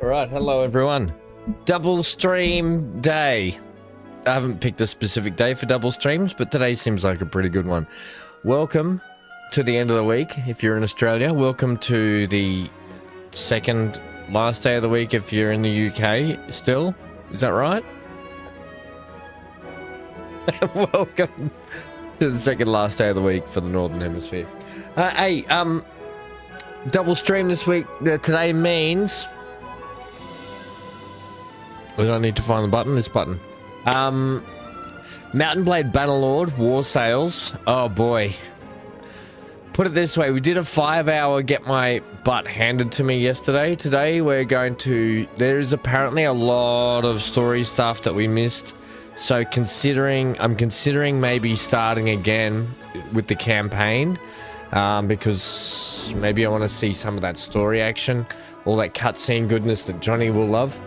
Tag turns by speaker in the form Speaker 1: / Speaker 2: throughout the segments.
Speaker 1: All right, hello everyone. Double stream day. I haven't picked a specific day for double streams, but today seems like a pretty good one. Welcome to the end of the week if you're in Australia. Welcome to the second last day of the week if you're in the UK still. Is that right? Welcome to the second last day of the week for the Northern Hemisphere. Double stream this week. Today means... we don't need to find the button. This button. Mountain Blade Bannerlord War Sales. Oh boy. Put it this way, we did a 5-hour get my butt handed to me yesterday. Today we're going to... there's apparently a lot of story stuff that we missed. So I'm considering maybe starting again with the campaign. Because maybe I want to see some of that story action. All that cutscene goodness that Johnny will love.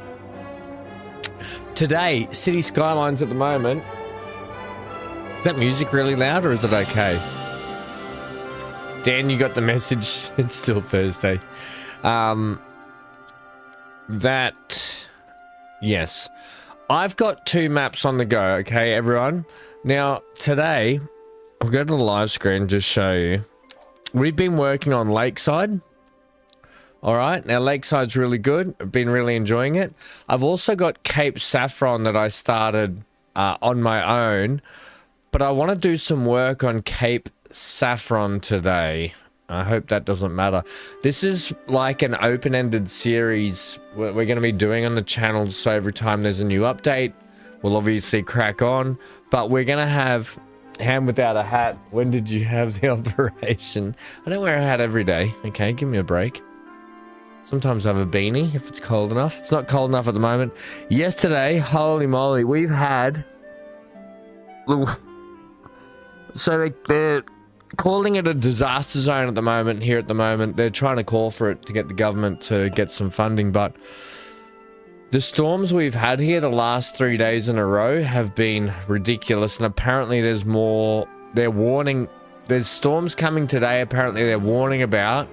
Speaker 1: Today, City Skylines at the moment. Is that music really loud or is it okay? Dan, you got the message. It's still Thursday. Yes. I've got 2 maps on the go, okay, everyone? Now, today, I'll go to the live screen and just show you. We've been working on Lakeside. All right, now Lakeside's really good. I've been really enjoying it. I've also got Cape Saffron that I started on my own, but I want to do some work on Cape Saffron today. I hope that doesn't matter. This is like an open-ended series we're going to be doing on the channel, so every time there's a new update, we'll obviously crack on, but we're going to have Ham Without a Hat. When did you have the operation? I don't wear a hat every day. Okay, give me a break. Sometimes I have a beanie if it's cold enough. It's not cold enough at the moment. Yesterday, holy moly, we've had... so they're calling it a disaster zone at the moment, here at the moment. They're trying to call for it to get the government to get some funding, but the storms we've had here the last 3 days in a row have been ridiculous, and apparently there's more... they're warning... there's storms coming today, apparently they're warning about.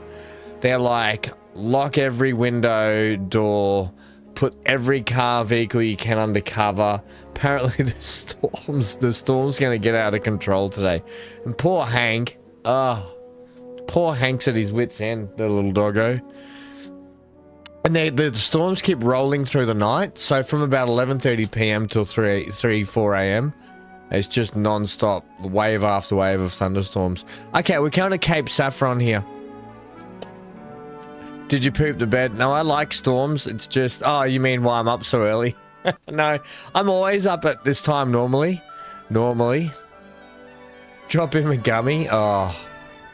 Speaker 1: They're like... lock every window, door, put every car, vehicle you can under cover. Apparently the storm's going to get out of control today. And poor Hank, poor Hank's at his wit's end, the little doggo. And the storms keep rolling through the night. So from about 11:30 p.m. till 4 a.m. it's just non-stop, wave after wave of thunderstorms. Okay, we're going to Cape Saffron here. Did you poop the bed? No, I like storms. It's just... oh, you mean why I'm up so early? No, I'm always up at this time normally. Drop him a gummy. Oh,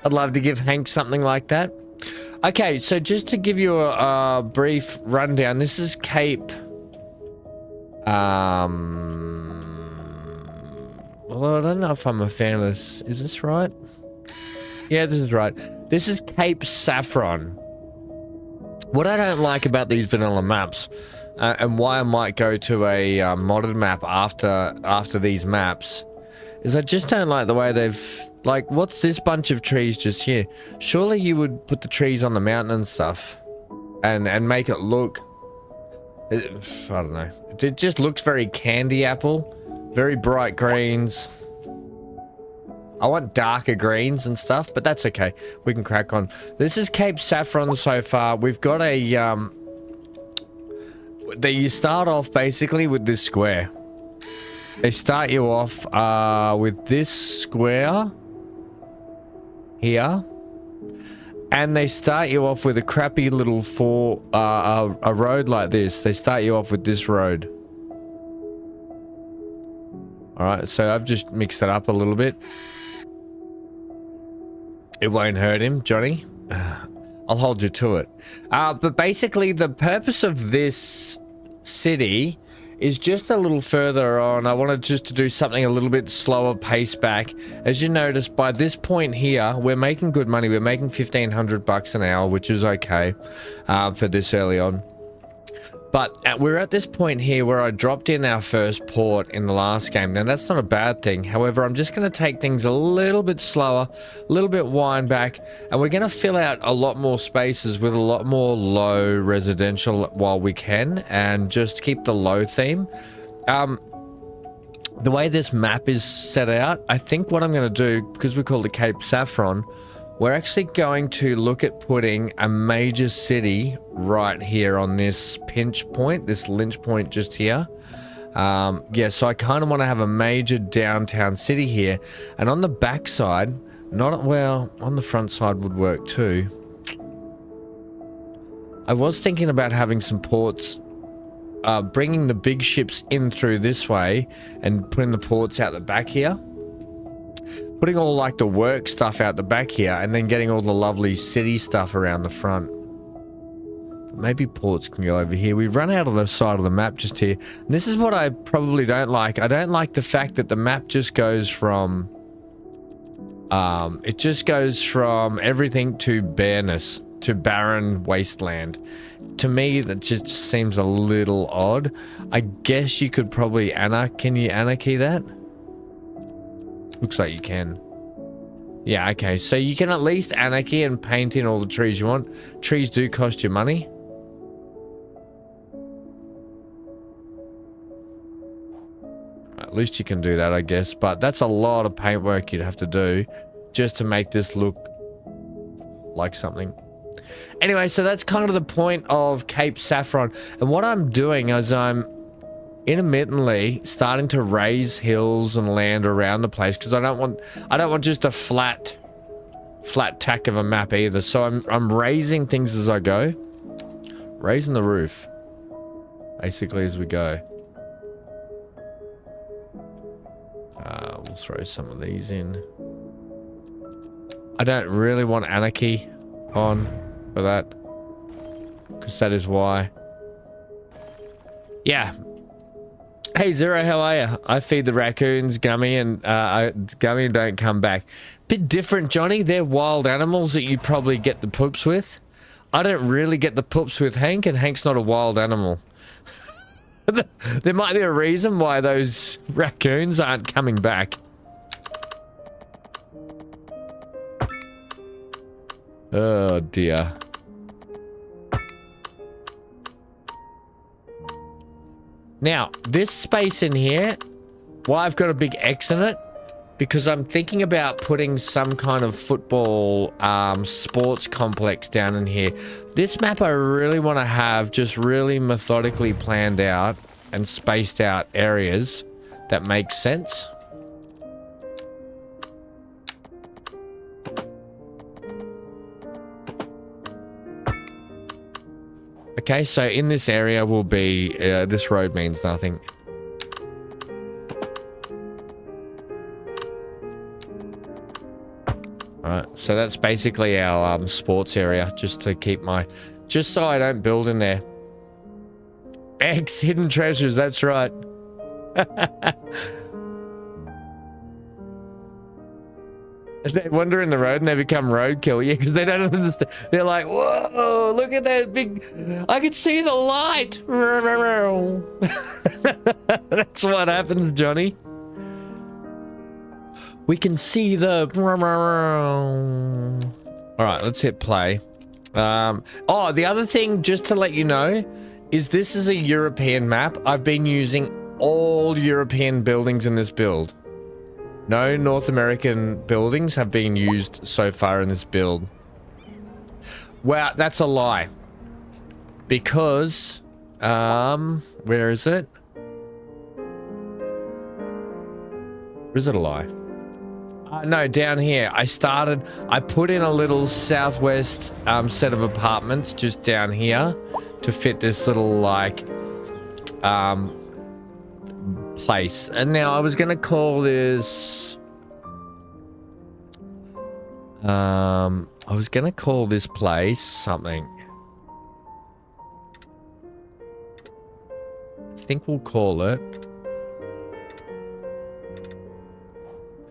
Speaker 1: I'd love to give Hank something like that. Okay, so just to give you a brief rundown, this is Cape... well, I don't know if I'm a fan of this. Is this right? Yeah, this is right. This is Cape Saffron. What I don't like about these vanilla maps, and why I might go to a modded map after these maps, is I just don't like the way they've... like, what's this bunch of trees just here? Surely you would put the trees on the mountain and stuff, and make it look... I don't know. It just looks very candy apple, very bright greens. I want darker greens and stuff, but that's okay. We can crack on. This is Cape Saffron so far. We've got a... you start off basically with this square. They start you off with this square here. And they start you off with a crappy little a road like this. They start you off with this road. Alright, so I've just mixed it up a little bit. It won't hurt him, Johnny. I'll hold you to it. But basically, the purpose of this city is just a little further on. I wanted just to do something a little bit slower pace back. As you notice, by this point here, we're making good money. We're making $1,500 an hour, which is okay for this early on. But we're at this point here where I dropped in our first port in the last game. Now, that's not a bad thing. However, I'm just going to take things a little bit slower, a little bit wind back, and we're going to fill out a lot more spaces with a lot more low residential while we can, and just keep the low theme. The way this map is set out, I think what I'm going to do, because we call it Cape Saffron, we're actually going to look at putting a major city right here on this pinch point, this lynch point just here. Yeah, so I kind of want to have a major downtown city here. And on the back side, well, on the front side would work too. I was thinking about having some ports, bringing the big ships in through this way and putting the ports out the back here. Putting all like the work stuff out the back here and then getting all the lovely city stuff around the front. Maybe ports can go over here. We've run out of the side of the map just here. And this is what I probably don't like. I don't like the fact that the map just goes from... it just goes from everything to bareness, to barren wasteland. To me, that just seems a little odd. I guess you could probably can you anarchy that? Looks like you can. Yeah, okay. So you can at least anarchy and paint in all the trees you want. Trees do cost you money. At least you can do that, I guess. But that's a lot of paintwork you'd have to do just to make this look like something. Anyway, so that's kind of the point of Cape Saffron. And what I'm doing is I'm intermittently starting to raise hills and land around the place, because I don't want just a flat tack of a map either. So I'm raising things as I go, raising the roof basically as we go. We'll throw some of these in. I don't really want anarchy on for that, because that is why. Yeah. Hey Zero, how are you? I feed the raccoons Gummy, and Gummy don't come back. Bit different, Johnny. They're wild animals that you probably get the poops with. I don't really get the poops with Hank, and Hank's not a wild animal. There might be a reason why those raccoons aren't coming back. Oh dear. Now, this space in here, why I've got a big X in it, because I'm thinking about putting some kind of football sports complex down in here. This map I really want to have just really methodically planned out and spaced out areas that make sense. Okay, so in this area will be, this road means nothing. Alright, so that's basically our sports area, just to keep just so I don't build in there. X hidden treasures, that's right. They wander in the road and they become roadkill. Yeah, because they don't understand. They're like, whoa, look at that big... I can see the light. That's what happens, Johnny. We can see the... Alright, let's hit play. Oh, the other thing, just to let you know, is this is a European map. I've been using all European buildings in this build. No North American buildings have been used so far in this build. Well, that's a lie. Because, where is it? Or is it a lie? No, down here. I put in a little southwest set of apartments just down here to fit this little, like, place. And now I was gonna call this place something. I think we'll call it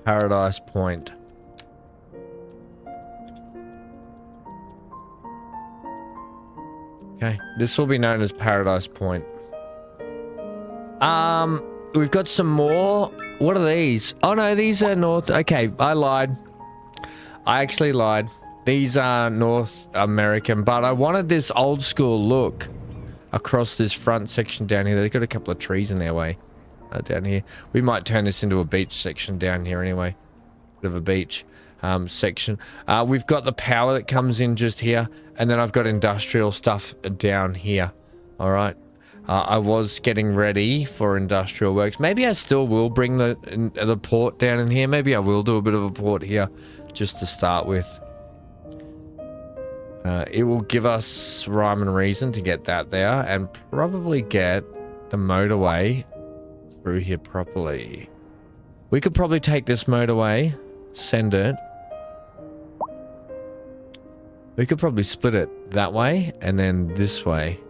Speaker 1: Paradise Point. Okay, this will be known as Paradise Point. We've got some more. What are these? Oh no, these are North. Okay, I lied. I actually lied. These are North American, but I wanted this old school look across this front section down here. They've got a couple of trees in their way down here. We might turn this into a beach section down here anyway. Bit of a beach section. We've got the power that comes in just here, and then I've got industrial stuff down here. All right. I was getting ready for industrial works. Maybe I still will bring the port down in here. Maybe I will do a bit of a port here just to start with. It will give us rhyme and reason to get that there and probably get the motorway through here properly. We could probably take this motorway, send it. We could probably split it that way and then this way.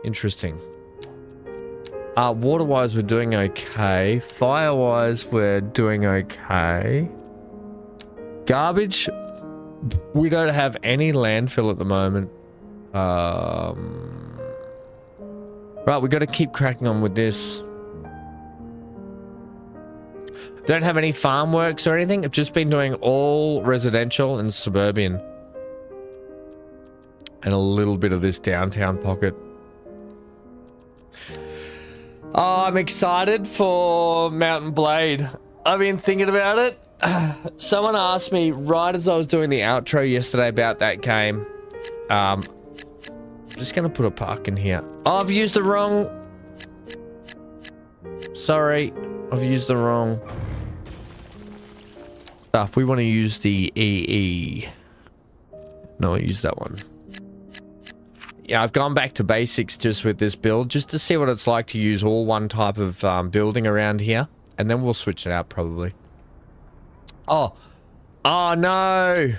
Speaker 1: Interesting. Water-wise, we're doing okay. Fire-wise, we're doing okay. Garbage, we don't have any landfill at the moment. Right, we got to keep cracking on with this. Don't have any farm works or anything. I've just been doing all residential and suburban. And a little bit of this downtown pocket. Oh, I'm excited for Mountain Blade. I've been thinking about it. Someone asked me right as I was doing the outro yesterday about that game. I'm just going to put a park in here. Oh, I've used the wrong... Sorry, I've used the wrong stuff. We want to use the EE. No, I use that one. Yeah, I've gone back to basics just with this build, just to see what it's like to use all one type of building around here. And then we'll switch it out probably. Oh. Oh, no.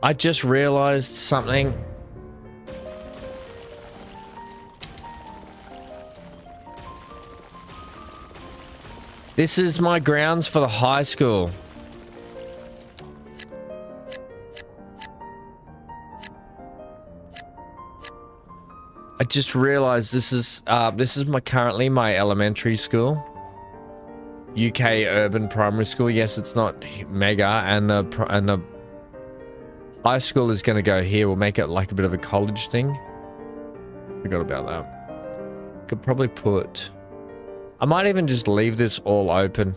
Speaker 1: I just realized something. This is my grounds for the high school. I just realized this is currently my elementary school. UK Urban Primary School. Yes, it's not mega, and the high school is going to go here. We'll make it like a bit of a college thing. Forgot about that. Could probably put... I might even just leave this all open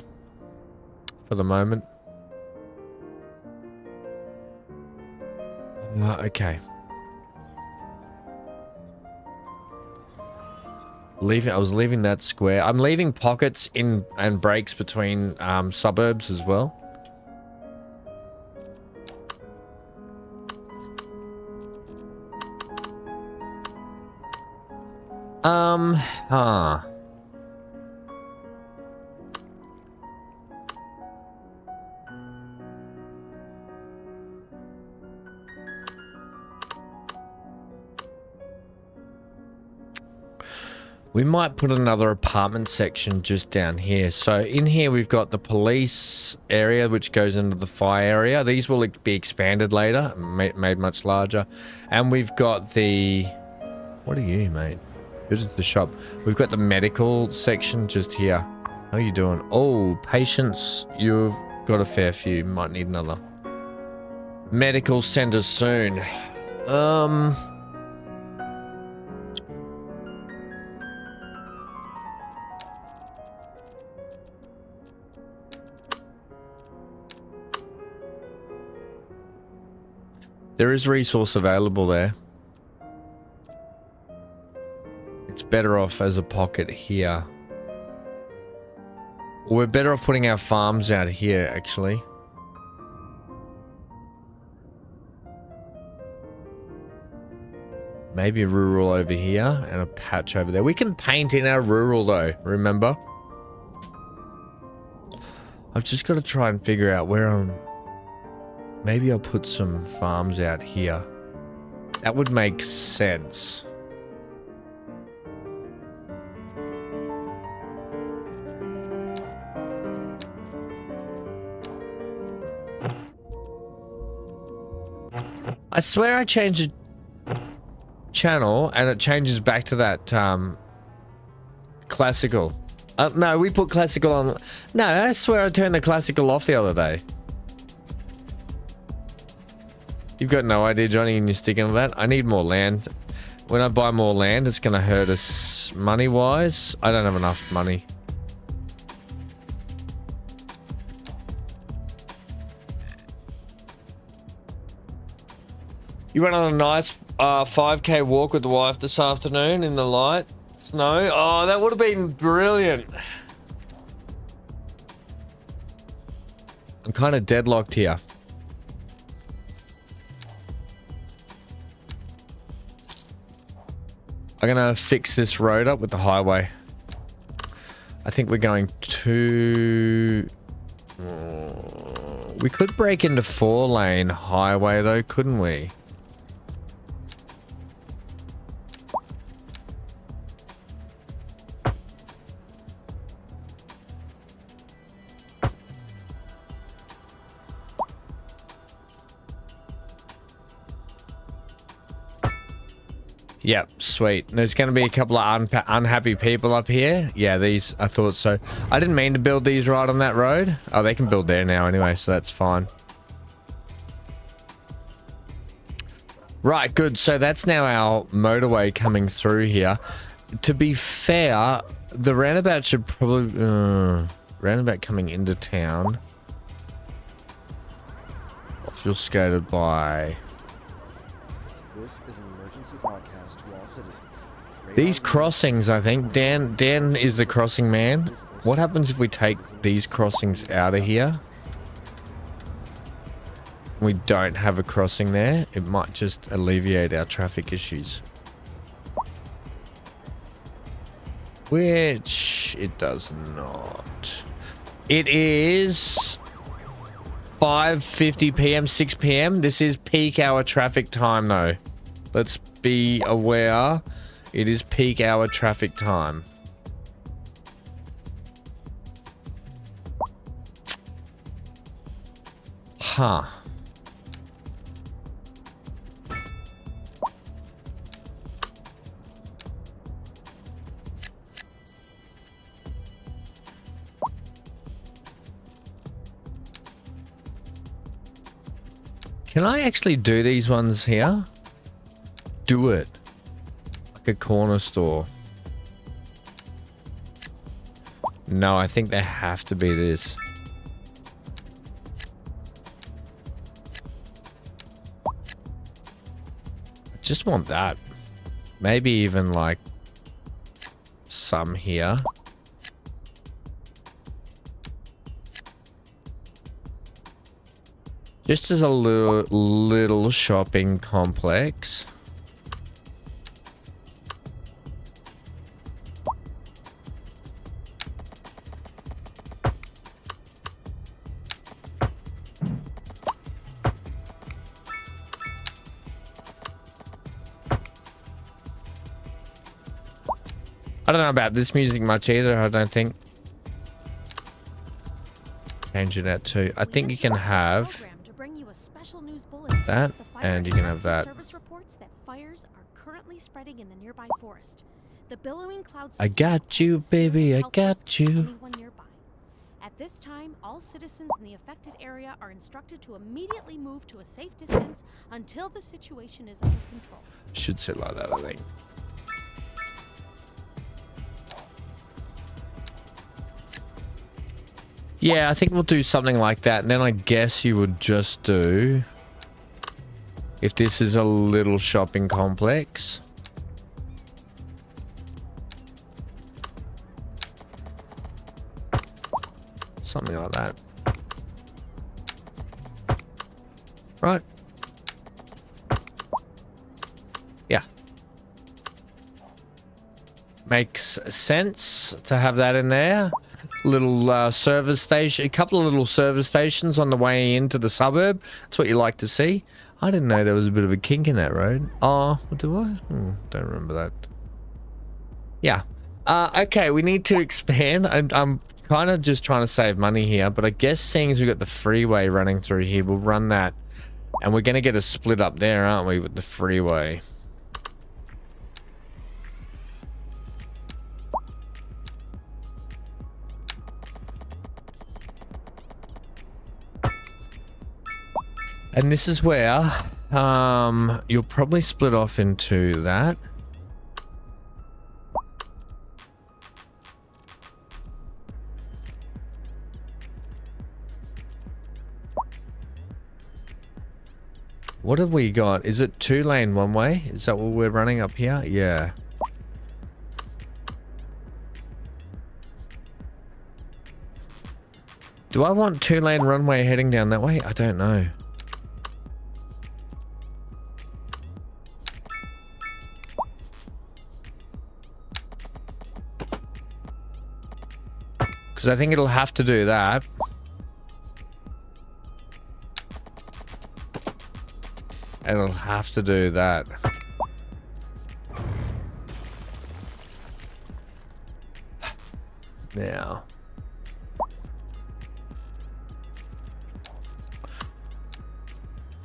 Speaker 1: for the moment. Okay. I was leaving that square. I'm leaving pockets in and breaks between suburbs as well. We might put another apartment section just down here. So in here we've got the police area, which goes into the fire area. These will be expanded later, made much larger. And we've got the... What are you, mate? Visit the shop. We've got the medical section just here. How are you doing? Oh, patients. You've got a fair few. Might need another. Medical center soon. There is resource available there. It's better off as a pocket here. We're better off putting our farms out here, actually. Maybe a rural over here and a patch over there. We can paint in our rural though, remember? I've just got to try and figure out where I'm... Maybe I'll put some farms out here. That would make sense. I swear I changed the channel and it changes back to that classical. No, we put classical on. No, I swear I turned the classical off the other day. You've got no idea, Johnny, and you're sticking with that. I need more land. When I buy more land, it's going to hurt us money-wise. I don't have enough money. You went on a nice 5K walk with the wife this afternoon in the light snow. Oh, that would have been brilliant. I'm kind of deadlocked here. I'm gonna fix this road up with the highway. I think we're going to... We could break into 4-lane highway though, couldn't we? Yep, sweet. There's going to be a couple of unhappy people up here. Yeah, these, I thought so. I didn't mean to build these right on that road. Oh, they can build there now anyway, so that's fine. Right, good. So that's now our motorway coming through here. To be fair, the roundabout should probably... roundabout coming into town. Obfuscated by... These crossings, I think. Dan is the crossing man. What happens if we take these crossings out of here? We don't have a crossing there. It might just alleviate our traffic issues. Which it does not. It is 5:50 p.m., 6 p.m. This is peak hour traffic time though. Let's be aware. It is peak hour traffic time. Huh. Can I actually do these ones here? Do it. A corner store. No, I think they have to be this. I just want that. Maybe even like some here. Just as a little shopping complex. I don't know about this music much either, I don't think. Change it out too. I think you can have that, and you can have that. I got you, baby, I got you.
Speaker 2: At this time, all citizens in the affected area are instructed to immediately move to a safe distance until the situation is under control.
Speaker 1: Should sit like that, I think. Yeah, I think we'll do something like that. And then I guess you would just do... If this is a little shopping complex. Something like that. Right. Yeah. Makes sense to have that in there. Little service station, a couple of little service stations on the way into the suburb. That's what you like to see. I didn't know there was a bit of a kink in that road. Oh, do I? Don't remember that. Yeah. Okay, we need to expand. I'm kind of just trying to save money here, but I guess seeing as we've got the freeway running through here, we'll run that And we're going to get a split up there, aren't we, with the freeway? And this is where you'll probably split off into that. What have we got? Is it 2-lane one way? Is that what we're running up here? Yeah. Do I want 2-lane runway heading down that way? I don't know. Because I think it'll have to do that. It'll have to do that. Now.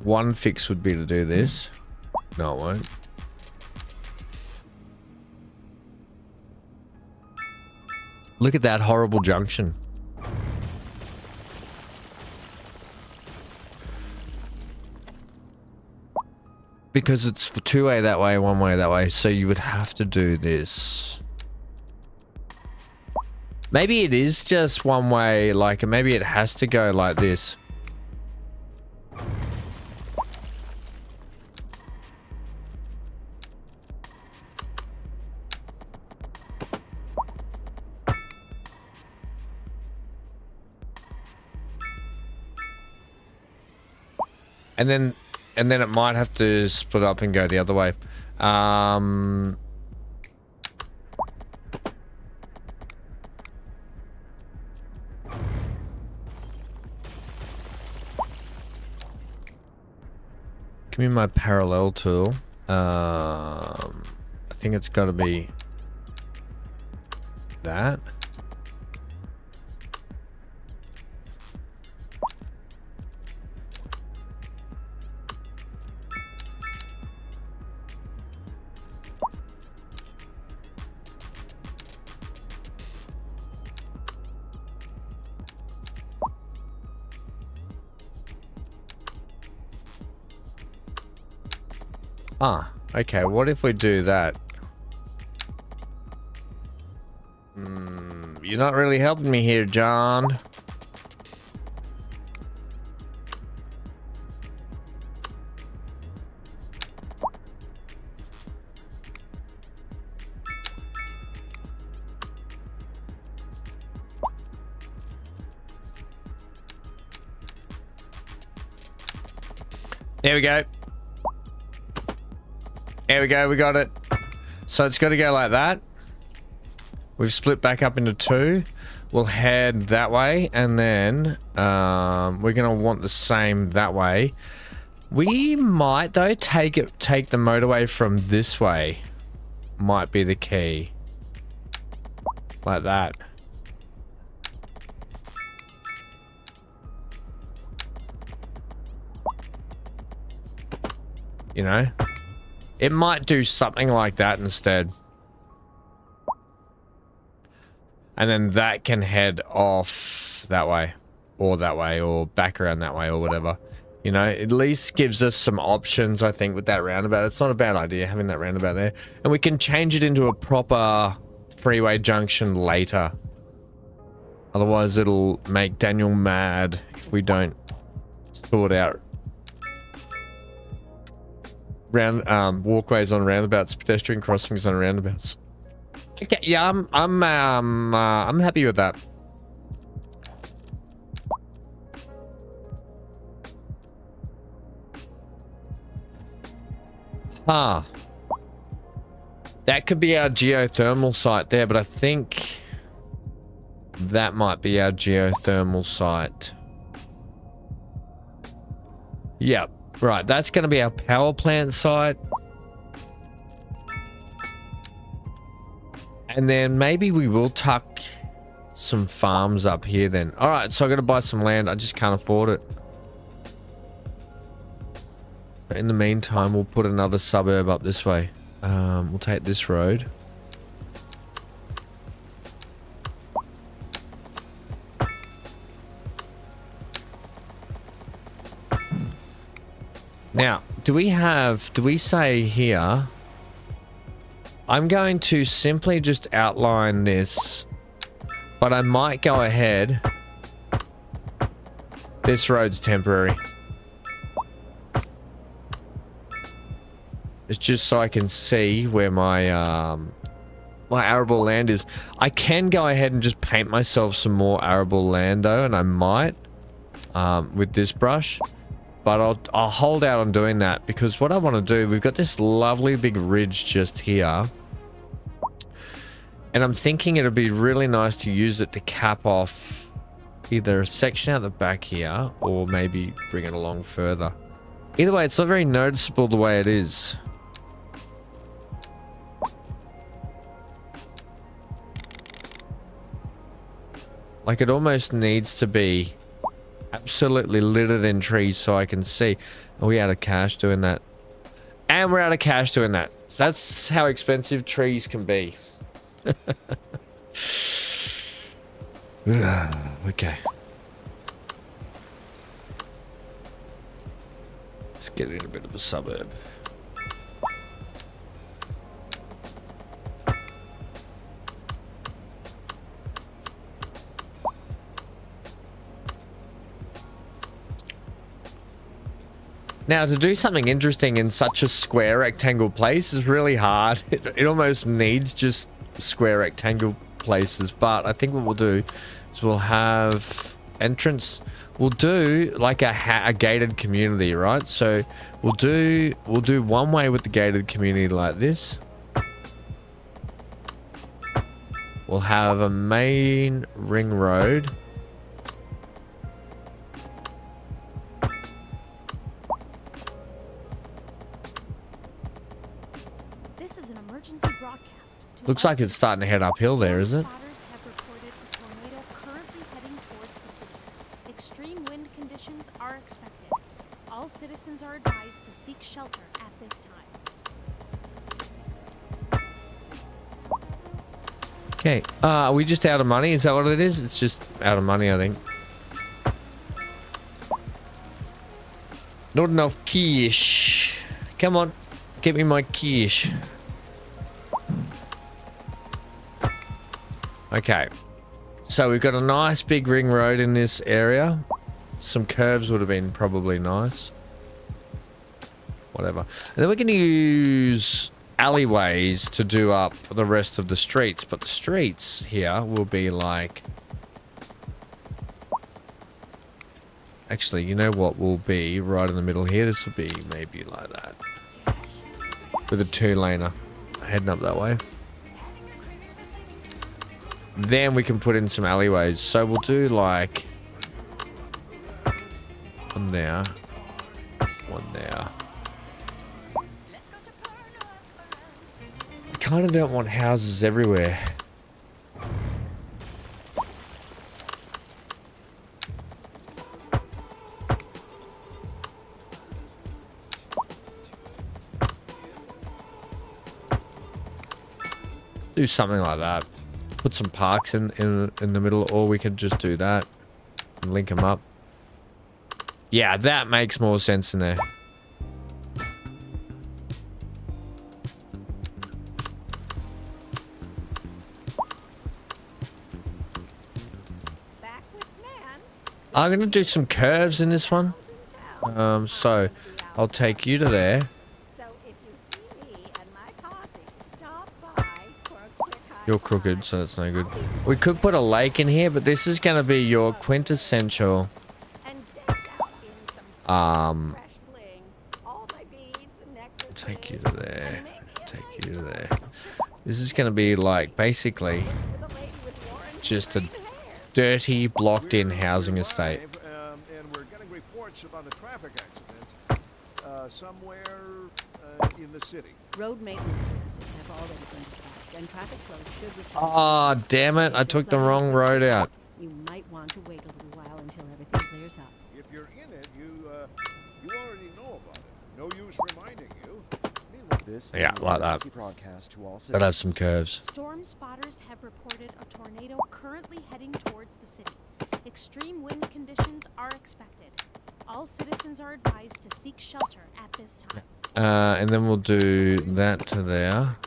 Speaker 1: One fix would be to do this. No, it won't. Look at that horrible junction. Because it's for 2-way that way, 1-way that way, so you would have to do this. Maybe it is just 1-way, like maybe it has to go like this. And then it might have to split up and go the other way. Give me my parallel tool. I think it's got to be that. Ah, okay, what if we do that? You're not really helping me here, John. There we go. There we go, we got it. So it's got to go like that. We've split back up into 2. We'll head that way, and then we're gonna want the same that way. We might though take the motorway from this way. Might be the key. Like that. You know? It might do something like that instead. And then that can head off that way, or back around that way, or whatever. You know, at least gives us some options, I think, with that roundabout. It's not a bad idea having that roundabout there. And we can change it into a proper freeway junction later. Otherwise, it'll make Daniel mad if we don't sort out walkways on roundabouts, pedestrian crossings on roundabouts. Okay, yeah, I'm happy with that. Huh. That could be our geothermal site there, but I think that might be our geothermal site. Yep. Right, that's going to be our power plant site. And then maybe we will tuck some farms up here then. Alright, so I got to buy some land. I just can't afford it. But in the meantime, we'll put another suburb up this way. We'll take this road. Now, do we say here, I'm going to simply just outline this, but I might go ahead. This road's temporary. It's just so I can see where my my arable land is. I can go ahead and just paint myself some more arable land though, and I might with this brush. But I'll hold out on doing that because what I want to do, we've got this lovely big ridge just here. And I'm thinking it'd be really nice to use it to cap off either a section out the back here or maybe bring it along further. Either way, it's not very noticeable the way it is. Like it almost needs to be absolutely littered in trees so I can see. Are we out of cash doing that? And we're out of cash doing that. So that's how expensive trees can be. Okay. Let's get in a bit of a suburb. Now, to do something interesting in such a square rectangle place is really hard. It almost needs just square rectangle places. But I think what we'll do is we'll have entrance. We'll do like a gated community, right? So we'll do one way with the gated community like this. We'll have a main ring road. Looks like it's starting to head uphill there, isn't it?
Speaker 2: Have reported a tornado currently heading towards the city. Extreme wind conditions are expected. All citizens are advised to seek shelter at this time.
Speaker 1: Okay, are we just out of money? Is that what it is? It's just out of money, I think. Not enough cash. Come on, get me my cash. Okay, so we've got a nice big ring road in this area. Some curves would have been probably nice. Whatever. And then we're going to use alleyways to do up the rest of the streets. But the streets here will be like... Actually, you know what will be right in the middle here? This will be maybe like that. With a two-laner heading up that way. Then we can put in some alleyways. So we'll do like one there, one there. I kind of don't want houses everywhere. Do something like that. Put some parks in the middle, or we could just do that and link them up. Yeah, that makes more sense in there. I'm gonna do some curves in this one. So I'll take you to there. You're crooked, so that's no good. We could put a lake in here, but this is going to be your quintessential take you to there. Take you to there. This is going to be like basically just a dirty, blocked-in housing estate.
Speaker 3: And we're getting reports about a traffic accident somewhere in the city.
Speaker 4: Road maintenance services have already been dispatched, and traffic flow should return.
Speaker 1: Oh, damn it. I took the wrong road out.
Speaker 4: You might want to wait a little while until everything clears up.
Speaker 3: If you're in it, you already know about it. No use reminding you.
Speaker 5: This
Speaker 1: Yeah, like that.
Speaker 5: broadcast to all
Speaker 1: Gotta have some curves.
Speaker 2: Storm spotters have reported a tornado currently heading towards the city. Extreme wind conditions are expected. All citizens are advised to seek shelter at this time.
Speaker 1: And then we'll do that to there.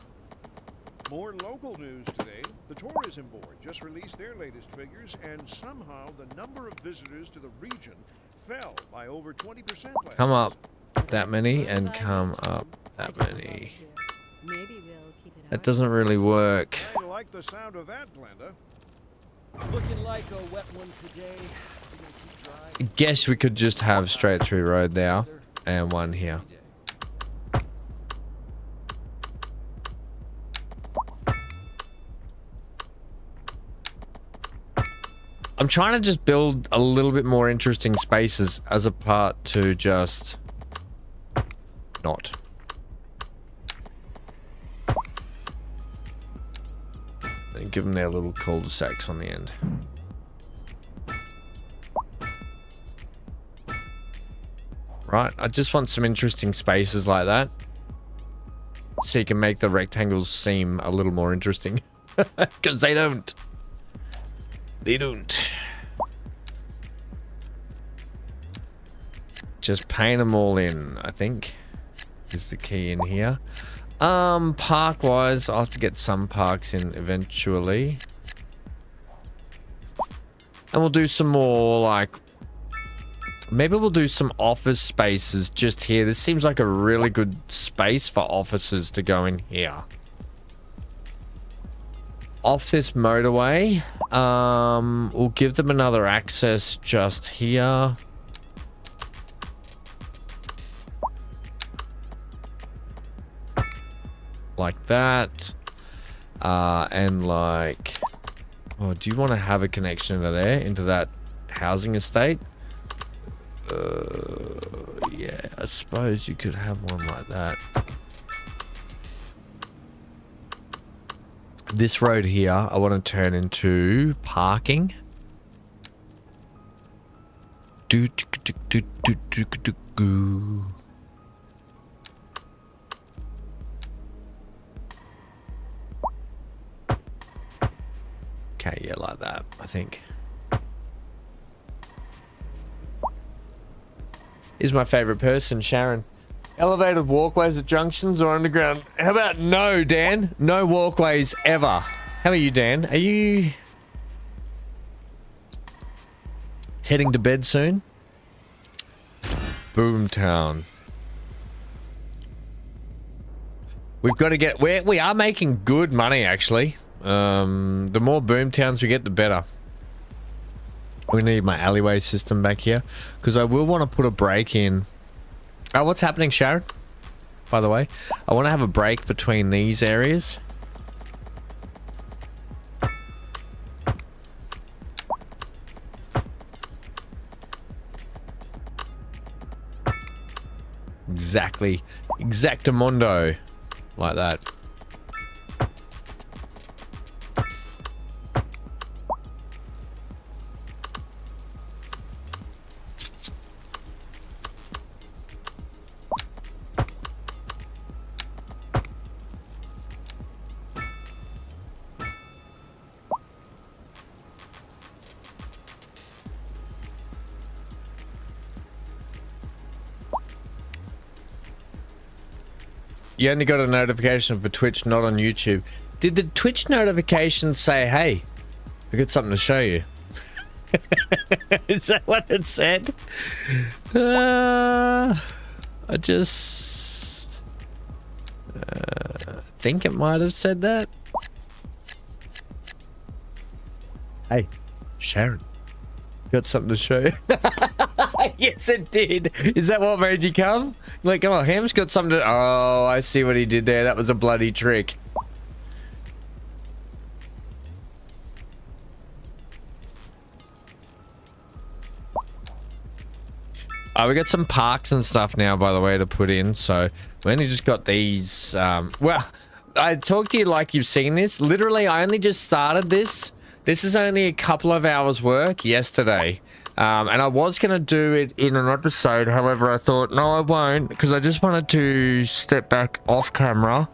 Speaker 3: More local news today. The tourism board just released their latest figures, and somehow the number of visitors to the region fell by over 20% last
Speaker 1: Come
Speaker 3: year.
Speaker 1: up that many and come up that many.
Speaker 4: Maybe we'll keep it
Speaker 1: That
Speaker 4: up.
Speaker 1: doesn't really work.
Speaker 3: I like the sound of that, Glenda.
Speaker 5: Looking like a wet one today. We're gonna keep dry.
Speaker 1: I guess we could just have straight through road now and one here. I'm trying to just build a little bit more interesting spaces as a part to just not. And give them their little cul-de-sacs on the end. Right, I just want some interesting spaces like that. So you can make the rectangles seem a little more interesting. Because they don't. They don't. Just paint them all in, I think, is the key in here. Park-wise, I'll have to get some parks in eventually. And we'll do some more, like... Maybe we'll do some office spaces just here. This seems like a really good space for offices to go in here. Off this motorway, we'll give them another access just here. Like that. And like, oh, do you want to have a connection to there, into that housing estate? Yeah, I suppose you could have one like that. This road here, I want to turn into parking. Okay, yeah, like that, I think. Is my favorite person, Sharon. Elevated walkways at junctions or underground? How about no, Dan? No walkways ever. How are you, Dan? Are you heading to bed soon? Boomtown. We've got to get... We are making good money, actually. The more boomtowns we get, the better. We need my alleyway system back here. Because I will want to put a break in... Oh, what's happening, Sharon? By the way, I want to have a break between these areas. Exactly. Exactamundo. Like that. You only got a notification for Twitch, not on YouTube. Did the Twitch notification say, hey, I got something to show you? Is that what it said? I just think it might have said that. Hey, Sharon, got something to show you. Yes, it did. Is that what made you come? Like, oh, Ham's got something to... Oh, I see what he did there. That was a bloody trick. We got some parks and stuff now, by the way, to put in. So we only just got these. Well, I talked to you like you've seen this. Literally, I only just started this This is only a couple of hours work yesterday. And I was going to do it in an episode. However, I thought, no, I won't. Because I just wanted to step back off camera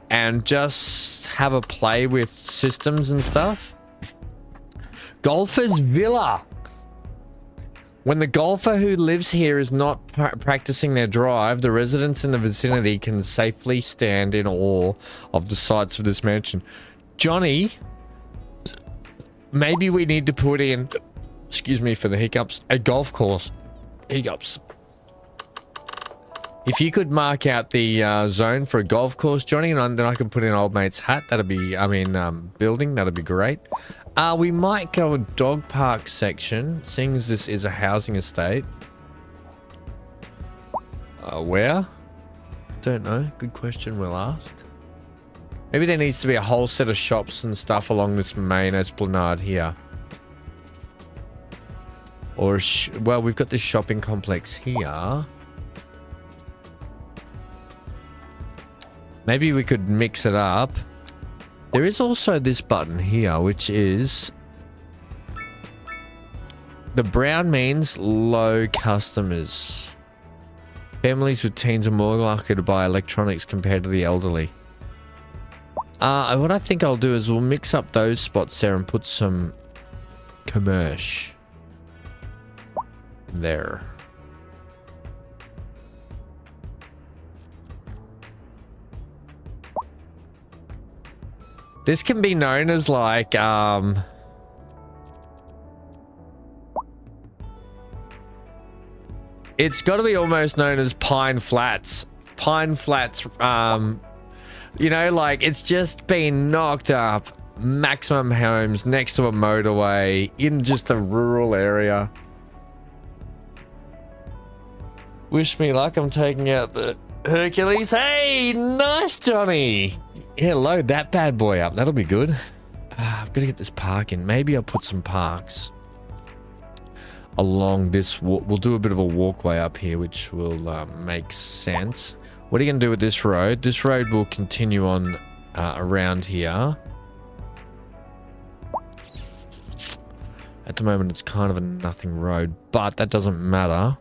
Speaker 1: and just have a play with systems and stuff. Golfer's Villa. When the golfer who lives here is not practicing their drive, the residents in the vicinity can safely stand in awe of the sights of this mansion. Johnny, maybe we need to put in, excuse me for the hiccups, a golf course. Hiccups. If you could mark out the zone for a golf course, Johnny, and then I can put in old mate's hat. That'd be, building. That'd be great. We might go a dog park section, seeing as this is a housing estate. Where? Don't know. Good question, well asked. Maybe there needs to be a whole set of shops and stuff along this main esplanade here. Or, well, we've got this shopping complex here. Maybe we could mix it up. There is also this button here, which is... The brown means low customers. Families with teens are more likely to buy electronics compared to the elderly. What I think I'll do is we'll mix up those spots there and put some commerce there. This can be known as like, it's got to be almost known as Pine Flats. Pine Flats, you know, like it's just been knocked up. Maximum homes next to a motorway in just a rural area. Wish me luck, I'm taking out the Hercules. Hey, nice, Johnny. Yeah, load that bad boy up. That'll be good. I've got to get this park in. Maybe I'll put some parks along this. We'll do a bit of a walkway up here, which will make sense. What are you going to do with this road? This road will continue on around here. At the moment, it's kind of a nothing road, but that doesn't matter.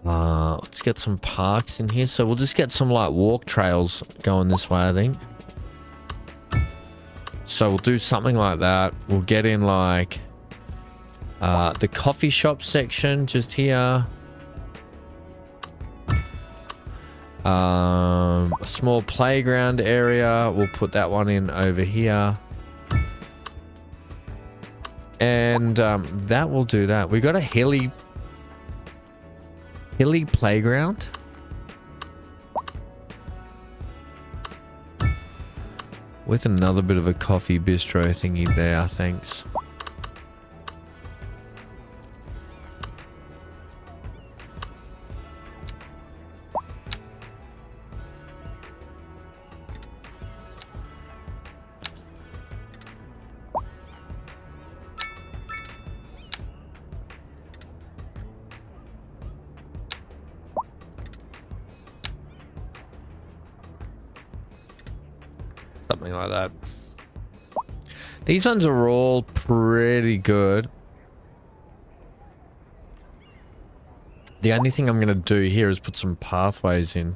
Speaker 1: Let's get some parks in here. So we'll just get some like walk trails going this way, I think. So we'll do something like that. We'll get in like the coffee shop section just here. A small playground area. We'll put that one in over here. And that will do that. We got a hilly playground. With another bit of a coffee bistro thingy there, thanks. Something like that. These ones are all pretty good. The only thing I'm going to do here is put some pathways in.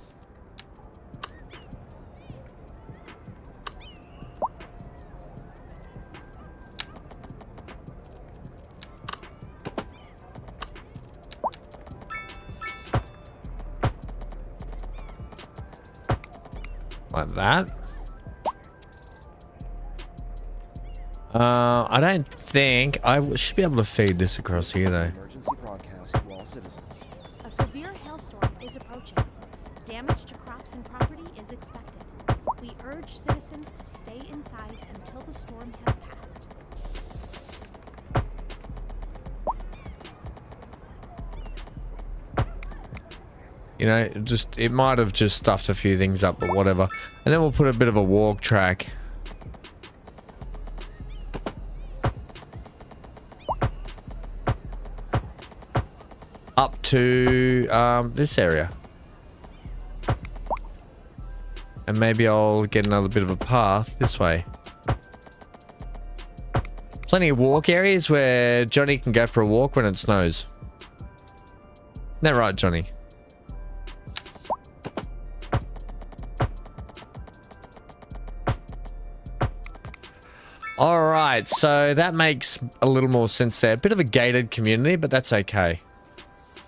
Speaker 1: Like that. I don't think I should be able to feed this across here though.
Speaker 5: Emergency broadcast to all citizens.
Speaker 2: A severe hailstorm is approaching. Damage to crops and property is expected. We urge citizens to stay inside until the storm has passed.
Speaker 1: You know, it might have just stuffed a few things up, but whatever. And then we'll put a bit of a walk track. Up to this area. And maybe I'll get another bit of a path this way. Plenty of walk areas where Johnny can go for a walk when it snows. Isn't that right, Johnny? Alright, so that makes a little more sense there. A bit of a gated community, but that's okay.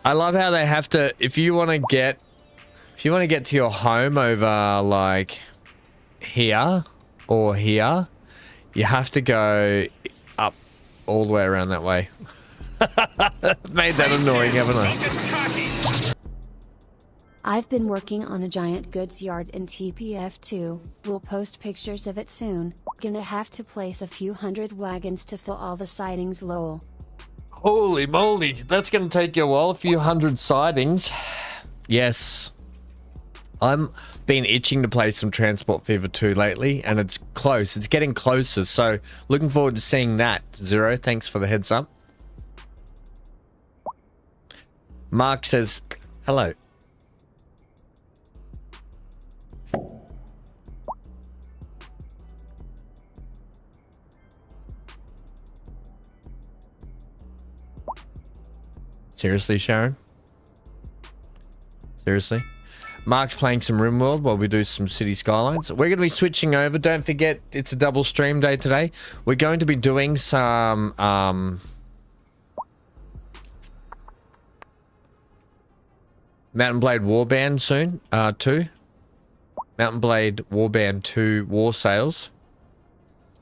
Speaker 1: I love how they have to, if you want to get to your home over like here or here, you have to go up all the way around that way. Made that annoying, haven't I?
Speaker 4: I've been working on a giant goods yard in TPF2, we'll post pictures of it soon, gonna have to place a few hundred wagons to fill all the sidings lol.
Speaker 1: Holy moly, that's gonna take you a while, a few hundred sidings. Yes. I'm been itching to play some Transport Fever 2 lately, and it's close, it's getting closer, so looking forward to seeing that. Zero, thanks for the heads up. Mark says, hello. Seriously, Sharon? Seriously? Mark's playing some RimWorld while we do some City Skylines. We're going to be switching over. Don't forget, it's a double stream day today. We're going to be doing some... Mountain Blade Warband soon. 2. Mountain Blade Warband 2 War Sales.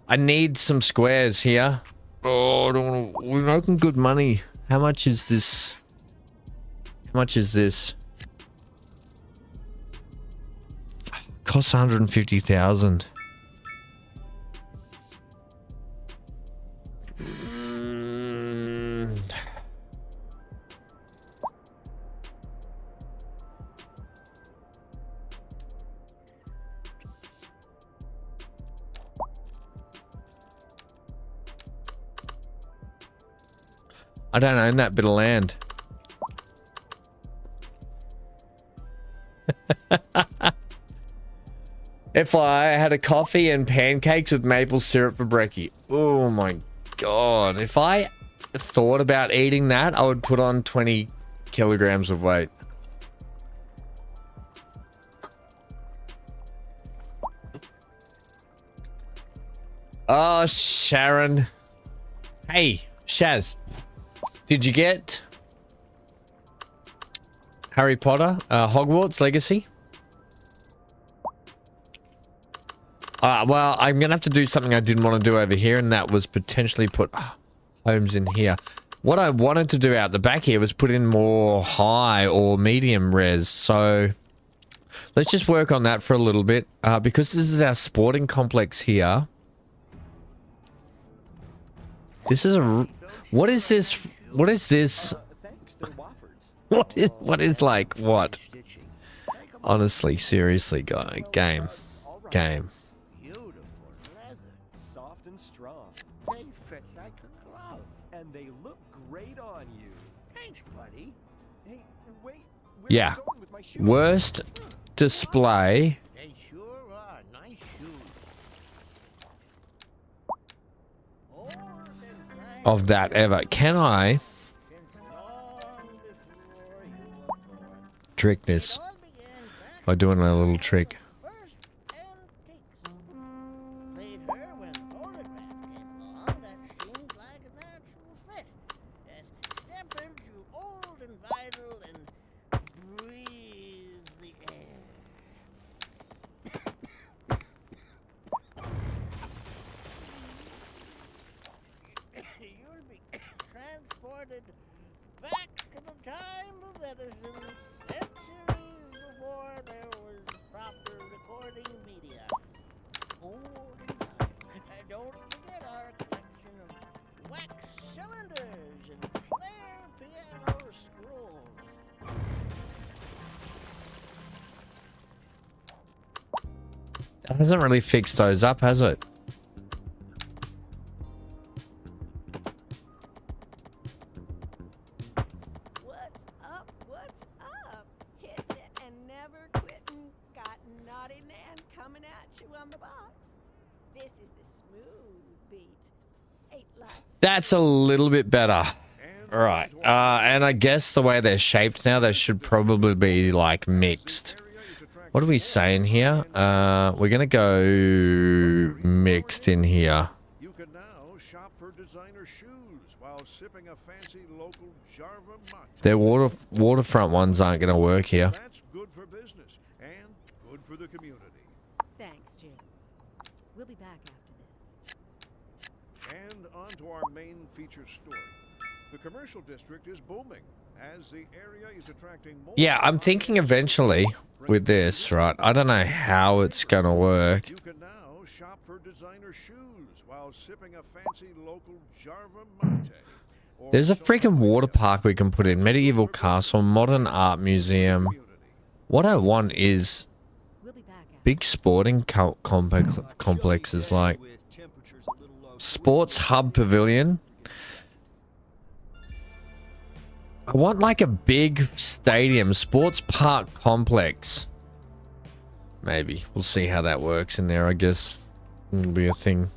Speaker 1: I need some squares here. Oh, I don't want to... We're making good money. How much is this? How much is this? Costs 150,000. I don't own that bit of land. If I had a coffee and pancakes with maple syrup for brekkie. Oh my god. If I thought about eating that, I would put on 20 kilograms of weight. Oh, Sharon. Hey, Shaz. Did you get Harry Potter, Hogwarts Legacy? Well, I'm going to have to do something I didn't want to do over here, and that was potentially put homes in here. What I wanted to do out the back here was put in more high or medium res, so let's just work on that for a little bit, because this is our sporting complex here. This is a... What is this? What is this? What is like what? Honestly, seriously, guy, game.
Speaker 5: Soft and strong. They fit like a glove, and they look great on you. Thanks, buddy. Hey, wait.
Speaker 1: Yeah. Worst display.
Speaker 6: They sure are nice shoes.
Speaker 1: Of that ever. Can I trick this by doing a little trick?
Speaker 6: Back to the time of Edison, centuries before there was proper recording media. Don't forget our collection of wax cylinders and player piano scrolls.
Speaker 1: That hasn't really fixed those up, has it?
Speaker 7: What's up? Hitting it and never quitting. Got naughty Nan coming at you on the box. This is the smooth beat. 8 laps.
Speaker 1: That's a little bit better. All right. And I guess the way they're shaped now, they should probably be like mixed. What are we saying here? We're going to go mixed in here.
Speaker 3: You can now shop for designer shoes while sipping a fancy local Jarva mate.
Speaker 1: Their waterfront ones aren't going to work here.
Speaker 3: That's good for business and good for the community.
Speaker 8: Thanks, Jim. We'll be back after this.
Speaker 3: And on to our main feature story. The commercial district is booming as the area is attracting more.
Speaker 1: Yeah, I'm thinking eventually with this, right? I don't know how it's going to work.
Speaker 3: You can now shop for designer shoes while sipping a fancy local Jarva mate.
Speaker 1: There's a freaking water park we can put in. Medieval castle, modern art museum. What I want is big sporting complexes like sports hub pavilion. I want like a big stadium, sports park complex. Maybe. We'll see how that works in there, I guess. It'll be a thing.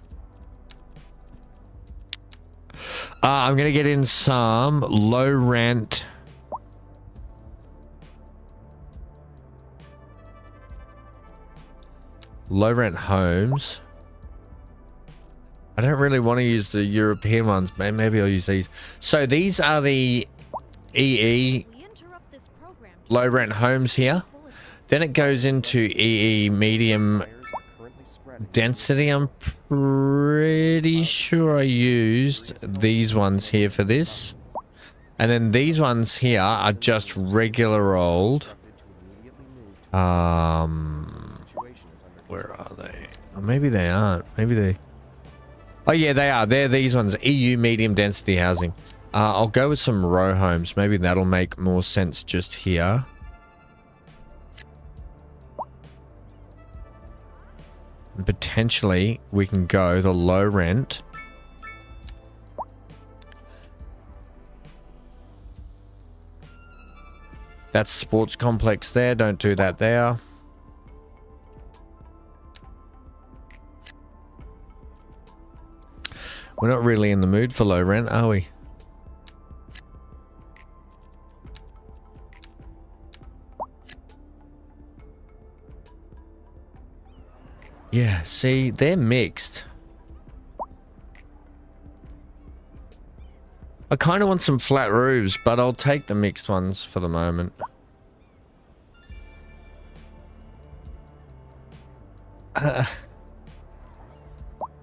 Speaker 1: I'm going to get in some low rent. Low rent homes. I don't really want to use the European ones. Maybe I'll use these. So these are the EE low rent homes here. Then it goes into EE medium density. I'm pretty sure I used these ones here for this. And then these ones here are just regular old. Where are they? Or maybe they aren't. Maybe they... Oh yeah, they are. They're these ones. EU medium density housing. I'll go with some row homes. Maybe that'll make more sense just here. And potentially we can go the low rent. That's sports complex there. Don't do that there. We're not really in the mood for low rent, are we? Yeah, see, they're mixed. I kind of want some flat roofs, but I'll take the mixed ones for the moment.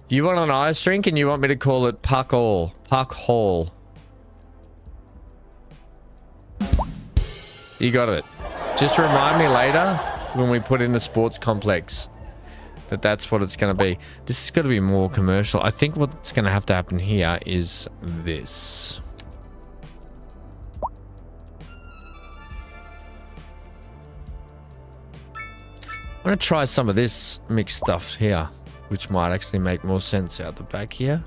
Speaker 1: You want an ice rink and you want me to call it Puck Hall. Puck Hall. You got it. Just remind me later when we put in the sports complex that that's what it's going to be. This is going to be more commercial. I think what's going to have to happen here is this. I'm going to try some of this mixed stuff here, which might actually make more sense out the back here.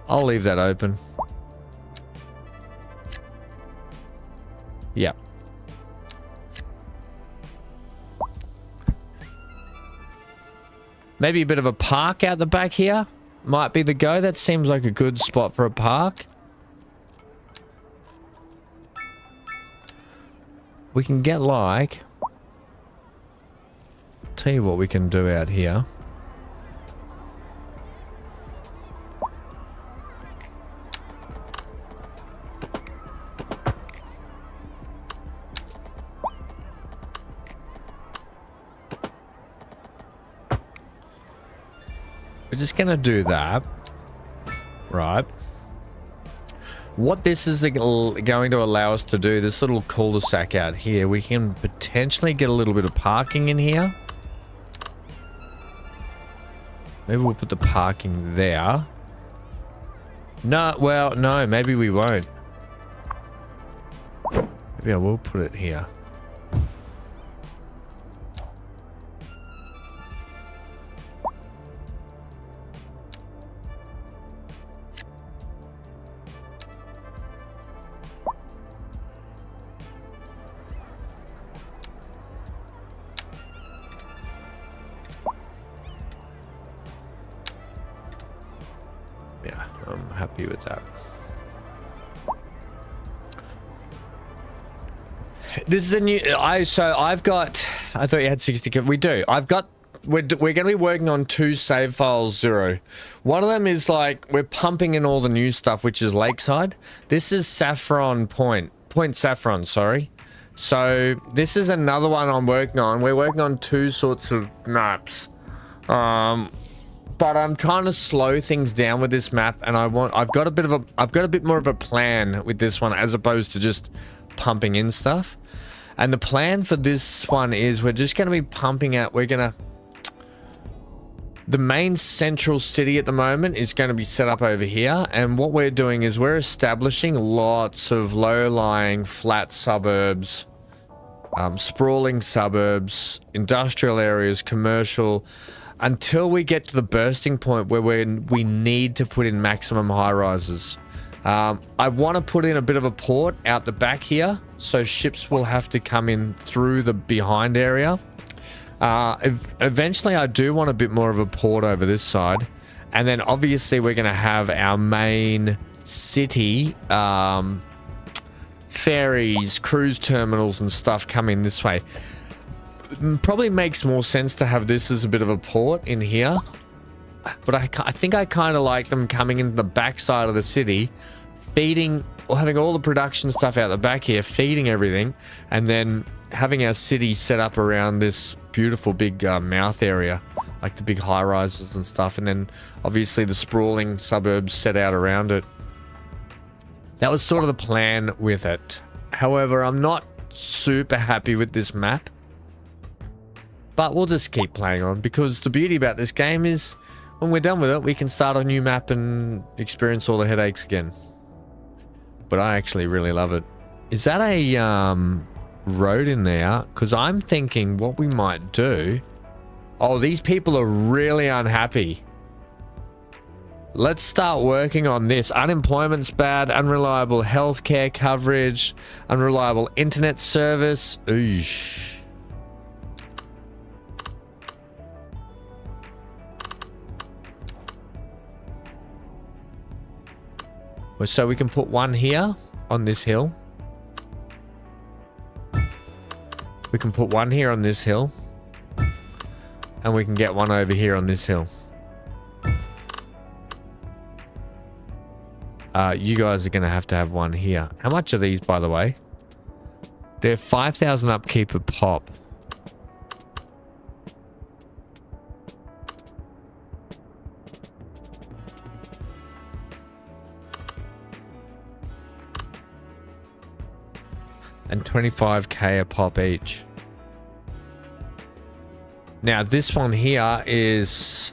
Speaker 1: I'll leave that open. Yep. Maybe a bit of a park out the back here. Might be the go. That seems like a good spot for a park. We can get like... Tell you what we can do out here. We're just going to do that. Right. What this is going to allow us to do, this little cul-de-sac out here, we can potentially get a little bit of parking in here. Maybe we'll put the parking there. No, well, no, maybe we won't. Maybe I will put it here. I'm happy with that. This is a new. I've got. I thought you had 60. We do. I've got. We're going to be working on 2 save files 0. One of them is like we're pumping in all the new stuff, which is Lakeside. This is Saffron Point. Point Saffron. Sorry. So this is another one I'm working on. We're working on 2 sorts of maps. But I'm trying to slow things down with this map, and I've got a bit more of a plan with this one as opposed to just pumping in stuff. And the plan for this one is we're just going to be pumping out. The main central city at the moment is going to be set up over here, and what we're doing is we're establishing lots of low-lying flat suburbs, sprawling suburbs, industrial areas, commercial, until we get to the bursting point where we need to put in maximum high-rises. I want to put in a bit of a port out the back here, so ships will have to come in through the behind area. Eventually, I do want a bit more of a port over this side. And then, obviously, we're going to have our main city, ferries, cruise terminals and stuff coming this way. Probably makes more sense to have this as a bit of a port in here. But I think I kind of like them coming into the back side of the city, feeding, or having all the production stuff out the back here, feeding everything, and then having our city set up around this beautiful big mouth area, like the big high-rises and stuff, and then obviously the sprawling suburbs set out around it. That was sort of the plan with it. However, I'm not super happy with this map, but we'll just keep playing on, because the beauty about this game is when we're done with it, we can start a new map and experience all the headaches again. But I actually really love it. Is that a road in there? Because I'm thinking what we might do. Oh, these people are really unhappy. Let's start working on this. Unemployment's bad, unreliable healthcare coverage, unreliable internet service. Oosh. So we can put one here on this hill. We can put one here on this hill. And we can get one over here on this hill. You guys are going to have one here. How much are these, by the way? They're 5,000 upkeep a pop. And 25k a pop each. Now this one here is...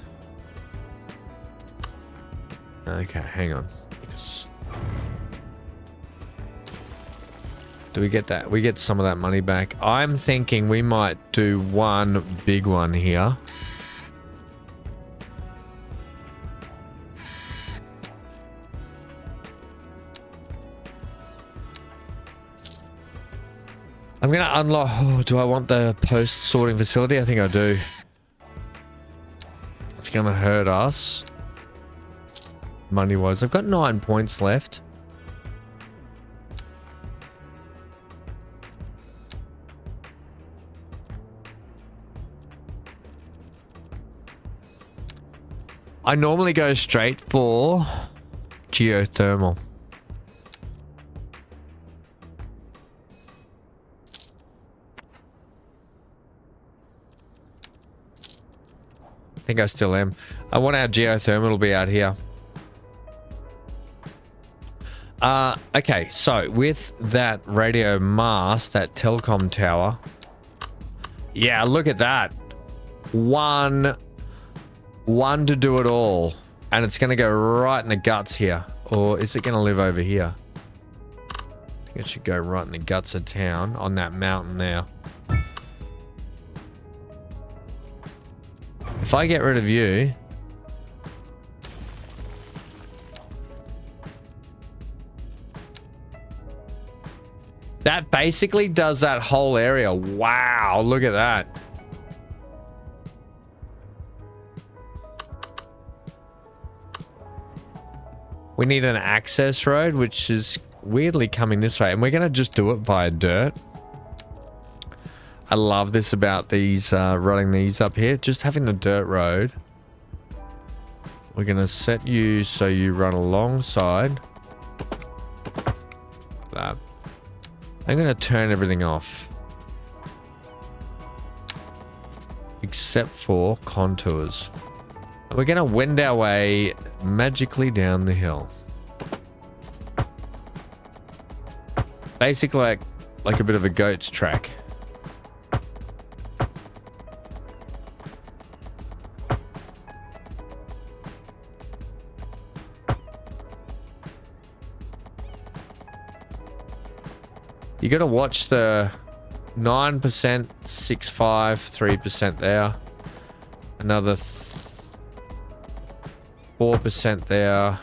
Speaker 1: Okay, hang on. Do we get that? We get some of that money back. I'm thinking we might do one big one here. I'm going to unlock... Oh, do I want the post sorting facility? I think I do. It's going to hurt us. Money-wise. I've got 9 points left. I normally go straight for geothermal. I think I still am. I want our geothermal to be out here. Okay, so with that radio mast, that telecom tower. Yeah, look at that. One to do it all. And it's going to go right in the guts here. Or is it going to live over here? I think it should go right in the guts of town on that mountain there. If I get rid of you... That basically does that whole area. Wow, look at that. We need an access road, which is weirdly coming this way. And we're going to just do it via dirt. I love this about these, running these up here. Just having the dirt road. We're going to set you so you run alongside. Like that. I'm going to turn everything off. Except for contours. And we're going to wend our way magically down the hill. Basically like a bit of a goat's track. You got to watch the 9%, 6.5, 3% there. Another 4% there.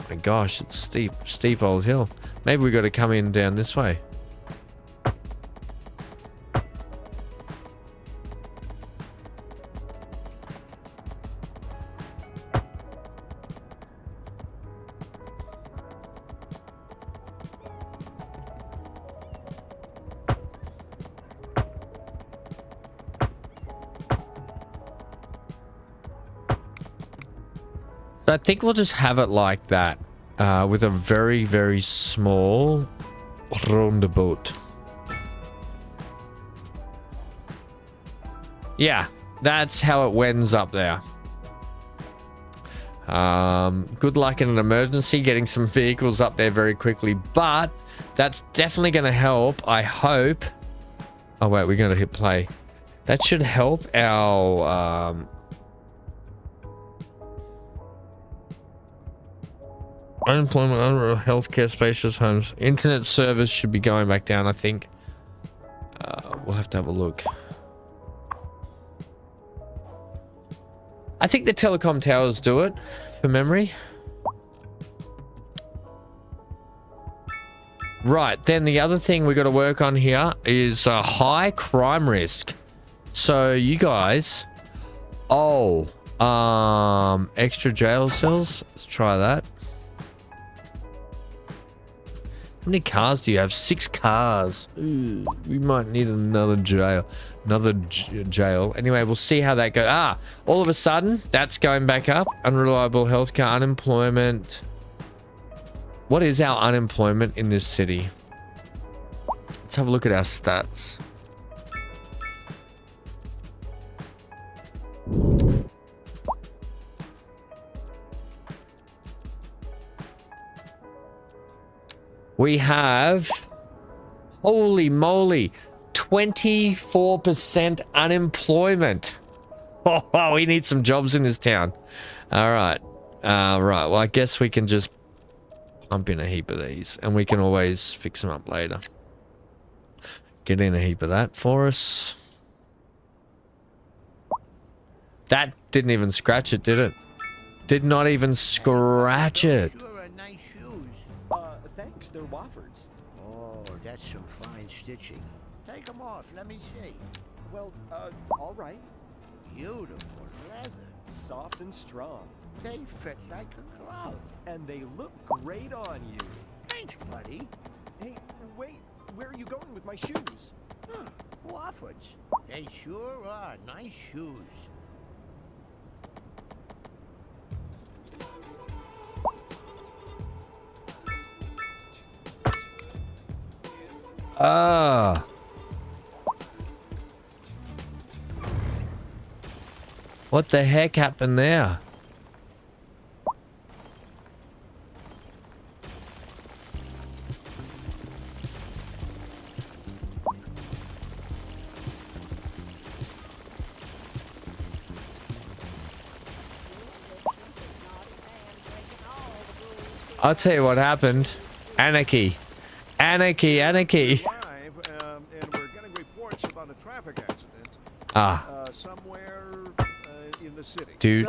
Speaker 1: My gosh, it's steep old hill. Maybe we got to come in down this way. So I think we'll just have it like that, with a very, very small roundabout. Yeah, that's how it wends up there. Good luck in an emergency getting some vehicles up there very quickly, but that's definitely going to help, I hope. Oh wait, we're going to hit play. That should help our... unemployment, healthcare, spacious homes. Internet service should be going back down, I think. We'll have to have a look. I think the telecom towers do it, for memory. Right, then the other thing we got to work on here is high crime risk. So you guys... Oh, extra jail cells. Let's try that. How many cars do you have? 6 cars. Ooh, we might need another jail. Jail. Anyway, we'll see how that goes. Ah, all of a sudden, that's going back up. Unreliable healthcare, unemployment. What is our unemployment in this city? Let's have a look at our stats. We have, holy moly, 24% unemployment. Oh, we need some jobs in this town. All right. Right. Well, I guess we can just pump in a heap of these and we can always fix them up later. Get in a heap of that for us. That didn't even scratch it, did it? Did not even scratch it.
Speaker 5: Thanks, they're Wofford's.
Speaker 6: Oh, that's some fine stitching. Take them off, let me see.
Speaker 5: Well, all right.
Speaker 6: Beautiful leather.
Speaker 5: Soft and strong.
Speaker 6: They fit like a glove.
Speaker 5: And they look great on you.
Speaker 6: Thanks, buddy.
Speaker 5: Hey, wait, where are you going with my shoes?
Speaker 6: Huh, Wofford's. They sure are nice shoes.
Speaker 1: Ah. What the heck happened there? I'll tell you what happened. Anarchy. Anarchy, anarchy.
Speaker 3: And we're getting reports about a traffic accident. Somewhere in the city.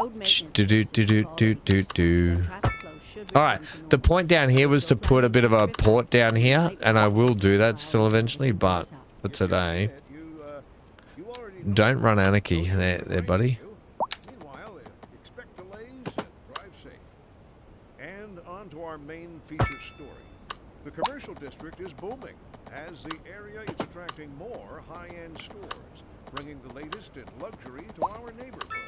Speaker 1: All right. The point down here was to put a bit of a port down here, and I will do that still eventually, but for today, don't run anarchy there, buddy.
Speaker 3: main feature story. The commercial district is booming, as the area is attracting more high-end stores, bringing the latest in luxury to our neighborhood.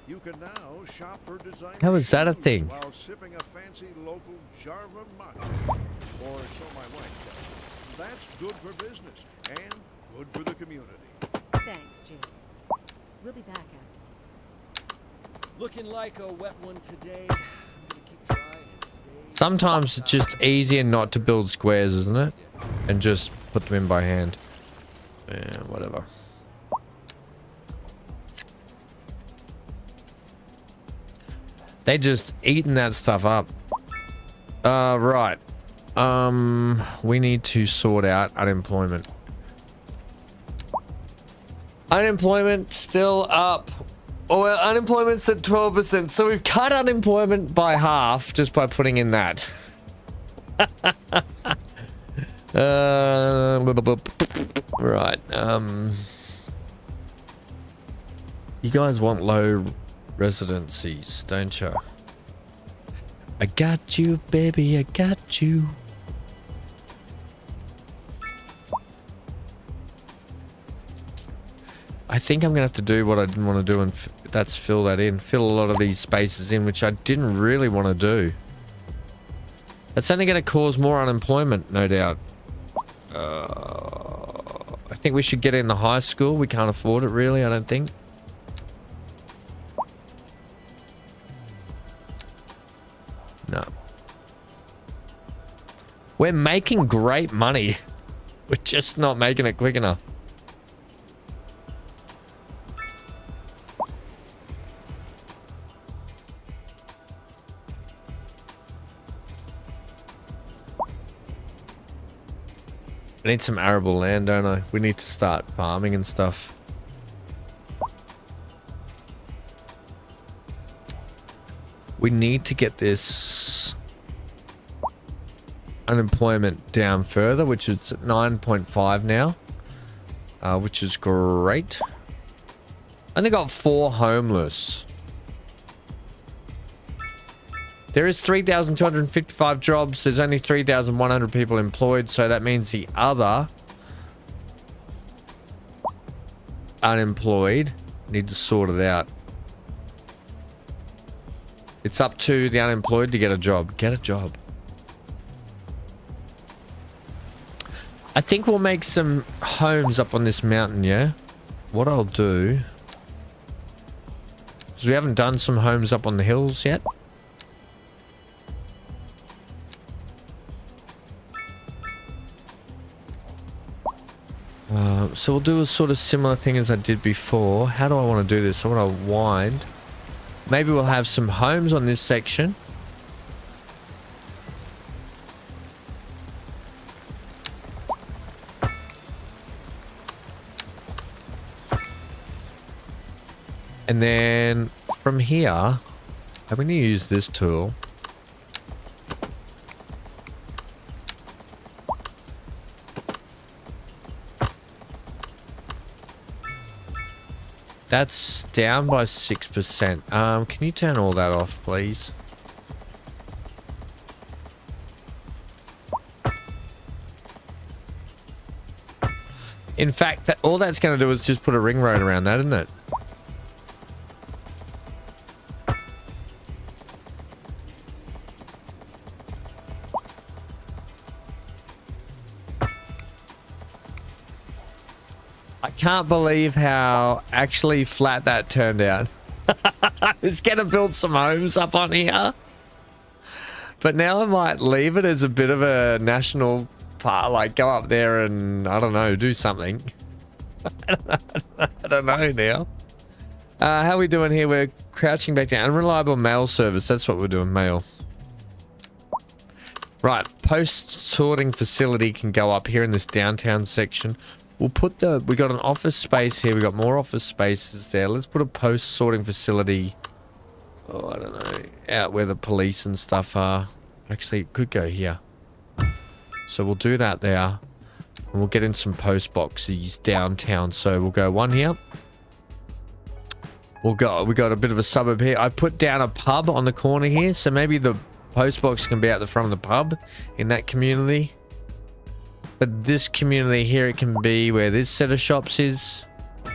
Speaker 3: You can now shop for designer
Speaker 1: How is that a
Speaker 3: shoes
Speaker 1: thing?
Speaker 3: while sipping a fancy local Jarva mate, or so my wife says. That's good for business and good for the community.
Speaker 8: Thanks, Jim. We'll be back after.
Speaker 5: Looking like a wet one today. I'm gonna keep trying and stay.
Speaker 1: Sometimes it's just easier not to build squares, isn't it? And just put them in by hand. Yeah, whatever. They just eating that stuff up. Right. We need to sort out unemployment. Unemployment still up. Oh, well, unemployment's at 12%. So we've cut unemployment by half just by putting in that. Right. You guys want low residencies, don't you? I got you, baby. I got you. I think I'm gonna have to do what I didn't want to do, and that's fill that in. Fill a lot of these spaces in, which I didn't really want to do. That's only going to cause more unemployment, no doubt. I think we should get in the high school. We can't afford it, really, I don't think. No. We're making great money. We're just not making it quick enough. I need some arable land, don't I? We need to start farming and stuff. We need to get this unemployment down further, which is at 9.5 now, which is great. And they got 4 homeless. There is 3,255 jobs. There's only 3,100 people employed, so that means the other unemployed need to sort it out. It's up to the unemployed to get a job. Get a job. I think we'll make some homes up on this mountain, yeah? What I'll do... because we haven't done some homes up on the hills yet. So we'll do a sort of similar thing as I did before. How do I want to do this? I want to wind. Maybe we'll have some homes on this section. And then from here, I'm going to use this tool. That's down by 6%. Can you turn all that off, please? In fact, all that's going to do is just put a ring road around that, isn't it? Can't believe how actually flat that turned out. I was gonna build some homes up on here, but now I might leave it as a bit of a national park, like go up there and I don't know, do something. I don't know now. How are we doing here? We're crouching back down. Unreliable mail service. That's what we're doing. Mail. Right. Post sorting facility can go up here in this downtown section. We'll put we got an office space here. We got more office spaces there. Let's put a post sorting facility. Oh, I don't know. Out where the police and stuff are. Actually, it could go here. So we'll do that there. And we'll get in some post boxes downtown. So we'll go one here. We got a bit of a suburb here. I put down a pub on the corner here. So maybe the postbox can be at the front of the pub in that community. But this community here, it can be where this set of shops is. It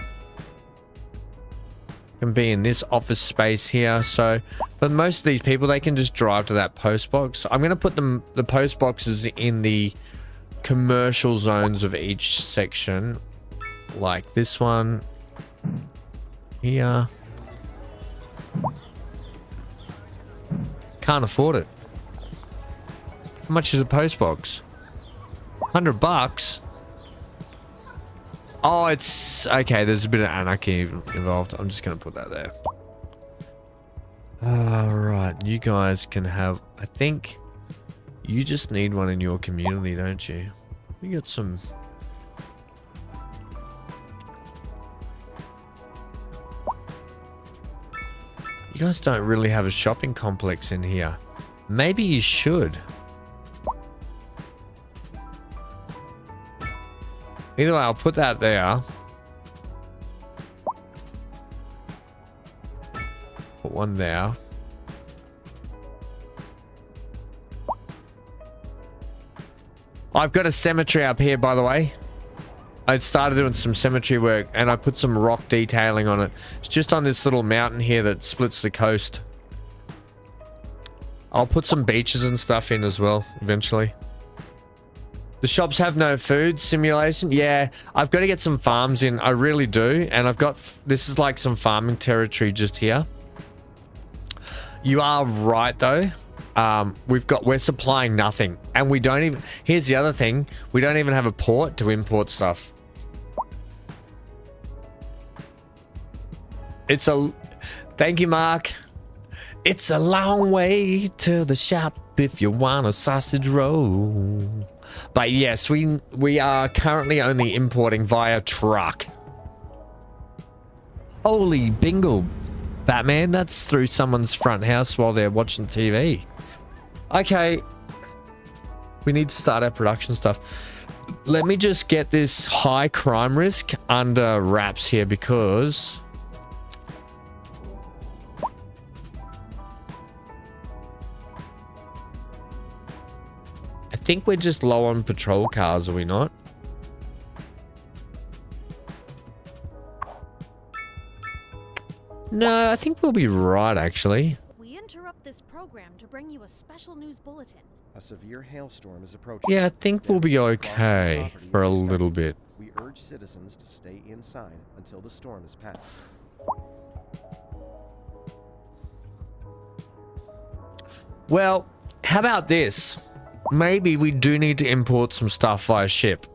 Speaker 1: can be in this office space here. So for most of these people, they can just drive to that postbox. I'm going to put the postboxes in the commercial zones of each section. Like this one here. Can't afford it. How much is a postbox? $100? Oh, it's okay. There's a bit of anarchy involved. I'm just gonna put that there. All right, you guys can have. I think you just need one in your community, don't you? We got some. You guys don't really have a shopping complex in here. Maybe you should. Either way, I'll put that there. Put one there. I've got a cemetery up here, by the way. I started doing some cemetery work and I put some rock detailing on it. It's just on this little mountain here that splits the coast. I'll put some beaches and stuff in as well, eventually. The shops have no food simulation. Yeah, I've got to get some farms in. I really do. And I've got, this is like some farming territory just here. You are right though. We're supplying nothing. And we don't even, here's the other thing. We don't even have a port to import stuff. Thank you, Mark. It's a long way to the shop if you want a sausage roll. But yes, we are currently only importing via truck. Holy bingo, Batman. That's through someone's front house while they're watching TV. Okay. We need to start our production stuff. Let me just get this high crime risk under wraps here because... I think we're just low on patrol cars, are we not? No, I think we'll be right, actually.
Speaker 2: We interrupt this program to bring you a special news bulletin.
Speaker 5: A severe hailstorm is approaching.
Speaker 1: Yeah, I think we'll be okay for a little bit.
Speaker 5: We urge citizens to stay inside until the storm is passed.
Speaker 1: Well, how about this? Maybe we do need to import some stuff via ship.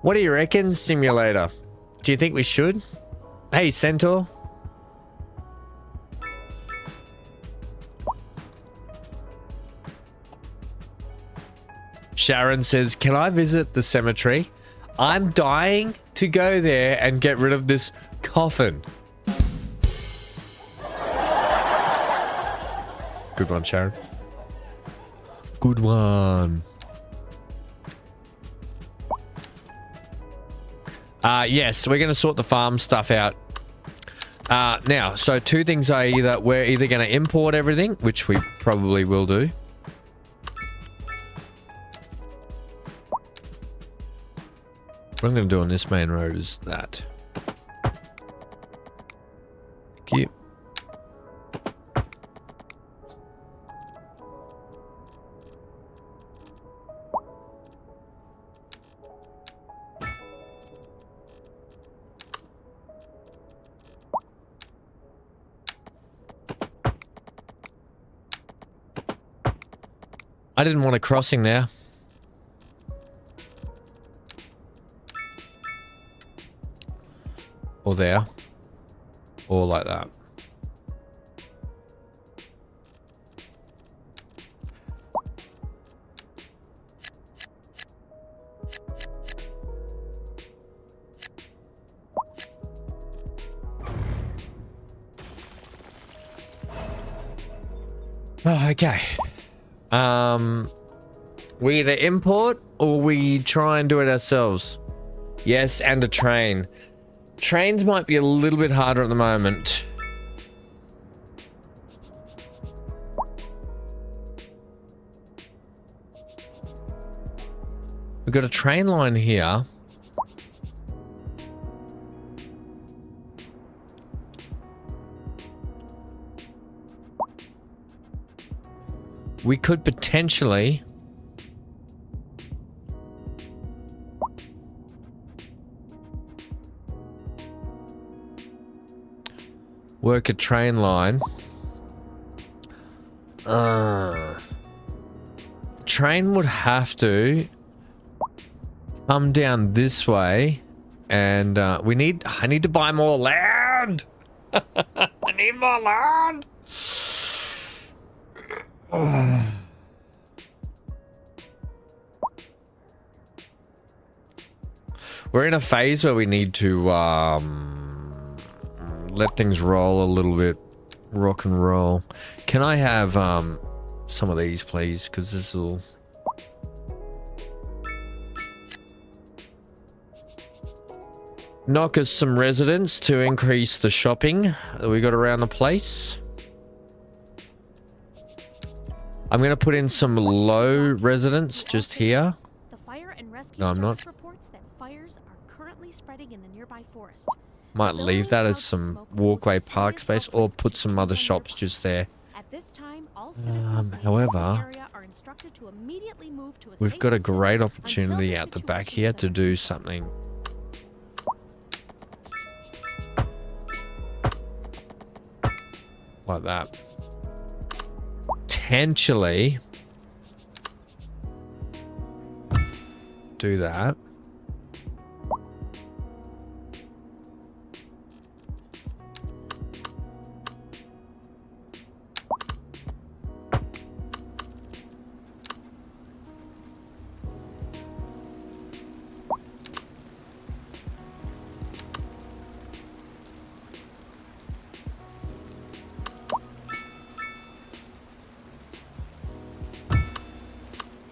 Speaker 1: What do you reckon, Simulator? Do you think we should? Hey, Centaur. Sharon says, can I visit the cemetery? I'm dying to go there and get rid of this coffin. Good one, Sharon. Good one. Yes, we're going to sort the farm stuff out. Now, so two things are we're either going to import everything, which we probably will do. What I'm going to do on this main road is that. Thank you. I didn't want a crossing there. Or there. Or like that. Oh, okay. We either import or we try and do it ourselves. Yes, and a train. Trains might be a little bit harder at the moment. We've got a train line here. We could potentially work a train line. Train would have to come down this way, and I need to buy more land. I need more land. We're in a phase where we need to let things roll a little bit, rock and roll. Can I have some of these, please? Because this will... knock us some residents to increase the shopping that we got around the place. I'm going to put in some low residents just here.
Speaker 2: The fire and rescue
Speaker 1: No, I'm not.
Speaker 2: service reports that fires are currently spreading in the nearby forest.
Speaker 1: Might leave that as some walkway park space, or put some other shops just there.
Speaker 2: At this time, all citizens in the
Speaker 1: however,
Speaker 2: area are instructed to immediately move to a
Speaker 1: We've
Speaker 2: safe
Speaker 1: got a
Speaker 2: distance
Speaker 1: great
Speaker 2: until
Speaker 1: opportunity
Speaker 2: the
Speaker 1: out the back
Speaker 2: situation
Speaker 1: here
Speaker 2: is
Speaker 1: to
Speaker 2: under
Speaker 1: do something like that. Potentially do that.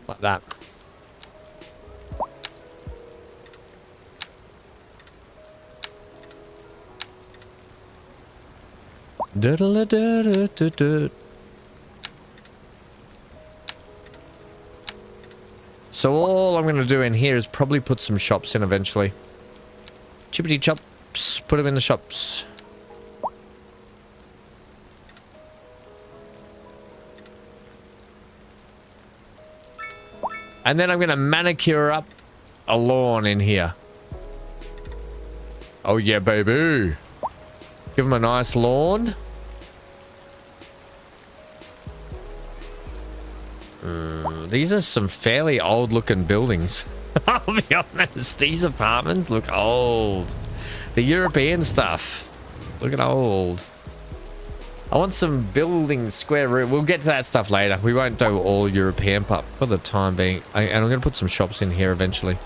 Speaker 1: Like that. So all I'm going to do in here is probably put some shops in eventually. Chippity chops, put them in the shops. And then I'm going to manicure up a lawn in here. Oh yeah, baby. Give them a nice lawn. These are some fairly old looking buildings. I'll be honest, these apartments look old. The European stuff looking old. I want some building square root. We'll get to that stuff later. We won't do all European part for the time being. And I'm going to put some shops in here eventually.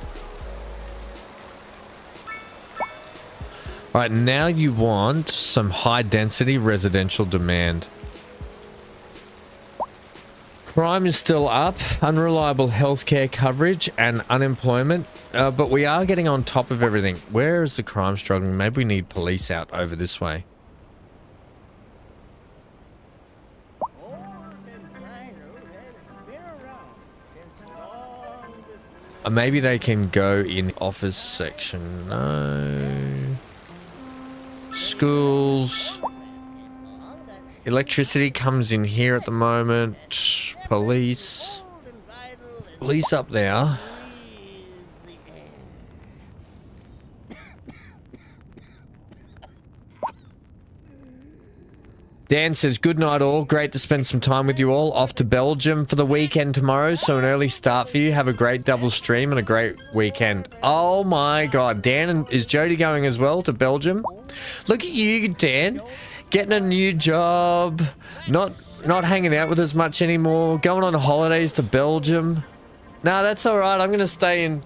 Speaker 1: All right, now you want some high density residential demand. Crime is still up, unreliable healthcare coverage and unemployment, but we are getting on top of everything. Where is the crime struggling? Maybe we need police out over this way. Maybe they can go in office section. No. Schools. Electricity comes in here at the moment. Police. Police up there. Dan says, good night all. Great to spend some time with you all. Off to Belgium for the weekend tomorrow, so an early start for you. Have a great double stream and a great weekend. Oh my God. Dan, is Jody going as well to Belgium? Look at you, Dan. Getting a new job. Not hanging out with us much anymore. Going on holidays to Belgium. No, that's all right. I'm going to stay in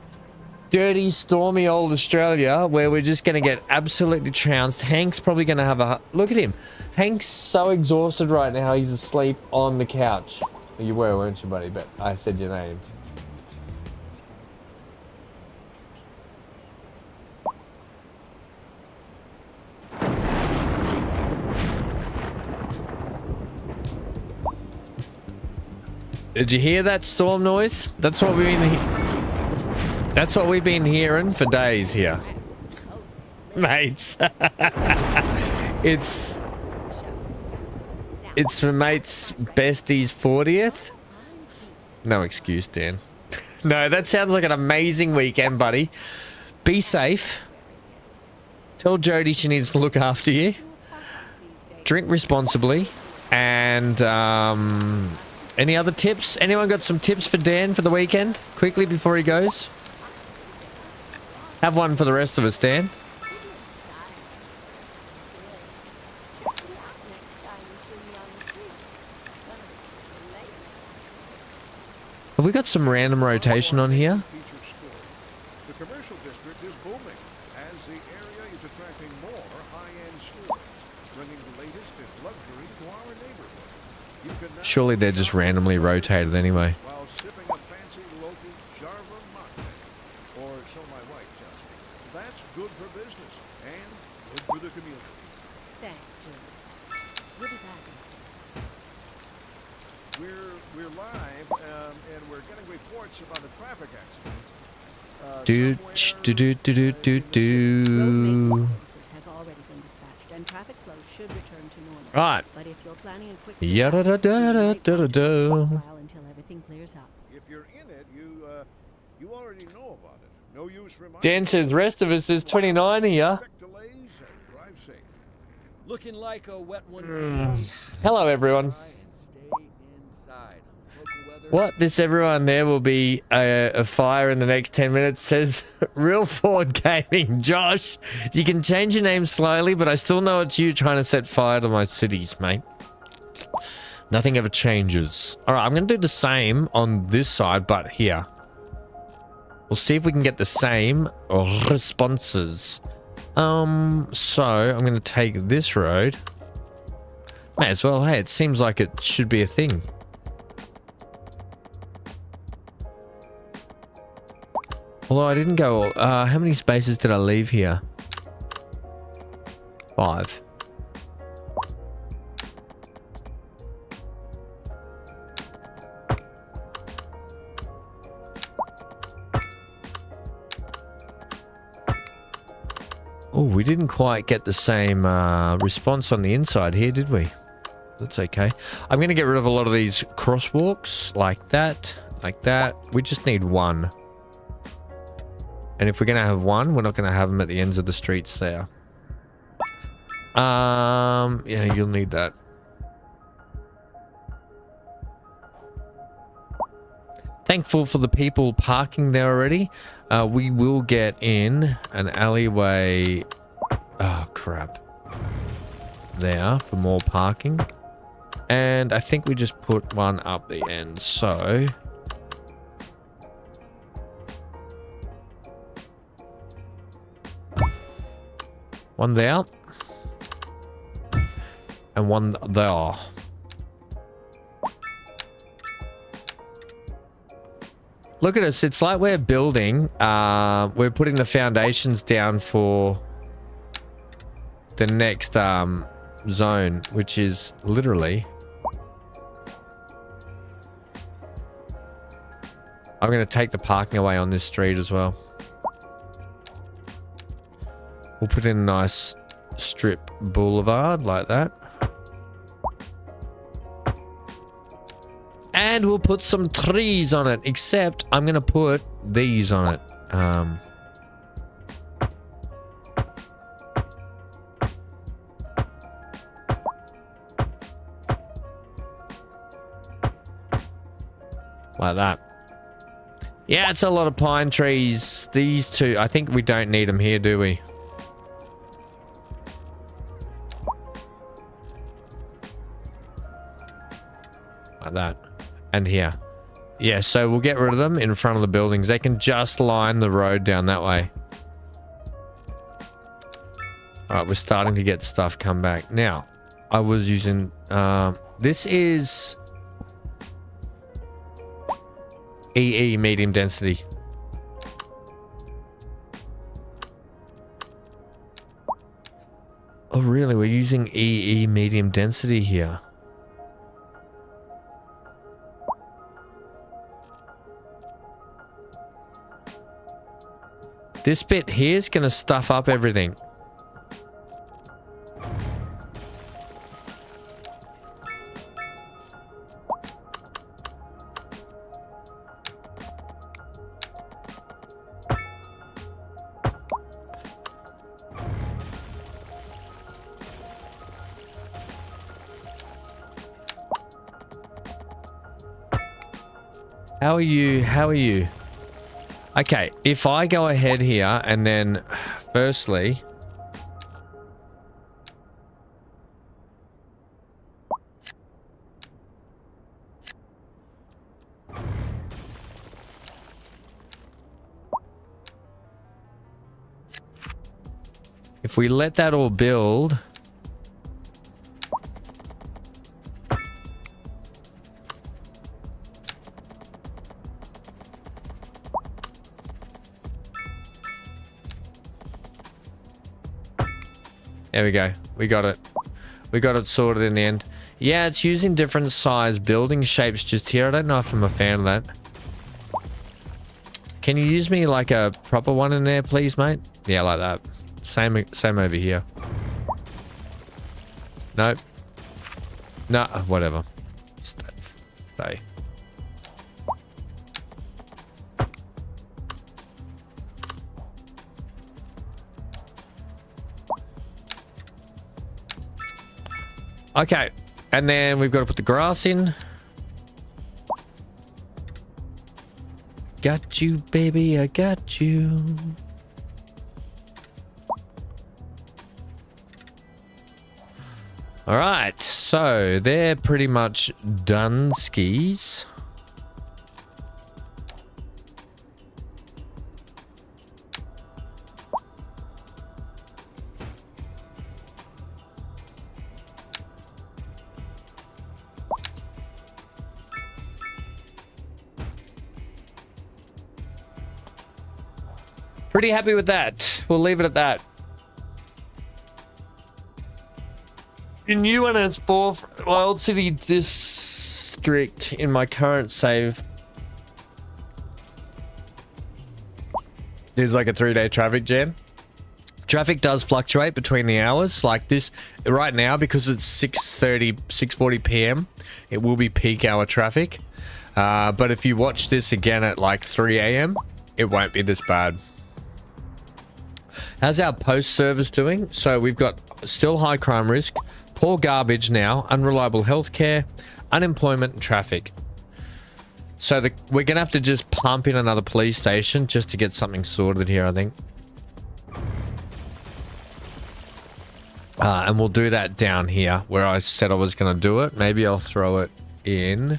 Speaker 1: dirty, stormy old Australia where we're just going to get absolutely trounced. Hank's probably going to have a... Look at him. Hank's so exhausted right now. He's asleep on the couch. You were, weren't you, buddy? But I said your name. Did you hear that storm noise? That's what we've been That's what we've been hearing for days here. Mates. It's for mate's bestie's 40th. No excuse, Dan. No, that sounds like an amazing weekend, buddy. Be safe. Tell Jody she needs to look after you. Drink responsibly. And any other tips? Anyone got some tips for Dan for the weekend? Quickly before he goes. Have one for the rest of us, Dan. Have we got some random rotation on here?
Speaker 3: The commercial district is booming as the area is attracting more high-end stores, bringing the latest in luxury to our neighborhood. You can now
Speaker 1: Surely they're just randomly rotated anyway.
Speaker 3: while sipping a fancy local Java mocktail, or so my wife tells me. That's good for business and good for the community.
Speaker 8: Thanks, Jim. We'll be back.
Speaker 3: We're live, and we're getting reports about a traffic accident.
Speaker 1: Do do do do do do.
Speaker 8: Road maintenance services have already been dispatched, and traffic flow should return to normal.
Speaker 1: Right.
Speaker 8: But if you're planning a quick
Speaker 1: Yada da da da da da da.
Speaker 8: while until everything clears up.
Speaker 3: If you're in it, you already know about it. No use reminding.
Speaker 1: Dan says the rest of us is 29 here.
Speaker 3: Expect delays and drive safe.
Speaker 5: Looking like a wet one.
Speaker 1: Hello, everyone.
Speaker 5: And stay inside. Local weather.
Speaker 1: What? This everyone there will be a fire in the next 10 minutes, says Real Ford Gaming. Josh, you can change your name slowly, but I still know it's you trying to set fire to my cities, mate. Nothing ever changes. All right, I'm going to do the same on this side, but here. We'll see if we can get the same responses. So I'm going to take this road. May as well. Hey, it seems like it should be a thing. Although I didn't go... how many spaces did I leave here? 5. Oh, we didn't quite get the same response on the inside here, did we? That's okay. I'm going to get rid of a lot of these crosswalks like that, like that. We just need one. And if we're going to have one, we're not going to have them at the ends of the streets there. Yeah, you'll need that. Thankful for the people parking there already. We will get in an alleyway. Oh, crap. There for more parking. And I think we just put one up the end. So... one there. And one there. Look at us. It's like we're building. We're putting the foundations down for the next zone, which is literally... I'm going to take the parking away on this street as well. We'll put in a nice strip boulevard like that. And we'll put some trees on it, except I'm going to put these on it. Like that. Yeah, it's a lot of pine trees. These two, I think we don't need them here, do we? Like that. And here. Yeah, so we'll get rid of them in front of the buildings. They can just line the road down that way. Alright, we're starting to get stuff come back. Now, I was using... this is... EE, medium density. Oh, really? We're using EE, medium density here. This bit here is going to stuff up everything. How are you? How are you? Okay, if I go ahead here and then firstly... If we let that all build... There we go. We got it. We got it sorted in the end. Yeah, it's using different size building shapes just here. I don't know if I'm a fan of that. Can you use me like a proper one in there, please, mate? Yeah, like that. Same over here. Nope. No, whatever. Stay. Okay, and then we've got to put the grass in. Got you, baby, I got you. All right, so they're pretty much done skis. Pretty happy with that. We'll leave it at that. The new one is 4th Wild City District in my current save. There's like a 3-day traffic jam. Traffic does fluctuate between the hours. Like this right now, because it's 6:40 p.m. It will be peak hour traffic. But if you watch this again at like 3 a.m., it won't be this bad. How's our post service doing? So we've got still high crime risk, poor garbage now, unreliable healthcare, unemployment and traffic. So we're going to have to just pump in another police station just to get something sorted here, I think. And we'll do that down here where I said I was going to do it. Maybe I'll throw it in.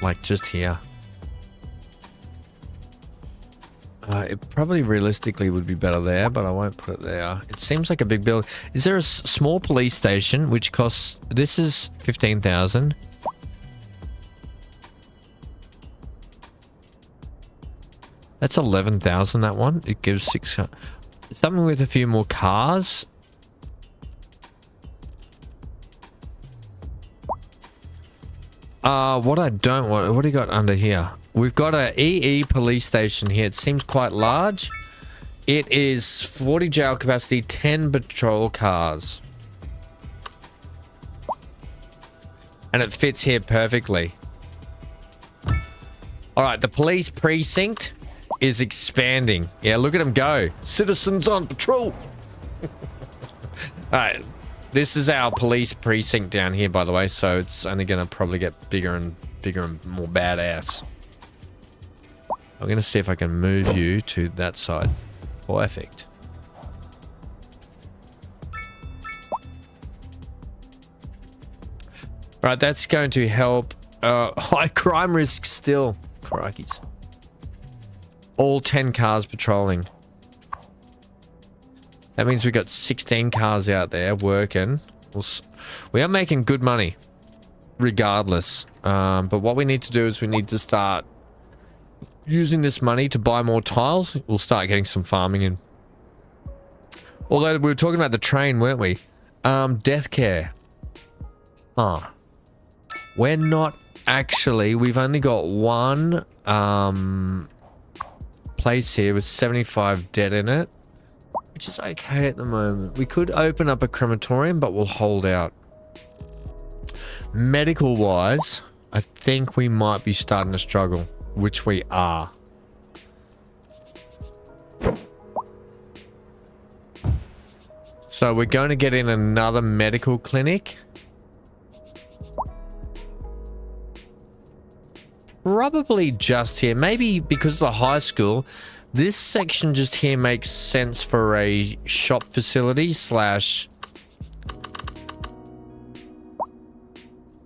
Speaker 1: Like just here. It probably realistically would be better there, but I won't put it there. It seems like a big building. Is there a small police station which costs... This is 15,000. That's 11,000, that one. It gives 600. Something with a few more cars. What I don't want... What do you got under here? We've got a EE police station here. It seems quite large. It is 40 jail capacity, 10 patrol cars. And it fits here perfectly. Alright, the police precinct is expanding. Yeah, look at them go. Citizens on patrol. Alright. This is our police precinct down here, by the way, so it's only going to probably get bigger and more badass. I'm going to see if I can move you to that side. Perfect. Right, that's going to help. High crime risk still. Crikeys. All 10 cars patrolling. That means we've got 16 cars out there working. We are making good money, regardless. But what we need to do is we need to start using this money to buy more tiles. We'll start getting some farming in. Although we were talking about the train, weren't we? Death care. Huh. We're not actually, we've only got one place here with 75 dead in it, which is okay at the moment. We could open up a crematorium, but we'll hold out. Medical wise, I think we might be starting to struggle, which we are. So we're going to get in another medical clinic. Probably just here. Maybe because of the high school, this section just here makes sense for a shop facility slash...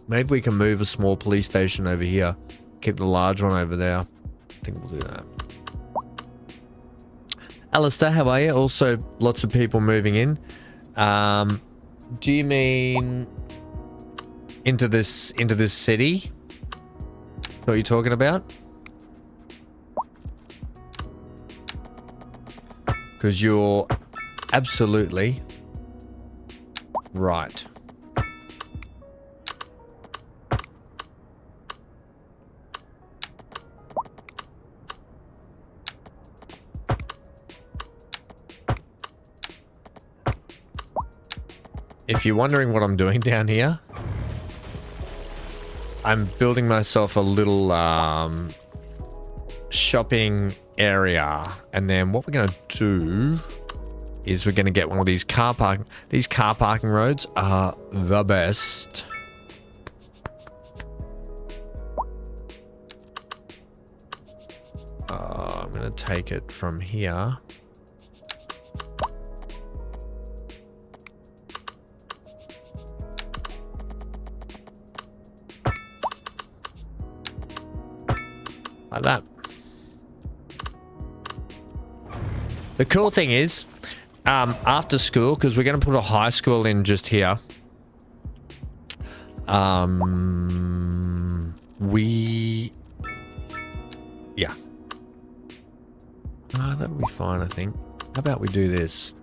Speaker 1: Maybe we can move a small police station over here. Keep the large one over there. I think we'll do that. Alistair, how are you? Also, lots of people moving in. Do you mean into this city? That's what you're talking about? Because you're absolutely right. If you're wondering what I'm doing down here, I'm building myself a little shopping area, and then what we're going to do is we're going to get one of these car parking. These car parking roads are the best. I'm going to take it from here. Like that. The cool thing is, after school, because we're going to put a high school in just here. Yeah. That would be fine, I think. How about we do this?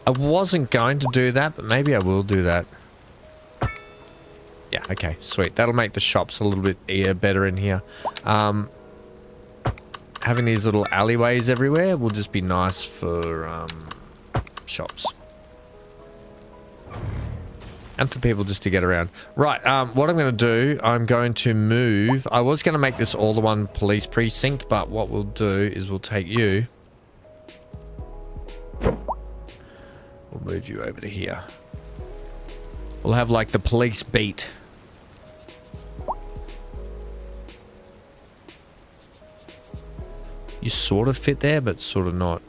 Speaker 1: I wasn't going to do that, but maybe I will do that. Yeah, okay, sweet. That'll make the shops a little bit better in here. Having these little alleyways everywhere will just be nice for shops. And for people just to get around. Right, what I'm going to do, I'm going to move. I was going to make this all the one police precinct, but what we'll do is we'll take you. We'll move you over to here. We'll have like the police beat. You sort of fit there, but sort of not.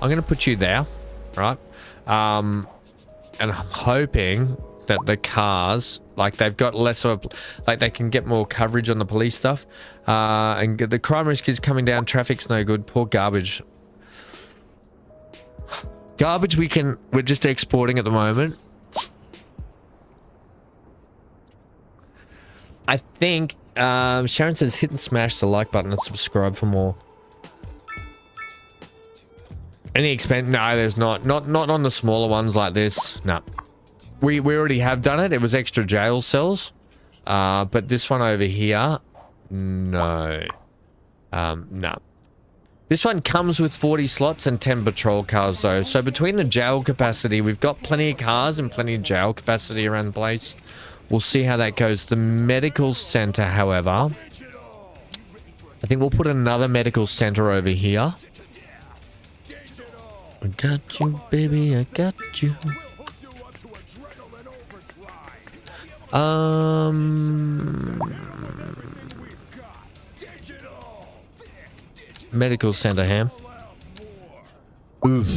Speaker 1: I'm going to put you there, right? And I'm hoping that the cars, like they've got less of a, like they can get more coverage on the police stuff. And the crime risk is coming down. Traffic's no good. Poor garbage. Garbage we're just exporting at the moment. I think, Sharon says hit and smash the like button and subscribe for more. Any expense? No, there's not. Not on the smaller ones like this. No. We already have done it. It was extra jail cells. But this one over here, no. No. This one comes with 40 slots and 10 patrol cars though. So between the jail capacity, we've got plenty of cars and plenty of jail capacity around the place. We'll see how that goes. The medical center, however, I think we'll put another medical center over here. I got you, baby. I got you. Medical center, Ham. Oof.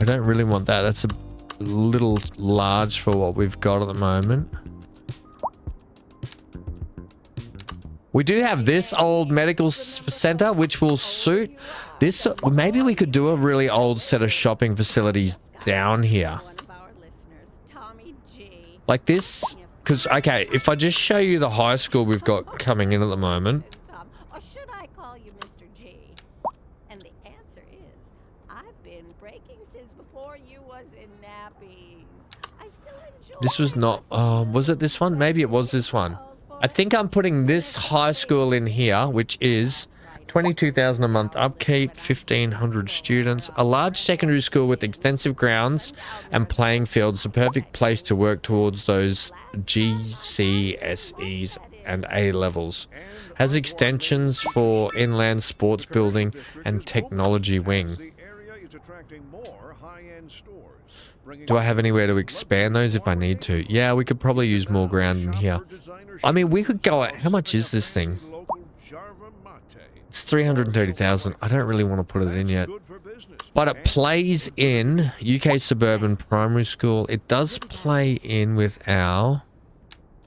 Speaker 1: I don't really want that. That's a little large for what we've got at the moment. We do have this old medical center, which will suit this. Maybe we could do a really old set of shopping facilities down here.
Speaker 7: One of our listeners, Tommy G.
Speaker 1: Like this. Because, okay, if I just show you the high school we've got coming in at the moment.
Speaker 7: Tom, or should I call you Mr. G? And the answer is, I've been breaking since before you was in nappies. I still enjoy.
Speaker 1: This was not, was it this one? Maybe it was this one. I think I'm putting this high school in here, which is 22,000 a month upkeep, 1,500 students, a large secondary school with extensive grounds and playing fields, the perfect place to work towards those GCSEs and A levels. Has extensions for inland sports building and technology wing.
Speaker 3: The area is attracting more high-end stores.
Speaker 1: Do I have anywhere to expand those if I need to? Yeah, we could probably use more ground in here. I mean, we could go... How much is this thing? It's 330,000. I don't really want to put it in yet. But it plays in UK Suburban Primary School. It does play in with our...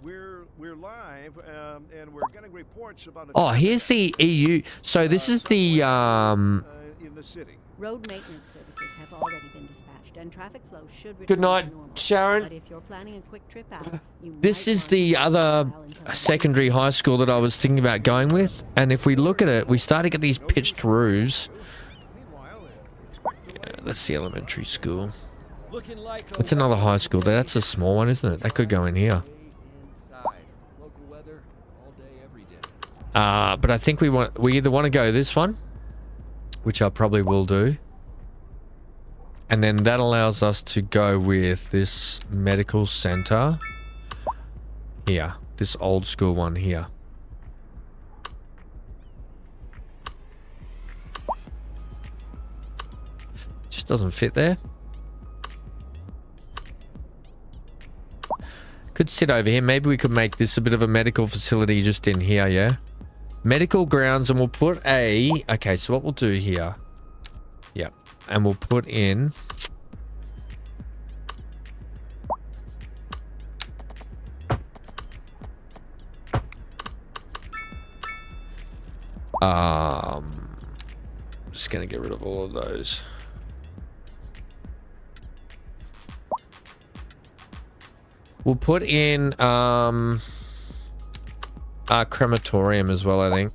Speaker 3: We're live, and we're getting reports about...
Speaker 1: Oh, here's the EU. So this is the...
Speaker 3: in the city.
Speaker 8: Road maintenance services have already been dispatched, and traffic flow should return
Speaker 1: Good night,
Speaker 8: to normal.
Speaker 1: Sharon.
Speaker 8: But if you're planning a quick trip out, you
Speaker 1: This
Speaker 8: might
Speaker 1: is
Speaker 8: want
Speaker 1: the
Speaker 8: to
Speaker 1: other
Speaker 8: dial into the
Speaker 1: secondary high school that I was thinking about going with. And if we look at it, we start to get these pitched roofs. Yeah, that's the elementary school. That's another high school there. That's a small one, isn't it? That could go in here. But I think we either want to go this one, which I probably will do. And then that allows us to go with this medical center here. This old school one here. Just doesn't fit there. Could sit over here. Maybe we could make this a bit of a medical facility just in here, yeah? Medical grounds, and we'll put a... Okay, so what we'll do here... Yep. And we'll put in... Just gonna get rid of all of those. We'll put in a crematorium as well, I think.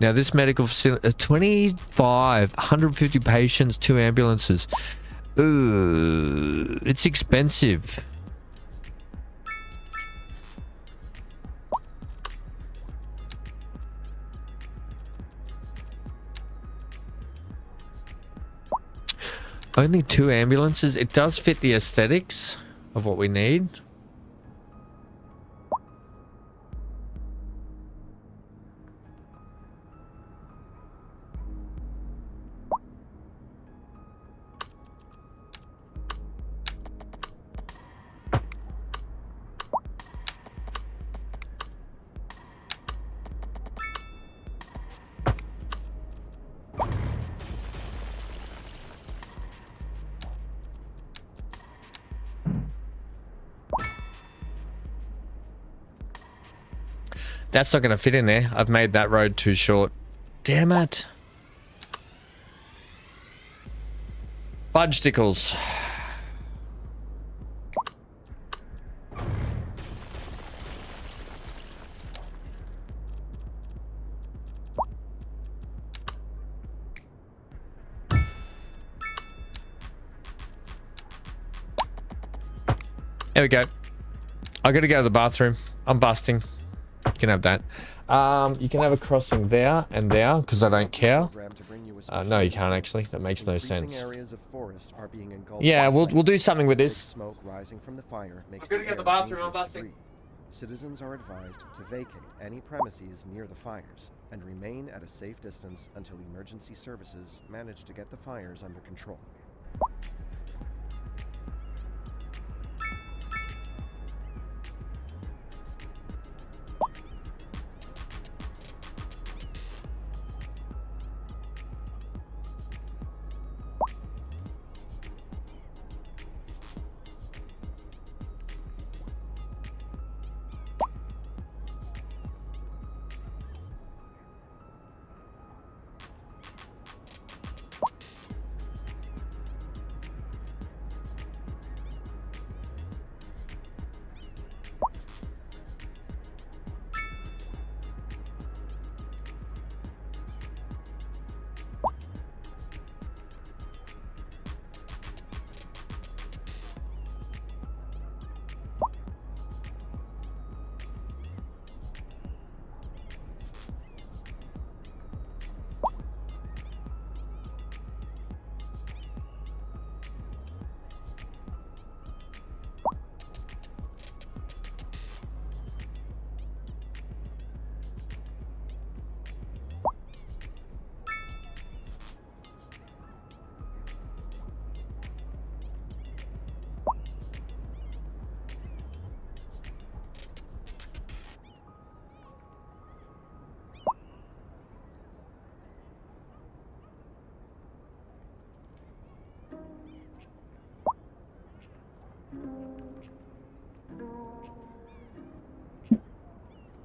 Speaker 1: Now this medical facility, 25, 150 patients, 2 ambulances. Ooh, it's expensive. Only 2 ambulances. It does fit the aesthetics of what we need. That's not going to fit in there. I've made that road too short. Damn it. Fudgesticles. There we go. I got to go to the bathroom. I'm busting. You can have that. You can have a crossing there and there because I don't care. No, you can't actually. That makes no sense. Yeah, we'll do something with this.
Speaker 5: Smoke rising from the fire makes
Speaker 1: I'm gonna get the bathroom. I'm busting.
Speaker 5: Citizens are advised to vacate any premises near the fires and remain at a safe distance until emergency services manage to get the fires under control.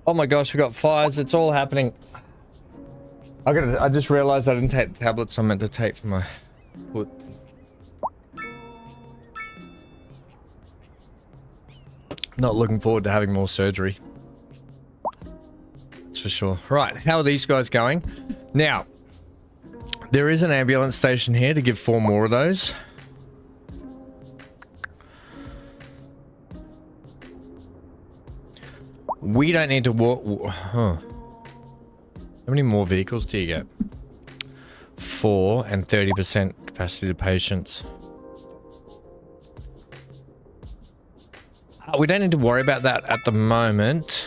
Speaker 1: Oh my gosh, we got fires. It's all happening. I just realized I didn't take the tablets I meant to take for my foot. Not looking forward to having more surgery. That's for sure. Right, how are these guys going? Now, there is an ambulance station here to give 4 more of those. We don't need to walk. Huh. How many more vehicles do you get? 4 and 30% capacity to patients. We don't need to worry about that at the moment.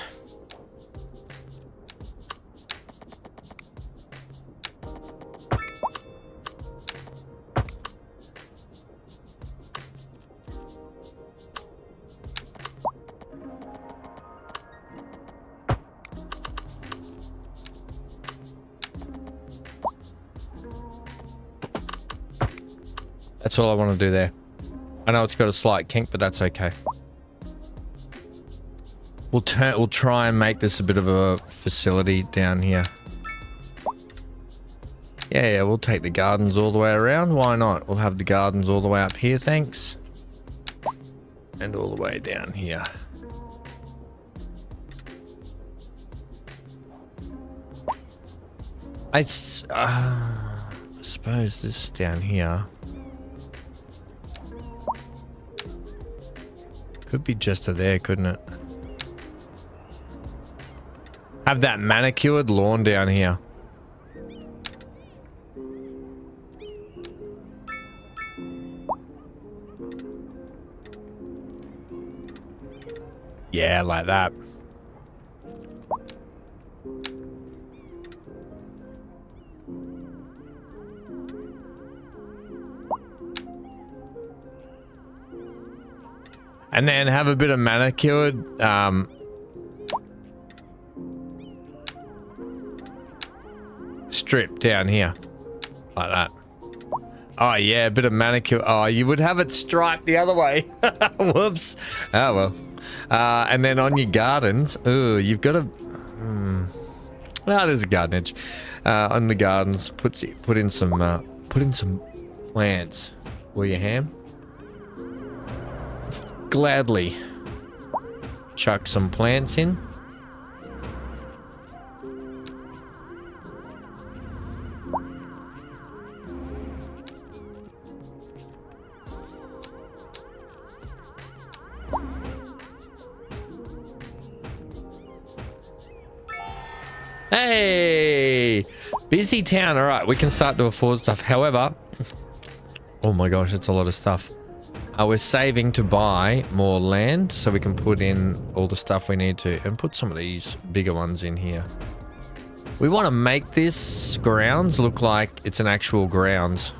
Speaker 1: That's all I want to do there. I know it's got a slight kink, but that's okay. We'll try and make this a bit of a facility down here. Yeah, we'll take the gardens all the way around. Why not? We'll have the gardens all the way up here, thanks. And all the way down here. I suppose this down here could be just to there, couldn't it? Have that manicured lawn down here. Yeah, like that. And then have a bit of manicured, strip down here. Like that. Oh yeah, a bit of manicure. Oh, you would have it striped the other way. Whoops. Oh well. And then on your gardens, ooh, you've got to... Well, there's a gardenage. On the gardens, put in some plants. Will you, Ham? Gladly chuck some plants in. Hey, busy town. All right, we can start to afford stuff. However, oh my gosh, it's a lot of stuff. We're saving to buy more land so we can put in all the stuff we need to and put some of these bigger ones in here. We want to make this grounds look like it's an actual grounds.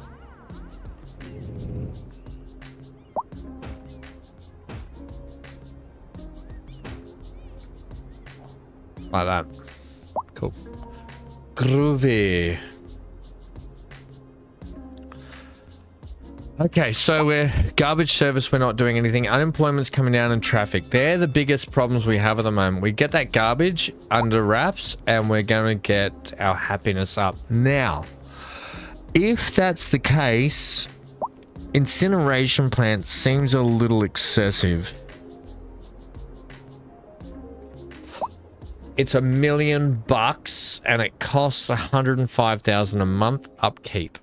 Speaker 1: Like that. Cool. Groovy. Okay, so we're garbage service, we're not doing anything. Unemployment's coming down in traffic. They're the biggest problems we have at the moment. We get that garbage under wraps and we're going to get our happiness up. Now, if that's the case, incineration plant seems a little excessive. It's $1 million and it costs $105,000 a month upkeep.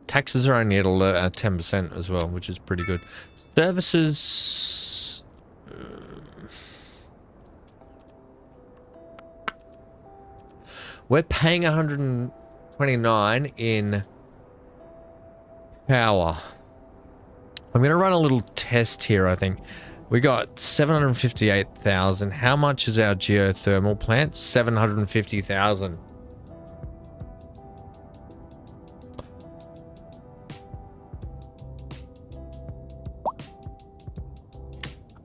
Speaker 1: Taxes are only at 10% as well, which is pretty good. Services... We're paying $129 in power. I'm going to run a little test here, I think. We got 758,000. How much is our geothermal plant? 750,000.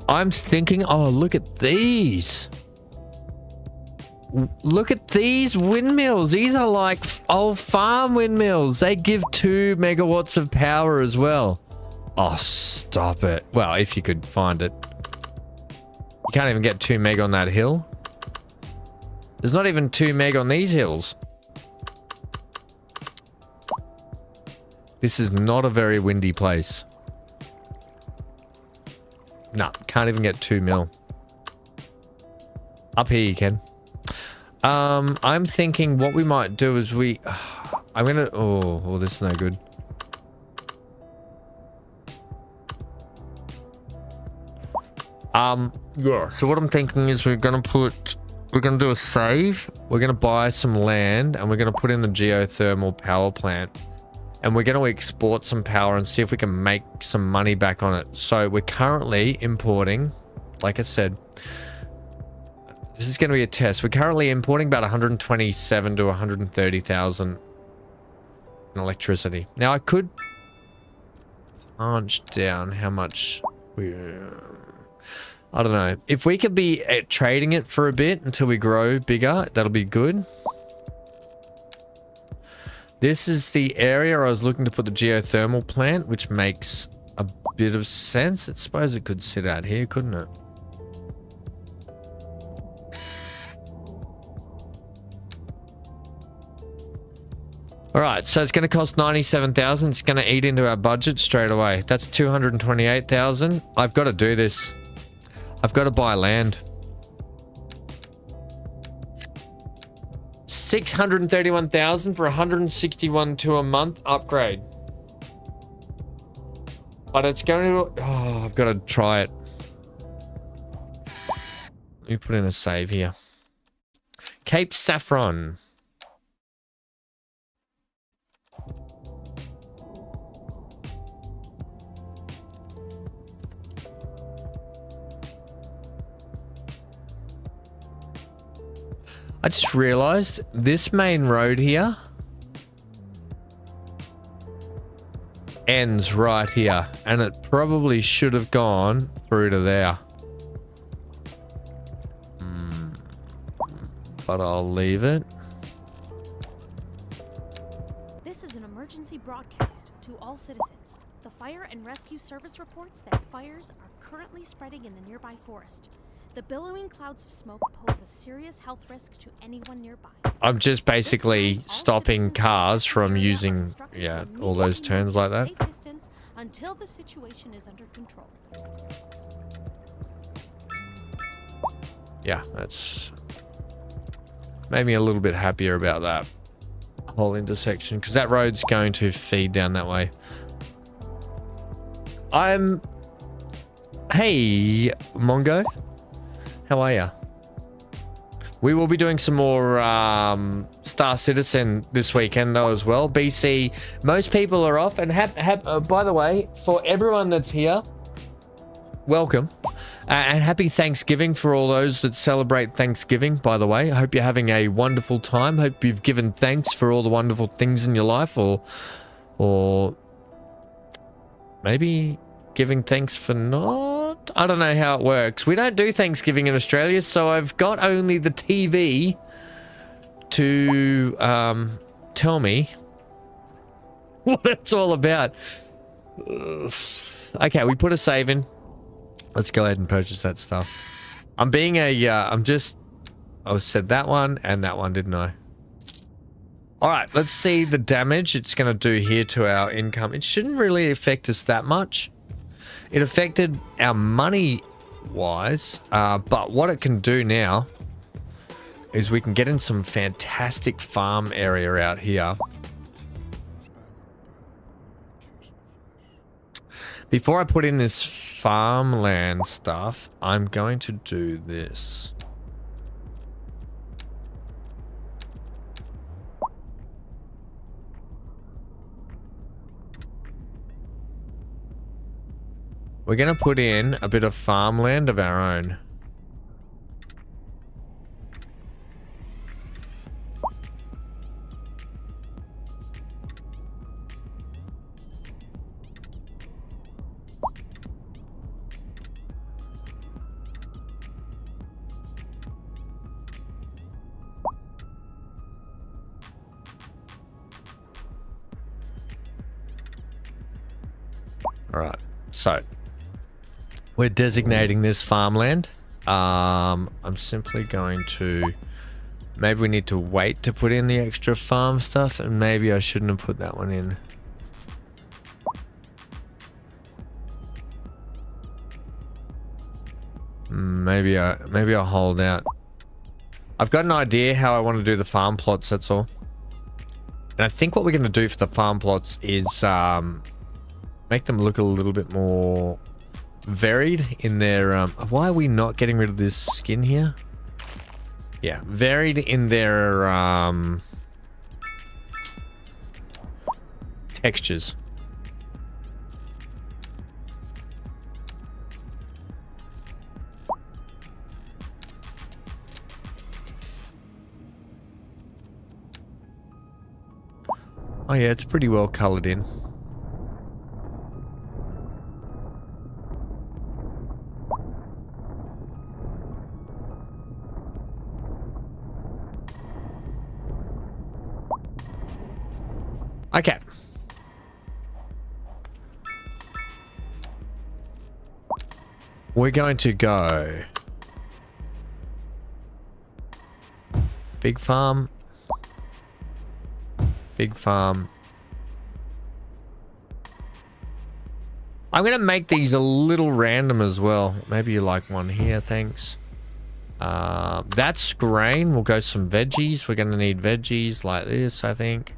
Speaker 1: I'm thinking, oh, look at these. Look at these windmills. These are like old farm windmills. They give 2 megawatts of power as well. Oh, stop it. Well, if you could find it. You can't even get 2 meg on that hill. There's not even 2 meg on these hills. This is not a very windy place. No, can't even get 2 mil. Up here you can. I'm thinking what we might do is I'm gonna... Oh, this is no good. Yeah, so what I'm thinking is we're gonna do a save. We're gonna buy some land and we're gonna put in the geothermal power plant. And we're gonna export some power and see if we can make some money back on it. So we're currently importing, like I said, this is going to be a test. We're currently importing about 127 to 130,000 in electricity. Now I could punch down how much we... I don't know. If we could be trading it for a bit until we grow bigger, that'll be good. This is the area I was looking to put the geothermal plant, which makes a bit of sense. I suppose it could sit out here, couldn't it? All right, so it's going to cost 97,000. It's going to eat into our budget straight away. That's 228,000. I've got to do this. I've got to buy land. 631,000 for 161 to a month upgrade. But it's going to... Oh, I've got to try it. Let me put in a save here. Cape Saffron. I just realized this main road here ends right here, and it probably should have gone through to there. But I'll leave it.
Speaker 2: This is an emergency broadcast to all citizens. The fire and rescue service reports that fires are currently spreading in the nearby forest. The billowing clouds of smoke pose a serious health risk to anyone nearby.
Speaker 1: I'm just basically stopping cars from using, yeah, all those turns like that.
Speaker 2: Safe distance until the situation is under control.
Speaker 1: Yeah, that's made me a little bit happier about that whole intersection, because that road's going to feed down that way. Hey, Mongo. How are ya? We will be doing some more Star Citizen this weekend though as well. BC, most people are off, and by the way, for everyone that's here, welcome. And happy Thanksgiving for all those that celebrate Thanksgiving, by the way. I hope you're having a wonderful time. Hope you've given thanks for all the wonderful things in your life, or maybe giving thanks for not. I don't know how it works. We don't do Thanksgiving in Australia, so I've got only the TV to tell me what it's all about. Okay, we put a save in. Let's go ahead and purchase that stuff. I'm being a, I said that one and that one, didn't I? All right, let's see the damage it's going to do here to our income. It shouldn't really affect us that much. It affected our money-wise, but what it can do now is we can get in some fantastic farm area out here. Before I put in this farmland stuff, I'm going to do this. We're going to put in a bit of farmland of our own. All right, so we're designating this farmland. I'm simply going to, maybe we need to wait to put in the extra farm stuff, and maybe I shouldn't have put that one in. Maybe I'll hold out. I've got an idea how I want to do the farm plots, that's all. And I think what we're going to do for the farm plots is make them look a little bit more varied in their... why are we not getting rid of this skin here? Yeah, varied in their textures. Oh yeah, it's pretty well colored in. Okay. We're going to go big farm. Big farm. I'm going to make these a little random as well. Maybe you like one here, thanks. That's grain. We'll go some veggies. We're going to need veggies like this, I think.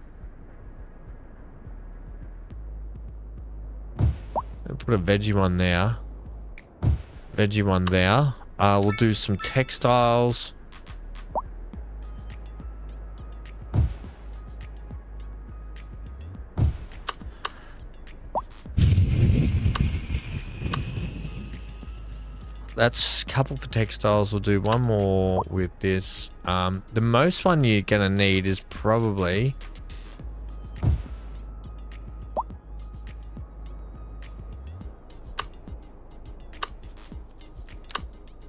Speaker 1: I'll put a veggie one there. Veggie one there. We'll do some textiles. That's a couple for textiles. We'll do one more with this. The most one you're gonna need is probably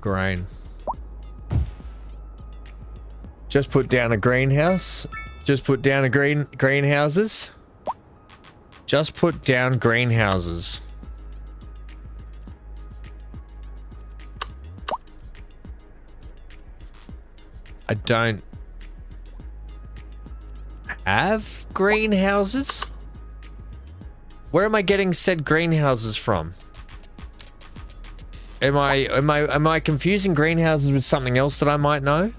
Speaker 1: grain. Just put down a greenhouse. Just put down a greenhouses. Just put down greenhouses. I don't have greenhouses. Where am I getting said greenhouses from? Am I confusing greenhouses with something else that I might know?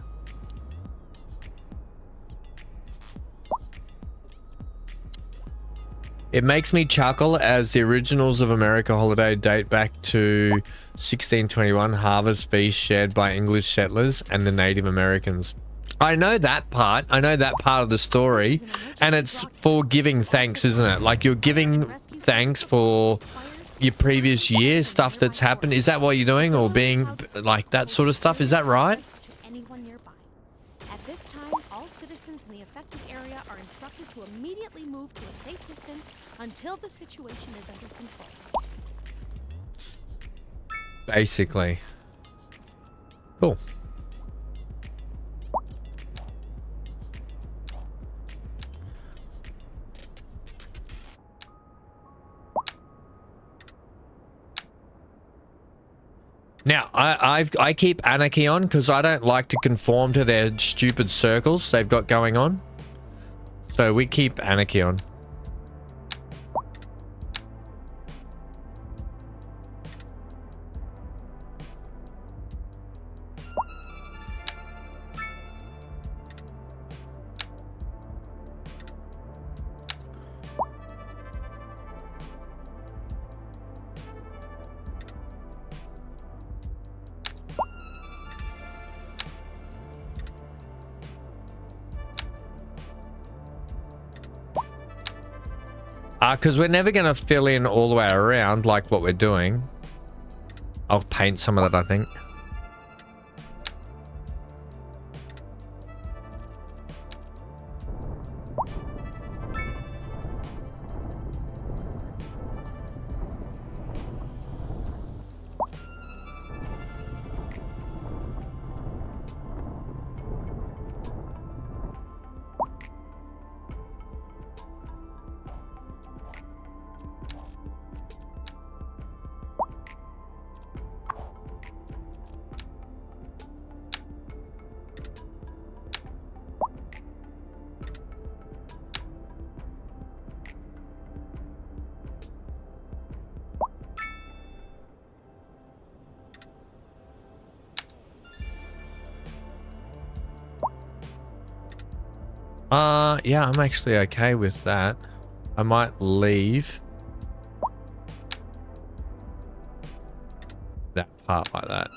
Speaker 1: It makes me chuckle as the originals of America Holiday date back to 1621 harvest feast shared by English settlers and the Native Americans. I know that part. I know that part of the story. And it's for giving thanks, isn't it? Like you're giving thanks for your previous year stuff that's happened. Is that what you're doing? Or being like that sort of stuff? Is that right?
Speaker 2: At this time, all citizens in the affected area are instructed to immediately move to a safe distance until the situation is under control.
Speaker 1: Basically. Cool. Now, I keep anarchy on because I don't like to conform to their stupid circles they've got going on. So we keep anarchy on. Because we're never going to fill in all the way around like what we're doing. I'll paint some of that, I think. Yeah, I'm actually okay with that. I might leave that part like that.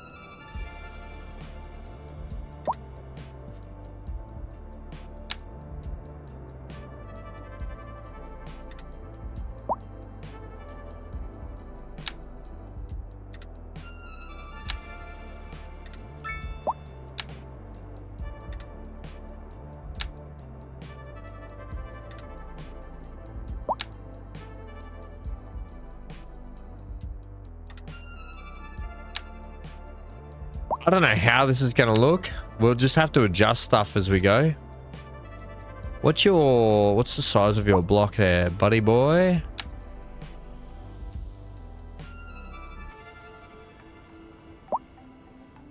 Speaker 1: I don't know how this is going to look. We'll just have to adjust stuff as we go. What's the size of your block there, buddy boy?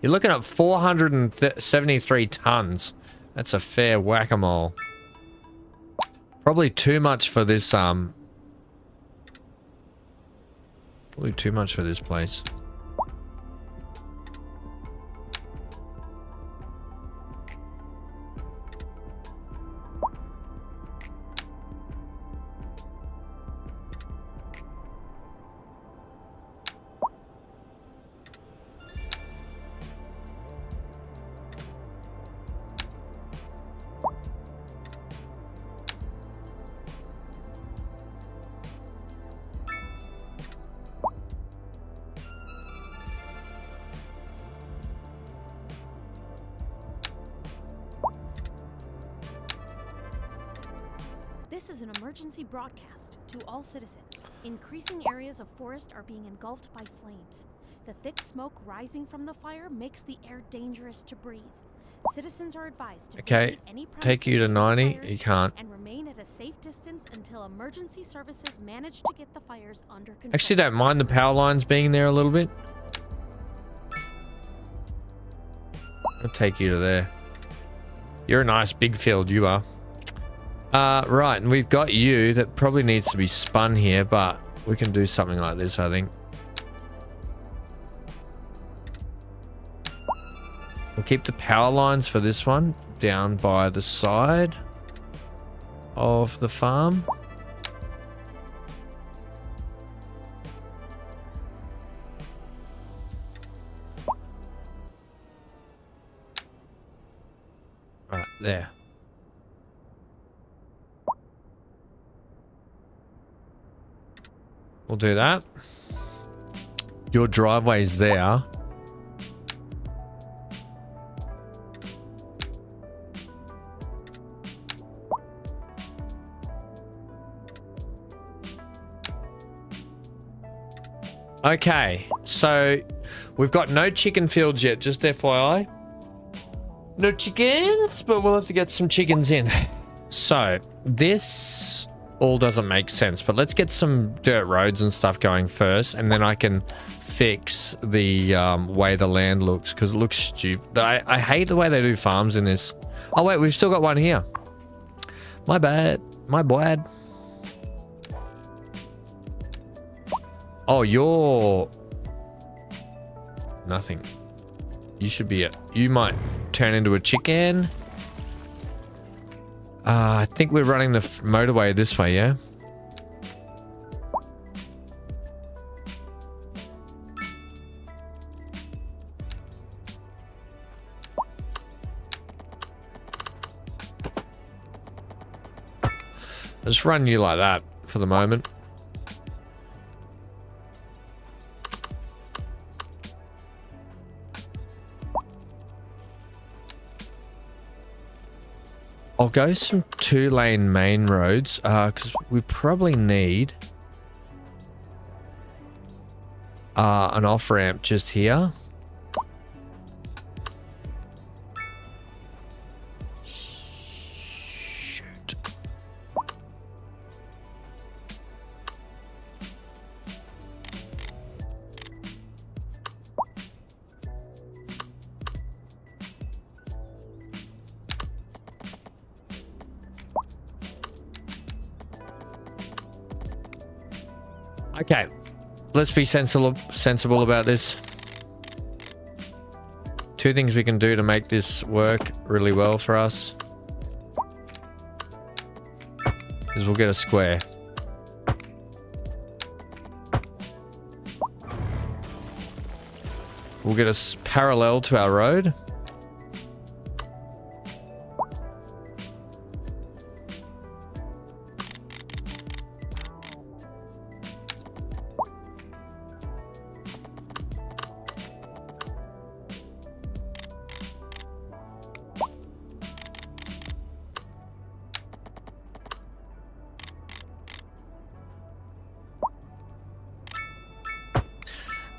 Speaker 1: You're looking at 473 tons. That's a fair whack-a-mole. Probably too much for this, probably too much for this place.
Speaker 2: This is an emergency broadcast to all citizens. Increasing areas of forest are being engulfed by flames. The thick smoke rising from the fire makes the air dangerous to breathe. Citizens are advised to vacate any
Speaker 1: Take you to 90. You can't.
Speaker 2: and remain at a safe distance until emergency services manage to get the fires under control.
Speaker 1: Actually, don't mind the power lines being there a little bit. I'll take you to there. You're a nice big field, you are. Right, and we've got you that probably needs to be spun here, but we can do something like this, I think. We'll keep the power lines for this one down by the side of the farm. Right, there. We'll do that. Your driveway's there. Okay, so we've got no chicken fields yet, just FYI. No chickens, but we'll have to get some chickens in. So this all doesn't make sense, but let's get some dirt roads and stuff going first, and then I can fix the way the land looks, because it looks stupid. I hate the way they do farms in this. Oh wait, we've still got one here. My bad. My bad. Oh, you're nothing. You should be you might turn into a chicken. I think we're running the motorway this way, yeah? Let's run you like that for the moment. I'll go some 2-lane main roads, because we probably need an off-ramp just here. Shoot. Okay, let's be sensible about this. Two things we can do to make this work really well for us. is we'll get a square. We'll get a parallel to our road.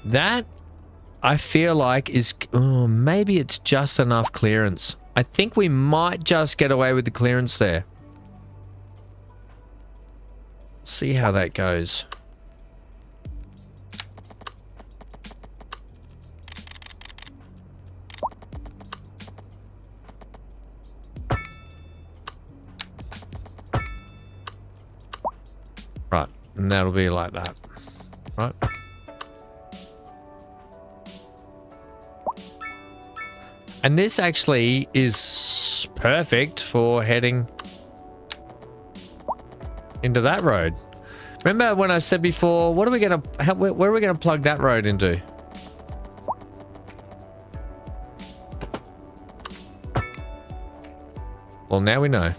Speaker 1: That, I feel like, is... Oh, maybe it's just enough clearance. I think we might just get away with the clearance there. See how that goes. Right, and that'll be like that. Right. And this actually is perfect for heading into that road. Remember when I said before, what are we gonna, where are we gonna plug that road into? Well, now we know.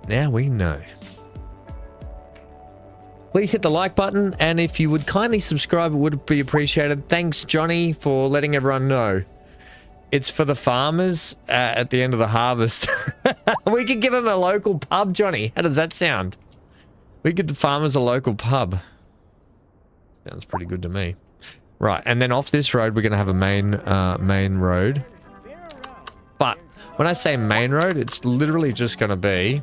Speaker 1: Now we know. Please hit the like button, and if you would kindly subscribe, it would be appreciated. Thanks, Johnny, for letting everyone know. It's for the farmers at the end of the harvest. We could give them a local pub, Johnny. How does that sound? We give the farmers a local pub. Sounds pretty good to me. Right, and then off this road, we're going to have a main road. But when I say main road, it's literally just going to be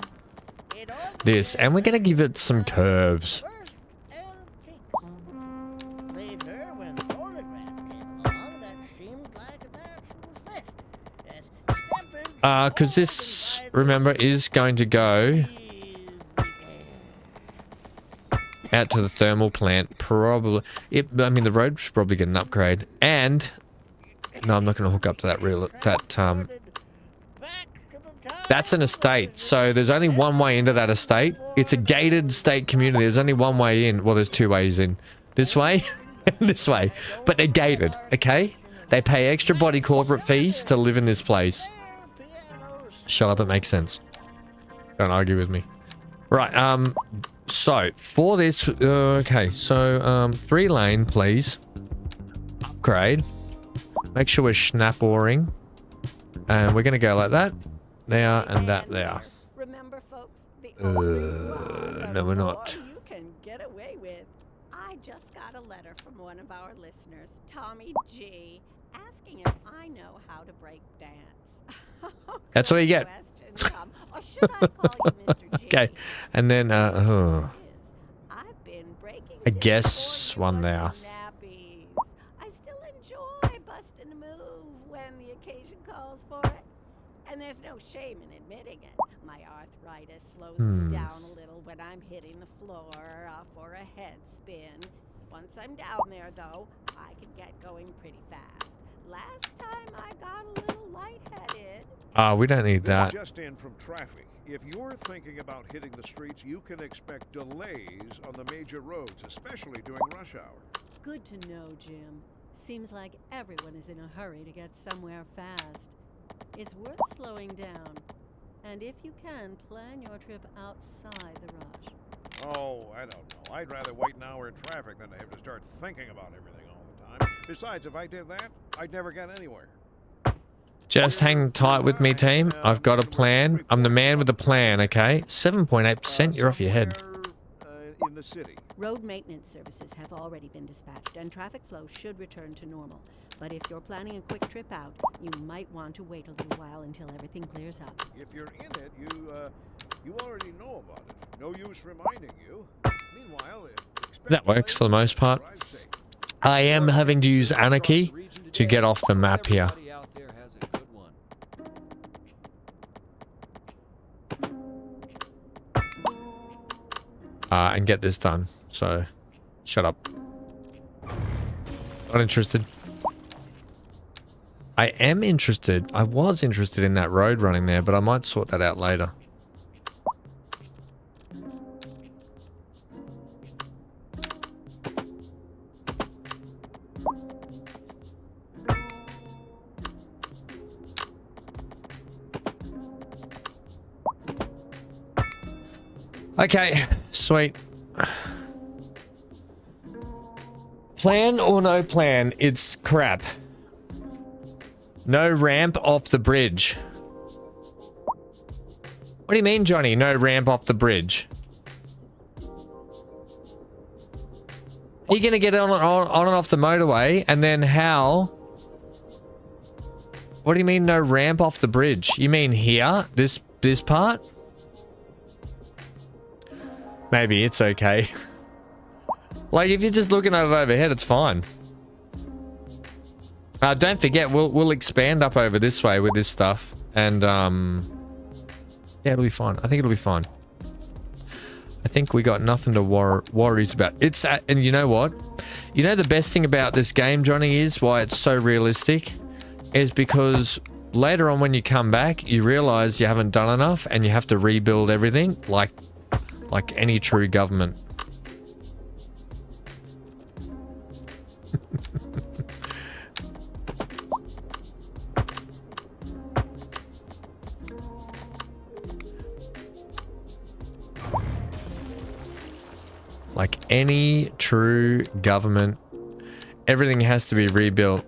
Speaker 1: this. And we're going to give it some curves. Because this, remember, is going to go out to the thermal plant. Probably. I mean, the road should probably get an upgrade. And no, I'm not going to hook up to that. That's an estate. So there's only one way into that estate. It's a gated state community. There's only one way in. Well, there's two ways in. This way and this way. But they're gated. Okay. They pay extra body corporate fees to live in this place. Shut up, it makes sense. Don't argue with me. Right, so, for this, okay, so, 3 lane, please. Upgrade. Make sure we're snap oaring. And we're gonna go like that, there, and that there.
Speaker 7: Remember, folks,
Speaker 1: No, we're not.
Speaker 7: You can get away with. I just got a letter from one of our listeners, Tommy G, asking if I know how to break dance.
Speaker 1: That's all you get.
Speaker 7: Or should I call you Mr. G?
Speaker 1: Okay, and then,
Speaker 7: I've been breaking
Speaker 1: I guess one there.
Speaker 7: nappies. I still enjoy busting a move when the occasion calls for it. And there's no shame in admitting it. My arthritis slows me down a little when I'm hitting the floor for a head spin. Once I'm down there, though, I can get going pretty fast. Last time I got a little lightheaded.
Speaker 1: We don't need that.
Speaker 3: Just in from traffic. If you're thinking about hitting the streets, you can expect delays on the major roads, especially during rush hour.
Speaker 8: Good to know, Jim. Seems like everyone is in a hurry to get somewhere fast. It's worth slowing down. And if you can, plan your trip outside the rush.
Speaker 3: Oh, I don't know. I'd rather wait an hour in traffic than to have to start thinking about everything all the time. Besides, if I did that, I'd never get anywhere.
Speaker 1: Just hang tight with me, team. I've got a plan. I'm the man with a plan, okay? 7.8%, you're off your head.
Speaker 3: In the city.
Speaker 7: Road maintenance services have already been dispatched, and traffic flow should return to normal. But if you're planning a quick trip out, you might want to wait a little while until everything clears up.
Speaker 3: If you're in it, you already know about it. No use reminding you. Meanwhile,
Speaker 1: That works for the most part. I am having to use Anarchy to get off the map here. And get this done. So, shut up. Not interested. I am interested. I was interested in that road running there, but I might sort that out later. Okay, sweet. Plan or no plan, it's crap. No ramp off the bridge. What do you mean, Johnny? No ramp off the bridge? Are you gonna get on and off the motorway, and then how? What do you mean no ramp off the bridge? You mean here? This part? Maybe it's okay. Like if you're just looking at it overhead, it's fine. Don't forget, we'll expand up over this way with this stuff, and yeah, it'll be fine. I think it'll be fine. I think we got nothing to worries about. It's and you know what? You know the best thing about this game, Johnny, is why it's so realistic, is because later on when you come back, you realize you haven't done enough, and you have to rebuild everything, like any true government. Like any true government, everything has to be rebuilt.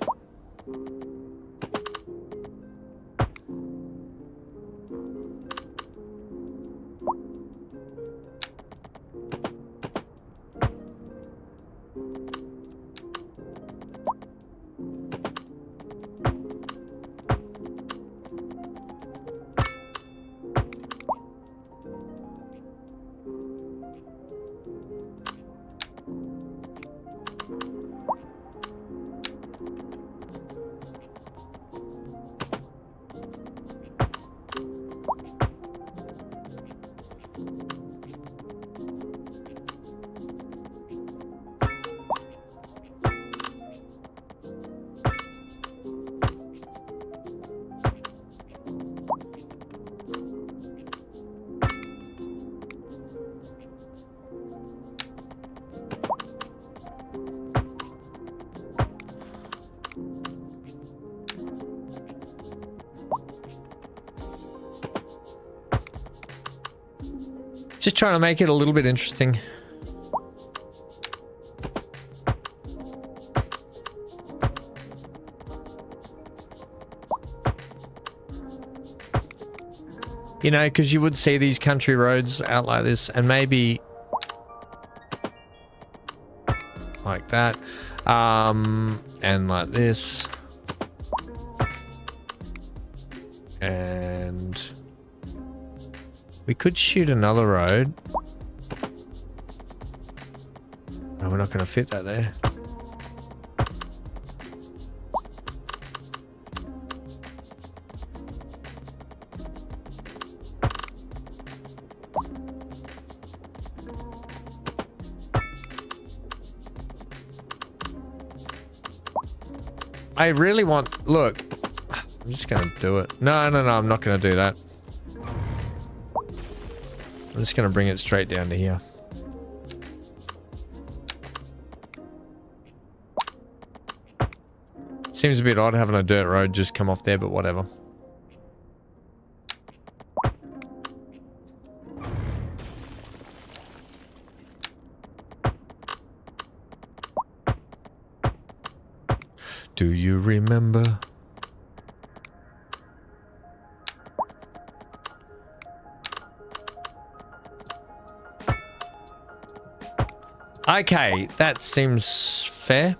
Speaker 1: Just trying to make it a little bit interesting. You know, because you would see these country roads out like this, and maybe like that, and like this, and we could shoot another road. No, we're not going to fit that there. I really want... Look, I'm just going to do it. No, I'm not going to do that. I'm just going to bring it straight down to here. Seems a bit odd having a dirt road just come off there, but whatever. Do you remember? Okay, that seems fair.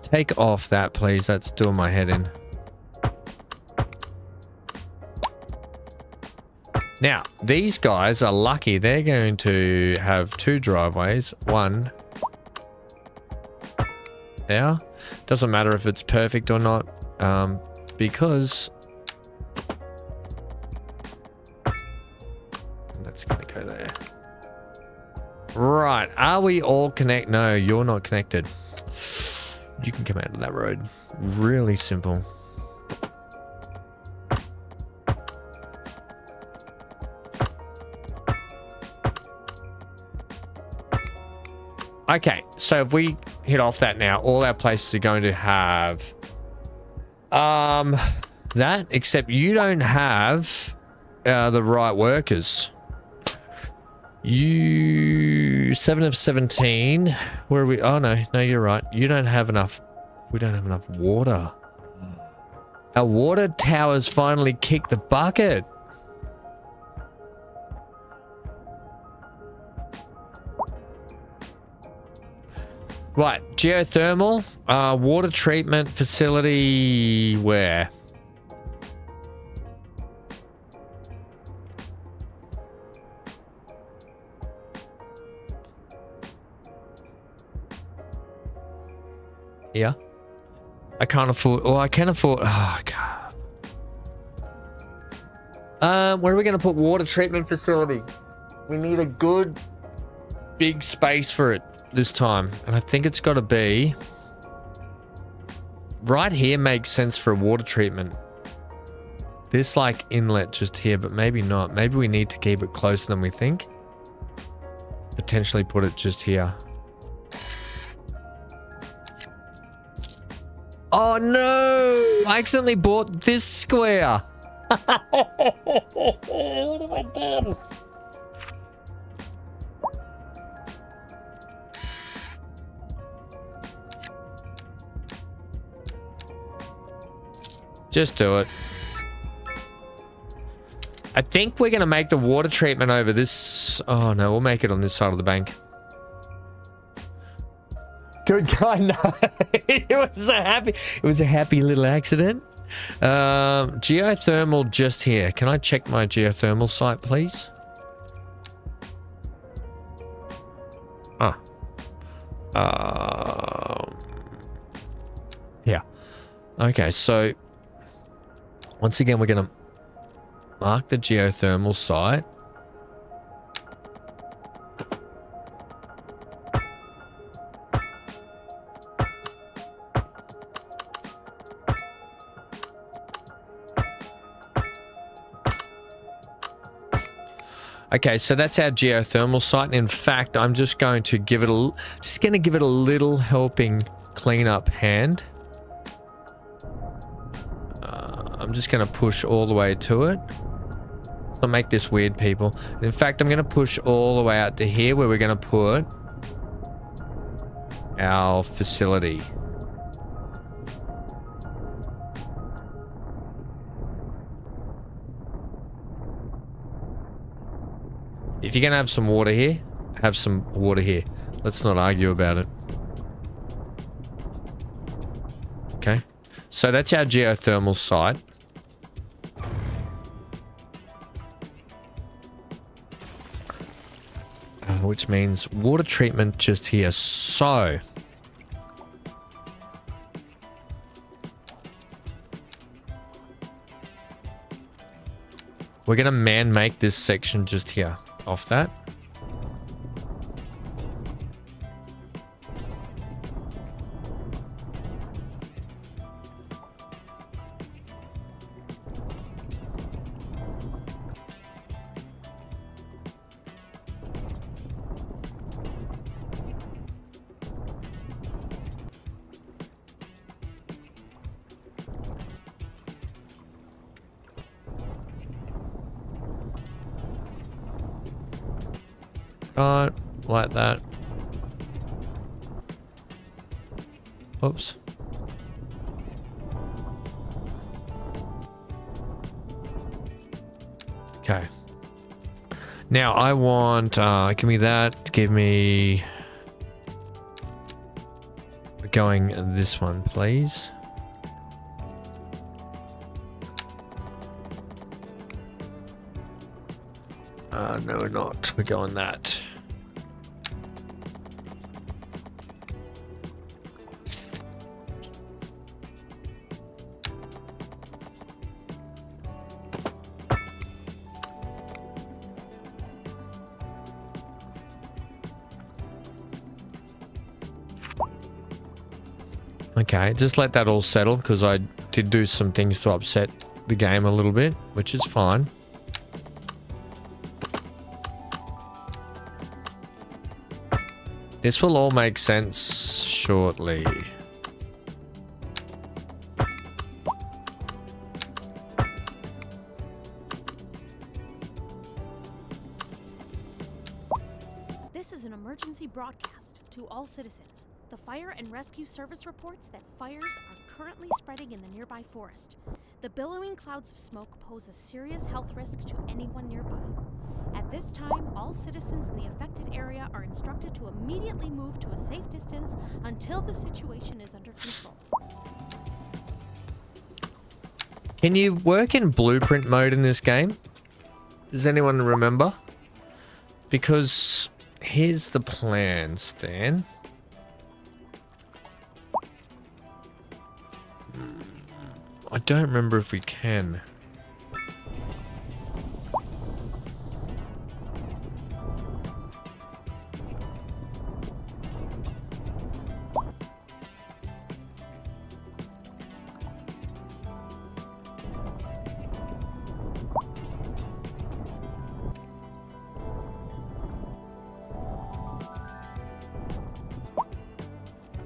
Speaker 1: Take off that, please. That's doing my head in. Now, these guys are lucky. They're going to have two driveways. One there. Doesn't matter if it's perfect or not, because that's going to go there. Right. Are we all connect? No, you're not connected. You can come out of that road. Really simple. Okay, so if we hit off that now, all our places are going to have that, except you don't have the right workers. You 7 of 17. Where are we? Oh no, you're right. You don't have enough. We don't have enough water. Our water towers finally kicked the bucket. Right, geothermal, water treatment facility, where? Yeah. I can't afford, well, I can afford, oh God. Where are we going to put water treatment facility? We need a good big space for it this time. And I think it's got to be right here. Makes sense for a water treatment. This like inlet just here, but maybe not. Maybe we need to keep it closer than we think. Potentially put it just here. Oh no! I accidentally bought this square. What have I done? Just do it. I think we're going to make the water treatment over this. Oh no, we'll make it on this side of the bank. Good guy. No, it was a happy little accident. Geothermal just here. Can I check my geothermal site, please? Yeah. Okay, so once again, we're going to mark the geothermal site. Okay, so that's our geothermal site. And in fact, I'm just going to give it a little helping cleanup hand. I'm just going to push all the way to it. Let's not make this weird, people. And in fact, I'm going to push all the way out to here where we're going to put our facility. If you're going to have some water here, have some water here. Let's not argue about it. Okay. So that's our geothermal site. Which means water treatment just here. So we're going to man-make this section just here. Off that. Right, like that. Oops. Okay. Now I want, give me that, give me, going this one, please. No, we're not. We're going that. Okay, just let that all settle because I did do some things to upset the game a little bit, which is fine. This will all make sense shortly.
Speaker 2: emergency broadcast to all citizens. The fire and rescue service reports that fires are currently spreading in the nearby forest. The billowing clouds of smoke pose a serious health risk to anyone nearby. At this time, all citizens in the affected area are instructed to immediately move to a safe distance until the situation is under control.
Speaker 1: Can you work in blueprint mode in this game? Does anyone remember? Because here's the plan, Stan. I don't remember if we can.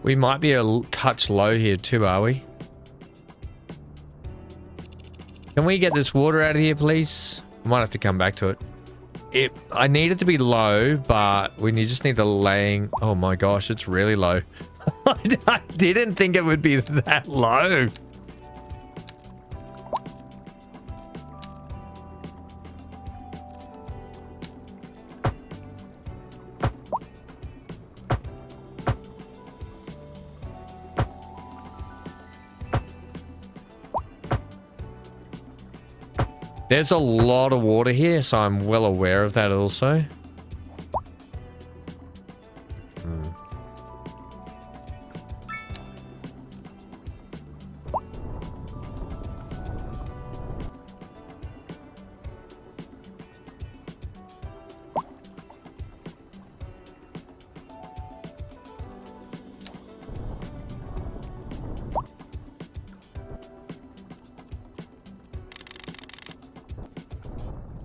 Speaker 1: We might be a touch low here too, are we? Can we get this water out of here, please? I might have to come back to it. I need it to be low, but we just need the laying. Oh my gosh, it's really low. I didn't think it would be that low. There's a lot of water here, so I'm well aware of that also.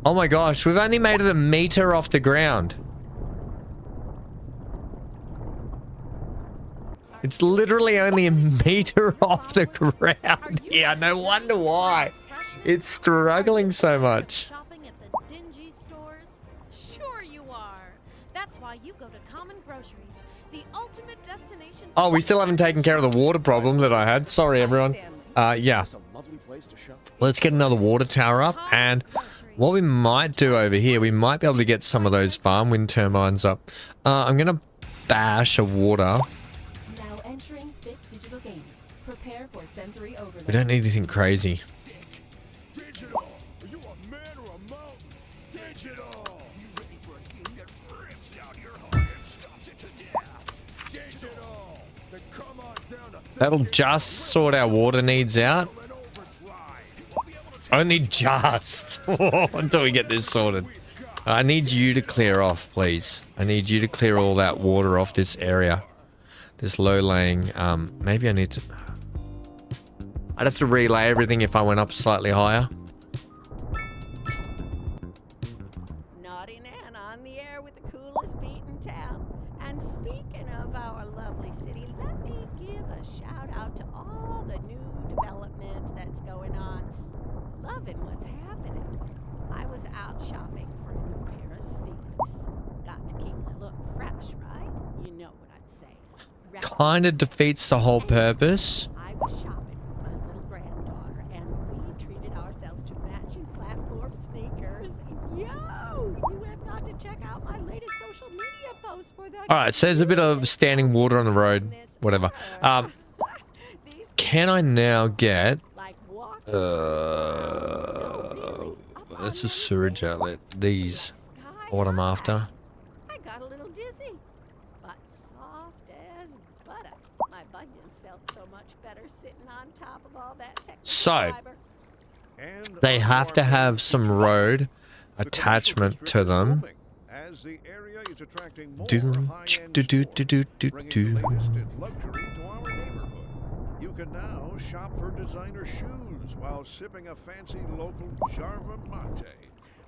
Speaker 1: Oh my gosh, we've only made it a meter off the ground. It's literally only a meter off the ground here. No wonder why it's struggling so much.
Speaker 2: Shopping at the dingy stores? Sure you are. That's why you go to Common Groceries, the ultimate destination.
Speaker 1: Oh, we still haven't taken care of the water problem that I had. Sorry, everyone. Yeah. Let's get another water tower up, and what we might do over here, we might be able to get some of those farm wind turbines up. I'm gonna bash a water.
Speaker 9: Now entering Fit Digital Games. Prepare for sensory overload.
Speaker 1: We don't need anything crazy.
Speaker 3: Digital! Are you a man or a mountain? Digital! You ready for a game that rips out your heart and stops it to death? Digital! Then come on down to
Speaker 1: That'll just sort our water needs out. Only just until we get this sorted. I need you to clear off, please. I need you to clear all that water off this area. This low laying. Maybe I need to. I'd have to relay everything if I went up slightly higher.
Speaker 7: Naughty Nan on the air with the coolest beat in town. And speaking of our lovely city, let me give a shout out to all the new development that's going on. Loving what's happening. I was out shopping for a new pair of sneaks. Got to keep my look fresh, right? You know what I'm saying.
Speaker 1: Kind of defeats the whole purpose.
Speaker 7: I was shopping with my little granddaughter, and we treated ourselves to matching platform sneakers. Yo! You have got to check out my latest social media post for the.
Speaker 1: Alright, so there's a bit of standing water on the road. Whatever. Can I now get... that's a sewage outlet. These. What I'm after.
Speaker 7: I got a little dizzy, but soft as butter. My bunions felt so much better sitting on top of all that technical fiber.
Speaker 1: They have to have some road attachment to them.
Speaker 3: As the area is attracting more
Speaker 1: Do
Speaker 3: high-end
Speaker 1: do do
Speaker 3: stores,
Speaker 1: do do do
Speaker 3: bringing
Speaker 1: do.
Speaker 3: the latest in luxury to our neighborhood. You can now shop for designer shoes while sipping a fancy local Jarva mate.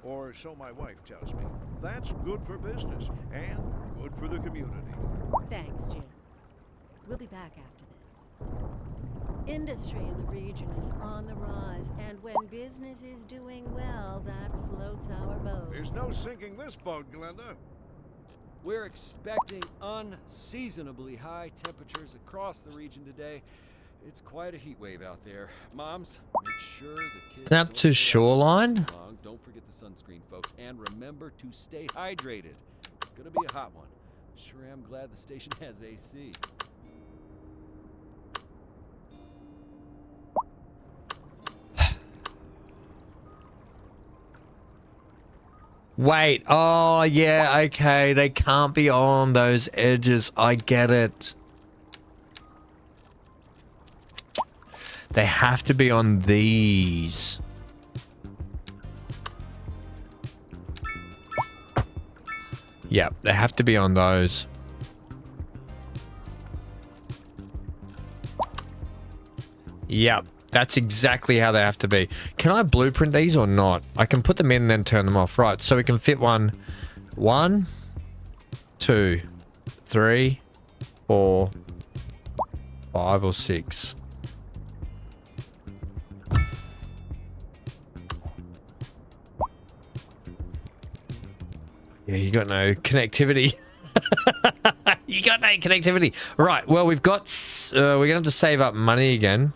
Speaker 3: Or so my wife tells me. That's good for business and good for the community.
Speaker 8: Thanks, Jim. We'll be back after this. Industry in the region is on the rise, and when business is doing well, that floats our boat.
Speaker 3: There's no sinking this boat, Glenda.
Speaker 10: We're expecting unseasonably high temperatures across the region today. It's quite a heat wave out there. Moms, make sure the kids
Speaker 1: Snap
Speaker 10: don't
Speaker 1: to
Speaker 10: stay out
Speaker 1: shoreline.
Speaker 10: too long. Don't forget the sunscreen, folks, and remember to stay hydrated. It's gonna be a hot one. Sure am glad the station has AC.
Speaker 1: Wait. Oh, yeah. Okay. They can't be on those edges. I get it. They have to be on these. Yeah, they have to be on those. Yep, that's exactly how they have to be. Can I blueprint these or not? I can put them in and then turn them off. Right, so we can fit one, 2, 3, 4, 5 or 6. Yeah, you got no connectivity. You got no connectivity. Right, well, we've got... we're going to have to save up money again.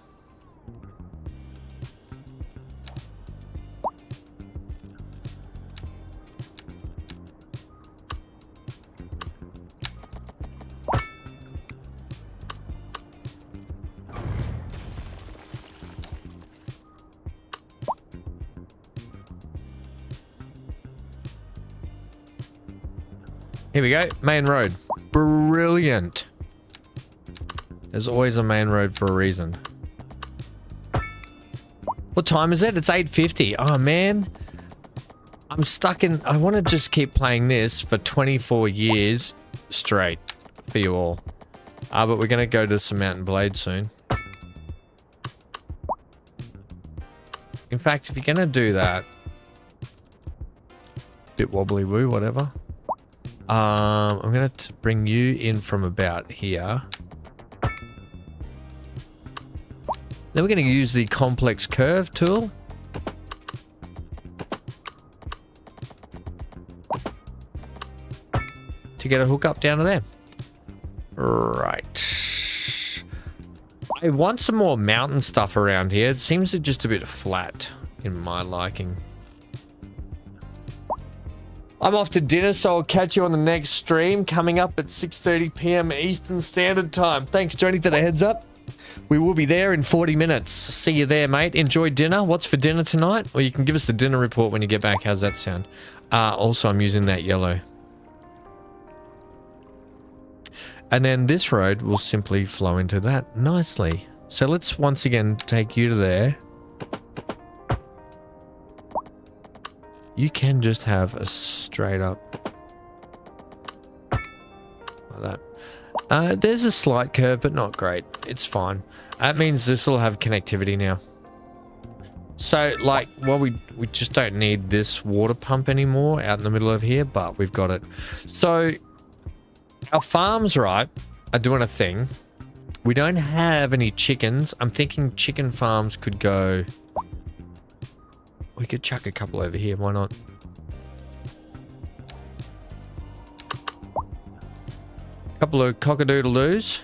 Speaker 1: Here we go. Main road. Brilliant. There's always a main road for a reason. What time is it? It's 8:50. Oh, man. I'm stuck in... I want to just keep playing this for 24 years straight for you all. But we're going to go to some Mountain Blade soon. In fact, if you're going to do that... Bit wobbly woo, whatever. I'm going to bring you in from about here. Then we're going to use the complex curve tool. To get a hook up down to there. Right. I want some more mountain stuff around here. It seems just a bit flat in my liking. I'm off to dinner, so I'll catch you on the next stream coming up at 6:30 p.m. Eastern Standard Time. Thanks, Johnny, for the heads up. We will be there in 40 minutes. See you there, mate. Enjoy dinner. What's for dinner tonight? Or you can give us the dinner report when you get back. How's that sound? Also, I'm using that yellow. And then this road will simply flow into that nicely. So let's once again take you to there. You can just have a straight up like that. There's a slight curve, but not great. It's fine. That means this will have connectivity now. So, like, well, we just don't need this water pump anymore out in the middle of here, but we've got it. So, our farms, right, are doing a thing. We don't have any chickens. I'm thinking chicken farms could go... We could chuck a couple over here, why not? Couple of cock-a-doodle-doos.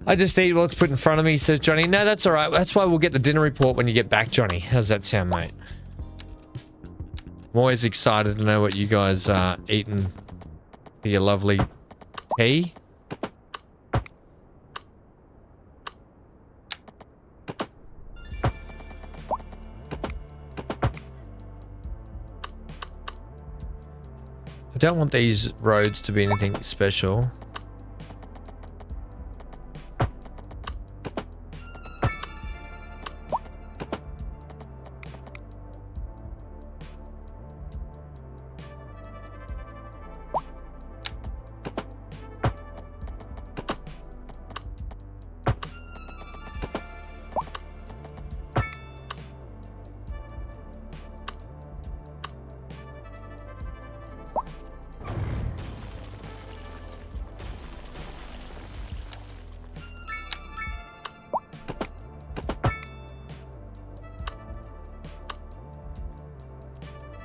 Speaker 1: I just eat what's put in front of me, says Johnny. No, that's all right. That's why we'll get the dinner report when you get back, Johnny. How's that sound, mate? I'm always excited to know what you guys are eating for your lovely tea. I don't want these roads to be anything special.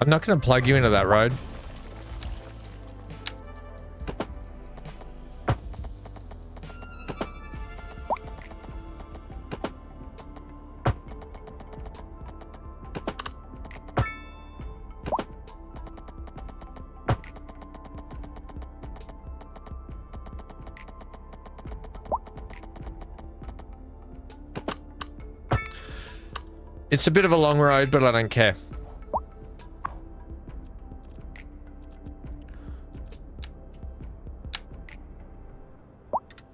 Speaker 1: I'm not going to plug you into that road. It's a bit of a long road, but I don't care.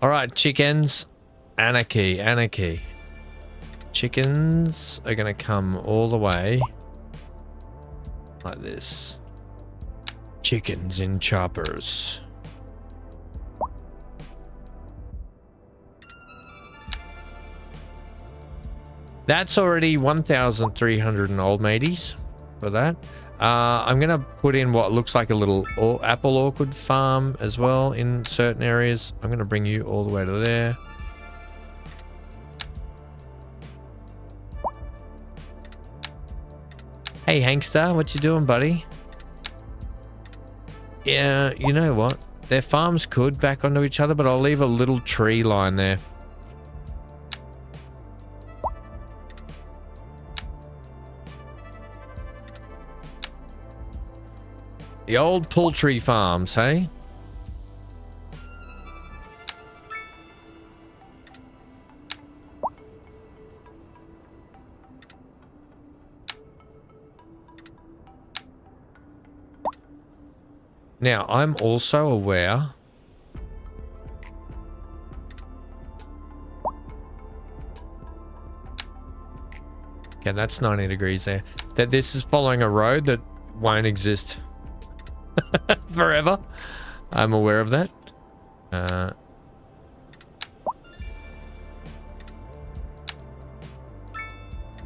Speaker 1: All right, chickens. Anarchy, anarchy. Chickens are going to come all the way like this. Chickens in choppers. That's already 1,300 and old mateys for that. I'm going to put in what looks like a little apple orchard farm as well in certain areas. I'm going to bring you all the way to there. Hey, Hankster, what you doing, buddy? Yeah, you know what? Their farms could back onto each other, but I'll leave a little tree line there. The old poultry farms, hey? Now, I'm also aware okay, that's 90 degrees there. That this is following a road that won't exist forever. I'm aware of that.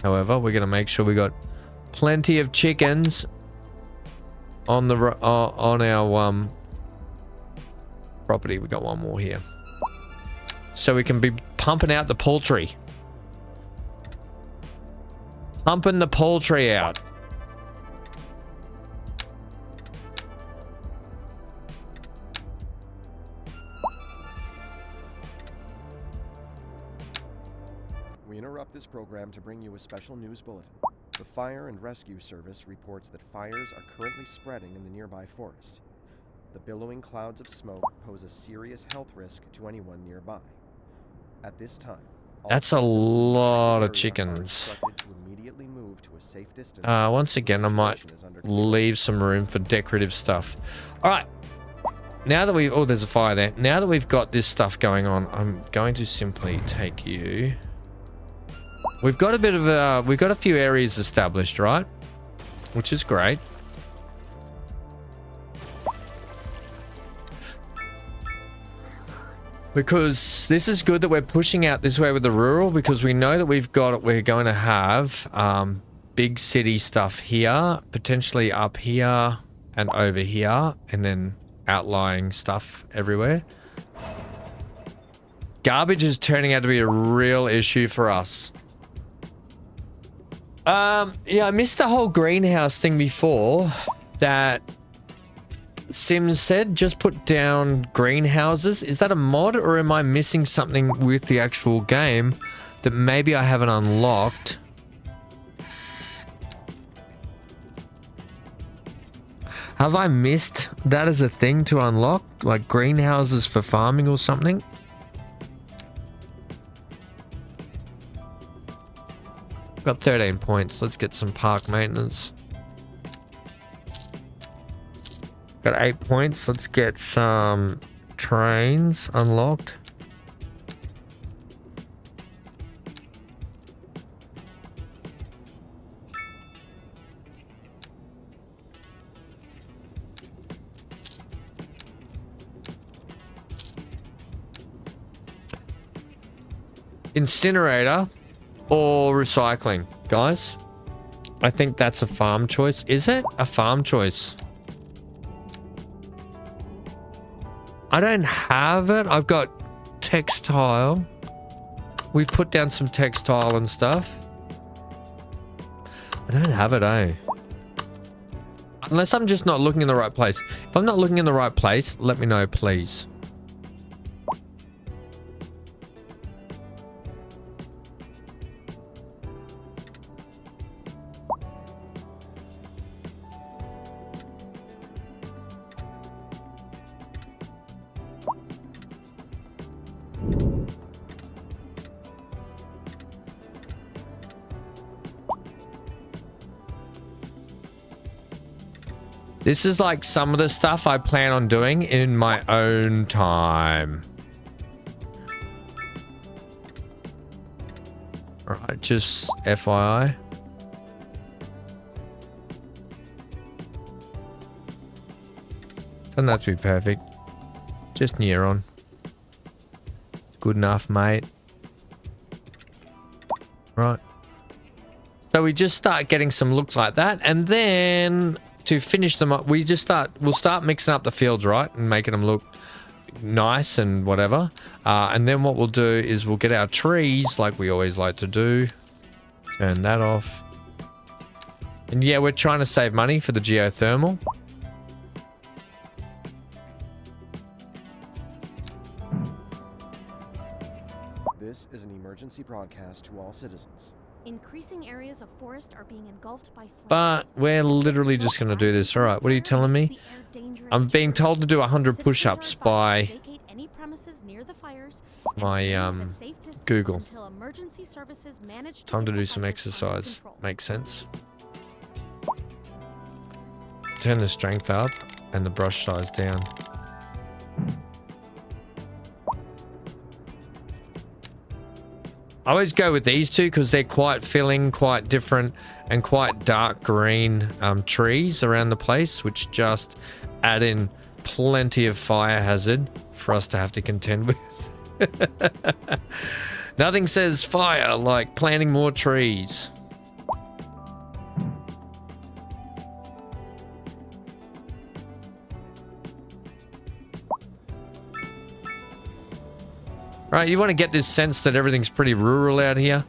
Speaker 1: However, we're gonna make sure we got plenty of chickens on the on our property. We got one more here, so we can be pumping out the poultry, pumping the poultry out.
Speaker 5: We interrupt this program to bring you a special news bulletin. The Fire and Rescue Service reports that fires are currently spreading in the nearby forest. The billowing clouds of smoke pose a serious health risk to anyone nearby. At this time,
Speaker 1: that's a lot of chickens. Once again, I might leave some room for decorative stuff. All right. Now that oh, there's a fire there. Now that we've got this stuff going on, I'm going to simply take you. We've got a bit of we've got a few areas established, right? Which is great. Because this is good that we're pushing out this way with the rural, because we know that we're going to have big city stuff here, potentially up here and over here, and then outlying stuff everywhere. Garbage is turning out to be a real issue for us. Yeah, I missed the whole greenhouse thing before that Sims said. Just put down greenhouses. Is that a mod, or am I missing something with the actual game that maybe I haven't unlocked? Have I missed that as a thing to unlock? Like greenhouses for farming or something? Got 13 points. Let's get some park maintenance. Got 8 points. Let's get some trains unlocked. Incinerator or recycling, guys? I think that's a farm choice. Is it a farm choice? I don't have it. I've got textile. We've put down some textile and stuff. I don't have it, eh? Unless I'm just not looking in the right place. If I'm not looking in the right place, let me know, please. This is like some of the stuff I plan on doing in my own time. Alright, just FYI. Doesn't have to be perfect. Just near on. Good enough, mate. Right. So we just start getting some looks like that, and then to finish them up, we'll start mixing up the fields, right, and making them look nice and whatever. And then what we'll do is we'll get our trees like we always like to do. Turn that off. And yeah, we're trying to save money for the geothermal.
Speaker 5: This is an emergency broadcast to all citizens.
Speaker 2: Increasing areas of forest are being engulfed by flames.
Speaker 1: But we're literally just going to do this. All right, what are you telling me? I'm being told to do 100 push-ups by my Google. Time to do some exercise. Makes sense. Turn the strength up and the brush size down. I always go with these two because they're quite filling, quite different, and quite dark green trees around the place, which just add in plenty of fire hazard for us to have to contend with. Nothing says fire like planting more trees. Right, you want to get this sense that everything's pretty rural out here.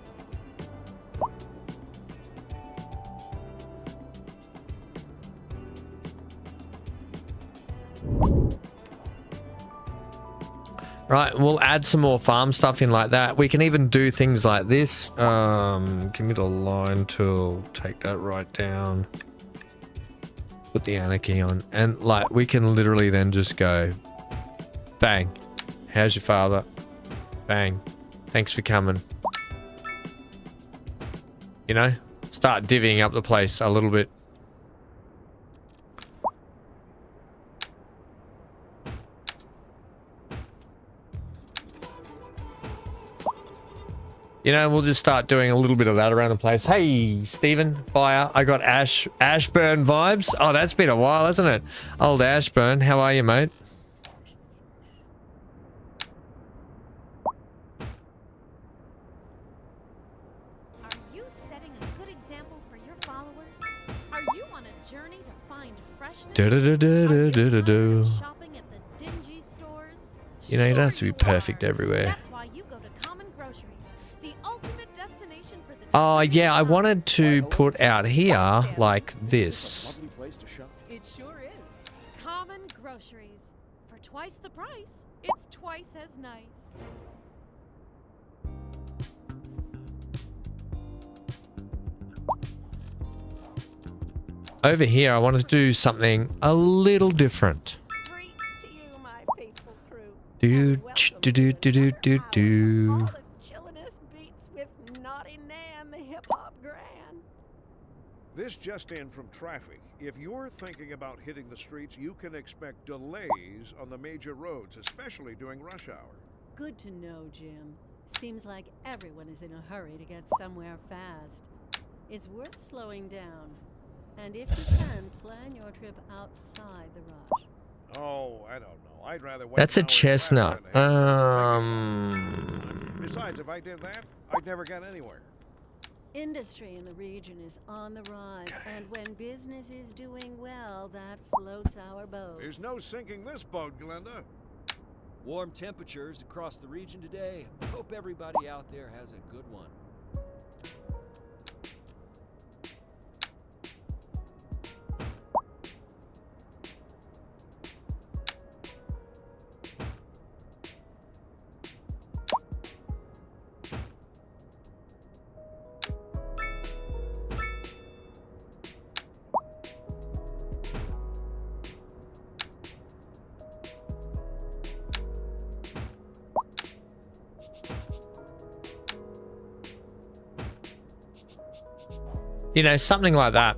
Speaker 1: Right, we'll add some more farm stuff in like that. We can even do things like this. Give me the line tool. Take that right down. Put the anarchy on. And like, we can literally then just go, bang. How's your father? Bang. Thanks for coming. You know, start divvying up the place a little bit. You know, we'll just start doing a little bit of that around the place. Hey, Stephen, fire. I got Ashburn vibes. Oh, that's been a while, hasn't it? Old Ashburn, how are you, mate? You know, you don't have to be perfect everywhere. Oh, yeah, I wanted to put out here like this.
Speaker 2: It sure is. Common groceries. For twice the price, it's twice as nice.
Speaker 1: Over here, I wanted to do something a little different.
Speaker 7: Greets to you, my faithful crew.
Speaker 1: Do.
Speaker 7: All the chilliness beats with Naughty Nan, the hip-hop grand.
Speaker 3: This just in from traffic. If you're thinking about hitting the streets, you can expect delays on the major roads, especially during rush hour.
Speaker 8: Good to know, Jim. Seems like everyone is in a hurry to get somewhere fast. It's worth slowing down. And if you can, plan your trip outside the rush.
Speaker 3: Oh, I don't know. I'd rather wait.
Speaker 1: That's a chestnut.
Speaker 3: Besides, if I did that, I'd never get anywhere.
Speaker 8: Industry in the region is on the rise, and when business is doing well, that floats our boat.
Speaker 3: There's no sinking this boat, Glenda.
Speaker 10: Warm temperatures across the region today. Hope everybody out there has a good one.
Speaker 1: You know, something like that.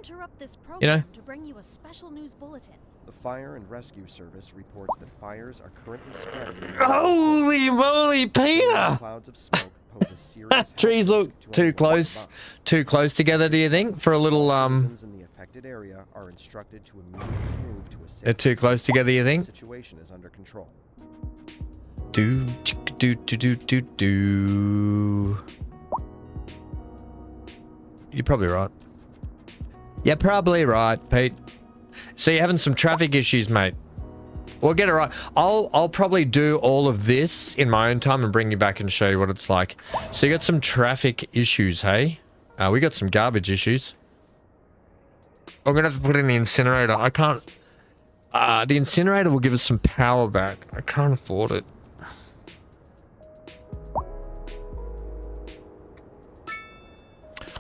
Speaker 2: Interrupt this program
Speaker 1: You know?
Speaker 2: to bring you a special news bulletin.
Speaker 5: The Fire and Rescue Service reports that fires are currently spreading.
Speaker 1: Holy moly, Peter!
Speaker 5: Clouds of smoke pose a serious
Speaker 1: Trees
Speaker 5: health
Speaker 1: look
Speaker 5: risk to
Speaker 1: too
Speaker 5: anyone
Speaker 1: close,
Speaker 5: above.
Speaker 1: too close together, do you think? For a little,
Speaker 5: Citizens in the affected area are instructed to immediately move to a safe
Speaker 1: they're too close together, you think?
Speaker 5: situation is under control.
Speaker 1: Do, do, do, do, do, do. You're probably right. You're probably right, Pete. So you're having some traffic issues, mate. We'll get it right. I'll probably do all of this in my own time and bring you back and show you what it's like. So you got some traffic issues, hey? We got some garbage issues. I'm gonna have to put in the incinerator. I can't. The incinerator will give us some power back. I can't afford it.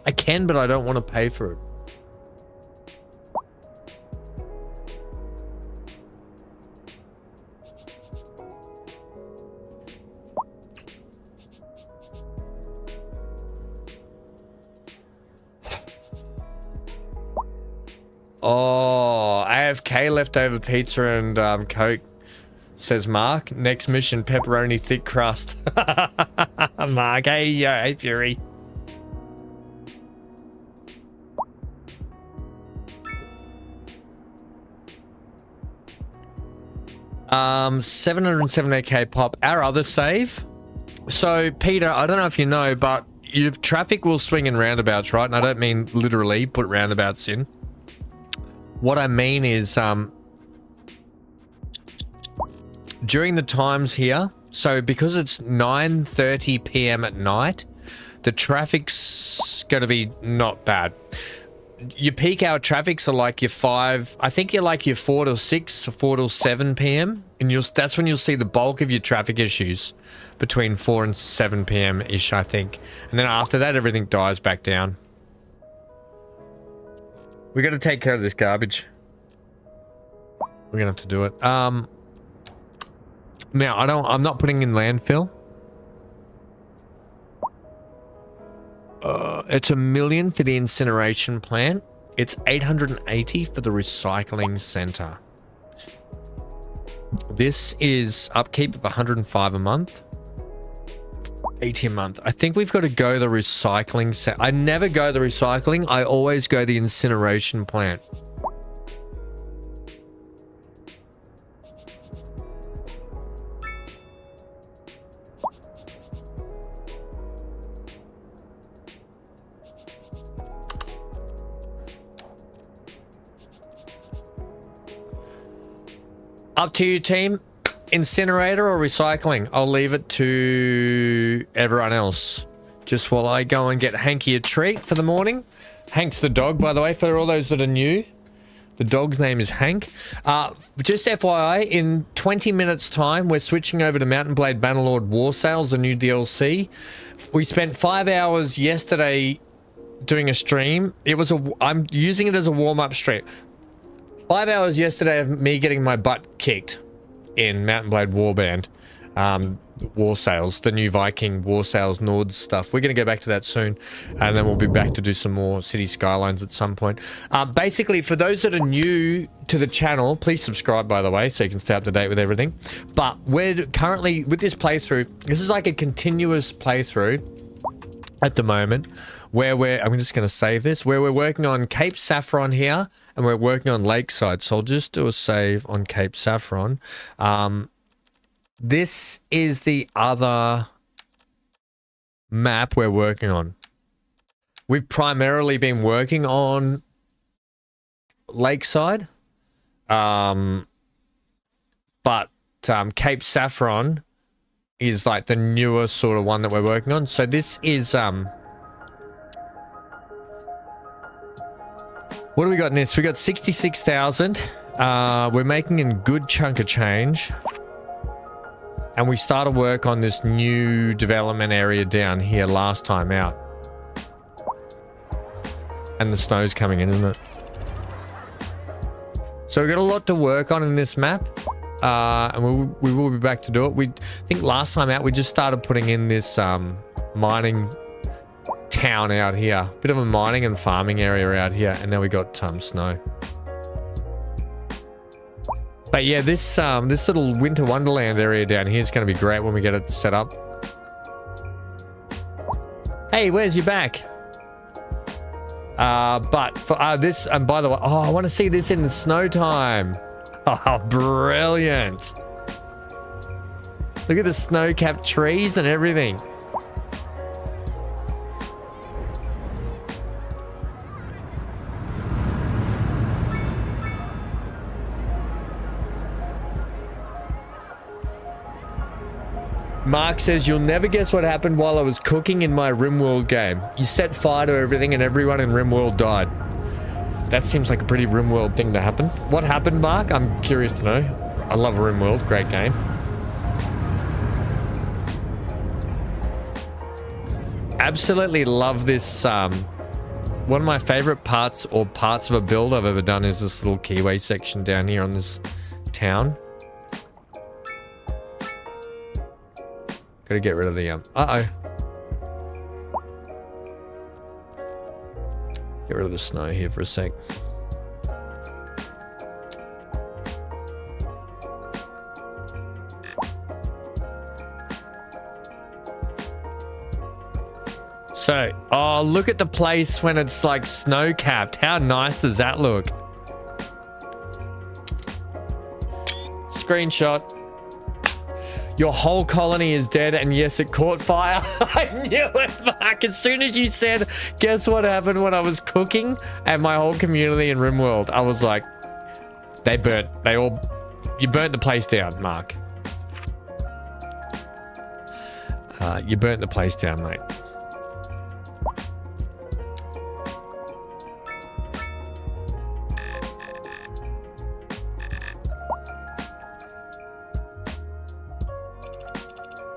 Speaker 1: I can, but I don't want to pay for it. Oh, AFK leftover pizza and Coke, says Mark. Next mission, pepperoni thick crust. Mark, hey Fury. 778k pop. Our other save. So, Peter, I don't know if you know, but your traffic will swing in roundabouts, right? And I don't mean literally put roundabouts in. What I mean is, during the times here, so because it's 9:30 p.m. at night, the traffic's going to be not bad. Your peak hour traffics are like your 5, I think you're like your 4 till 6 or 4 till 7 p.m. And that's when you'll see the bulk of your traffic issues, between 4 and 7 p.m. ish, I think. And then after that, everything dies back down. We got to take care of this garbage. We're gonna have to do it. Now I'm not putting in landfill. It's $1 million for the incineration plant. It's 880 for the recycling center. This is upkeep of 105 a month. 80 a month. I think we've got to go the recycling set. I never go the recycling. I always go the incineration plant. Up to you, team. Incinerator or recycling? I'll leave it to everyone else. Just while I go and get Hanky a treat for the morning. Hank's the dog, by the way, for all those that are new. The dog's name is Hank. Just FYI, in 20 minutes time, we're switching over to Mountain Blade Bannerlord War Sales, the new DLC. We spent 5 hours yesterday doing a stream. I'm using it as a warm-up stream. 5 hours yesterday of me getting my butt kicked in Mountain Blade Warband. War Sales, the new Viking War Sales Nord stuff. We're going to go back to that soon, and then we'll be back to do some more City Skylines at some point. Basically, for those that are new to the channel, please subscribe, by the way, so you can stay up to date with everything. But we're currently, with this playthrough, this is like a continuous playthrough at the moment, where I'm just going to save this, where we're working on Cape Saffron here, and we're working on Lakeside. So I'll just do a save on Cape Saffron. This is the other map we're working on. We've primarily been working on Lakeside, but Cape Saffron is like the newer sort of one that we're working on. So this is What do we got in this? We got 66,000. We're making a good chunk of change. And we started work on this new development area down here last time out. And the snow's coming in, isn't it? So we've got a lot to work on in this map. And we will be back to do it. I think last time out we just started putting in this mining town out here. Bit of a mining and farming area out here. And now we got snow. But yeah, this little winter wonderland area down here is going to be great when we get it set up. Hey, where's your back? But for this, and by the way, I want to see this in the snow time. Oh, brilliant. Look at the snow-capped trees and everything. Mark says, you'll never guess what happened while I was cooking in my RimWorld game. You set fire to everything and everyone in RimWorld died. That seems like a pretty RimWorld thing to happen. What happened, Mark? I'm curious to know. I love RimWorld. Great game. Absolutely love this. One of my favorite parts or parts of a build I've ever done is this little keyway section down here on this town. Gotta get rid of the Get rid of the snow here for a sec. So, oh, look at the place when it's like snow-capped. How nice does that look? Screenshot. Your whole colony is dead, and yes, it caught fire. I knew it, Mark. As soon as you said, guess what happened when I was cooking and my whole community in RimWorld, I was like, you burnt the place down, Mark. You burnt the place down, mate.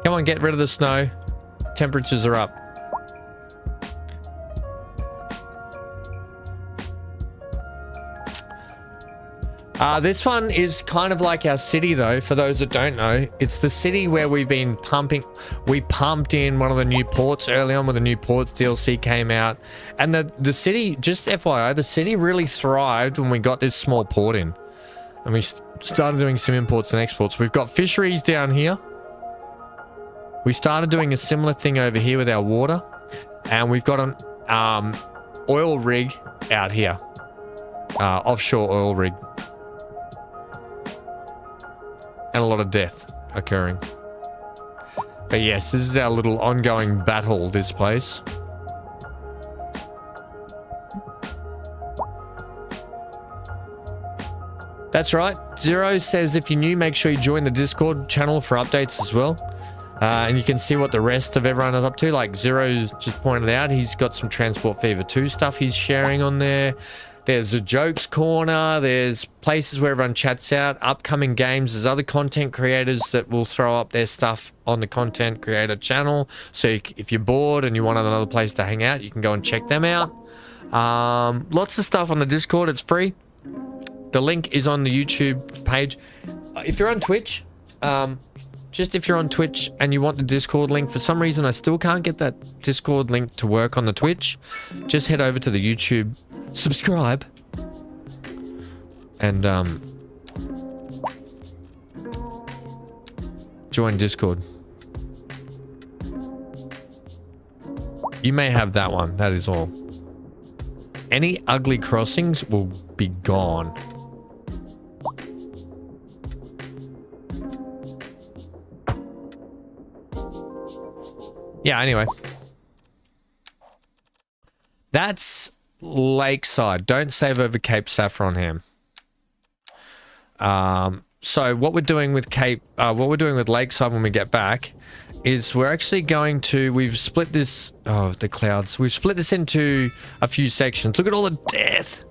Speaker 1: Come on, get rid of the snow. Temperatures are up. This one is kind of like our city, though, for those that don't know. It's the city where we've been pumping. We pumped in one of the new ports early on when the new ports DLC came out. And the city, just FYI, the city really thrived when we got this small port in. And we started doing some imports and exports. We've got fisheries down here. We started doing a similar thing over here with our water, and we've got an oil rig out here, offshore oil rig, and a lot of death occurring. But yes, this is our little ongoing battle, this place. That's right. Zero says if you're new, make sure you join the Discord channel for updates as well. And you can see what the rest of everyone is up to. Like Zero's just pointed out, he's got some Transport Fever 2 stuff he's sharing on there. There's a jokes corner. There's places where everyone chats out. Upcoming games. There's other content creators that will throw up their stuff on the content creator channel. So if you're bored and you want another place to hang out, you can go and check them out. Lots of stuff on the Discord. It's free. The link is on the YouTube page. If you're on Twitch, just if you're on Twitch and you want the Discord link, for some reason I still can't get that Discord link to work on the Twitch, just head over to the YouTube, subscribe, and join Discord. You may have that one, that is all. Any ugly crossings will be gone. Yeah, anyway. That's Lakeside. Don't save over Cape Saffron Ham. So what we're doing with Lakeside when we get back is we're actually going to, we've split this, oh, the clouds. We've split this into a few sections. Look at all the death.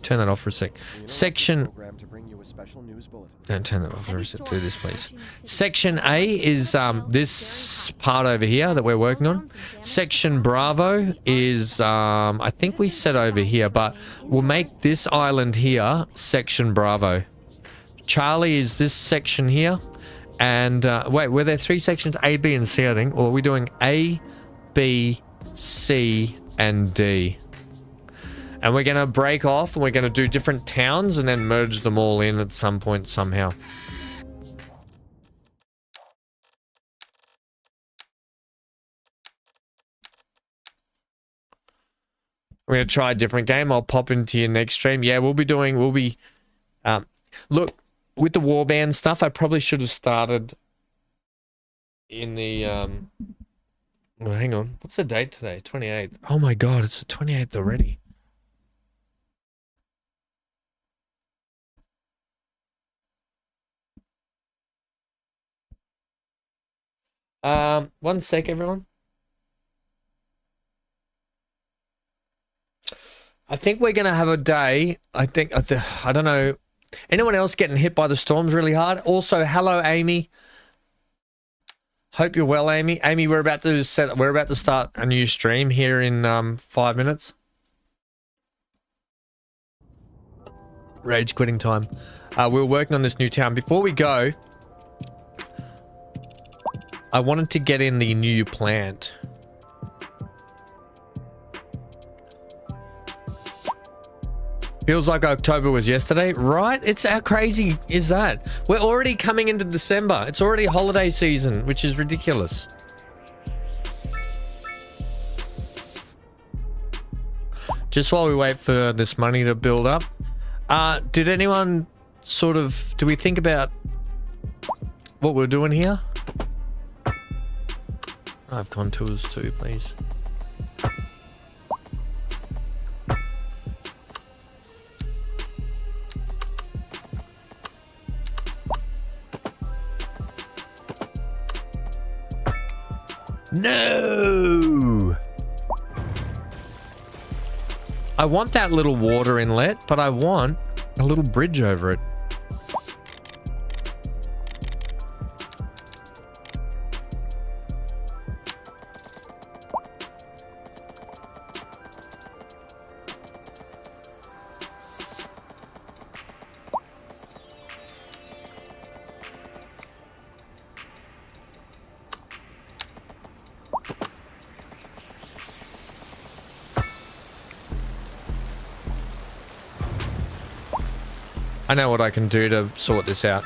Speaker 1: Turn that off for a sec. Section...
Speaker 5: program to bring you a special news bulletin.
Speaker 1: Don't turn that off for a sec. Do this, please. Section A is this part over here that we're working on. Section Bravo is, I think we said over here, but we'll make this island here Section Bravo. Charlie is this section here. And, wait, were there 3 sections? A, B, and C, I think. Or are we doing A, B, C, and D? And we're going to break off and we're going to do different towns and then merge them all in at some point somehow. We're going to try a different game. I'll pop into your next stream. Yeah, we'll be, look, with the warband stuff, I probably should have started in the, well, hang on. What's the date today? 28th. Oh my God, it's the 28th already. One sec, everyone. I think we're going to have a day. I don't know. Anyone else getting hit by the storms really hard? Also, hello, Amy. Hope you're well, Amy. Amy, we're about to start a new stream here in 5 minutes. Rage quitting time. We're working on this new town. Before we go, I wanted to get in the new plant. Feels like October was yesterday, right? It's how crazy is that? We're already coming into December. It's already holiday season, which is ridiculous. Just while we wait for this money to build up, did anyone do we think about what we're doing here? I have contours too, please. No! I want that little water inlet, but I want a little bridge over it. I know what I can do to sort this out.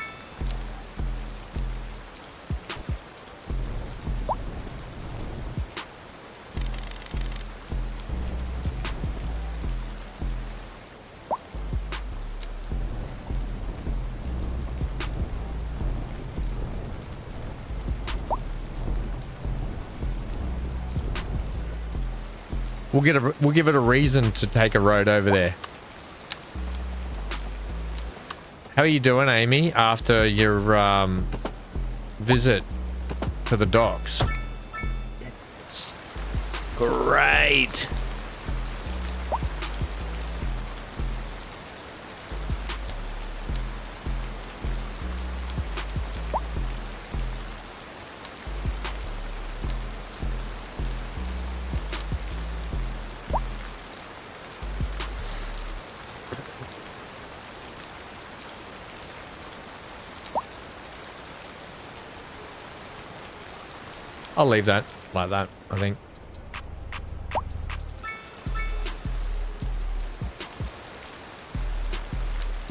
Speaker 1: We'll give it a reason to take a road over there. How are you doing, Amy, after your visit to the docks? It's great. I'll leave that like that, I think.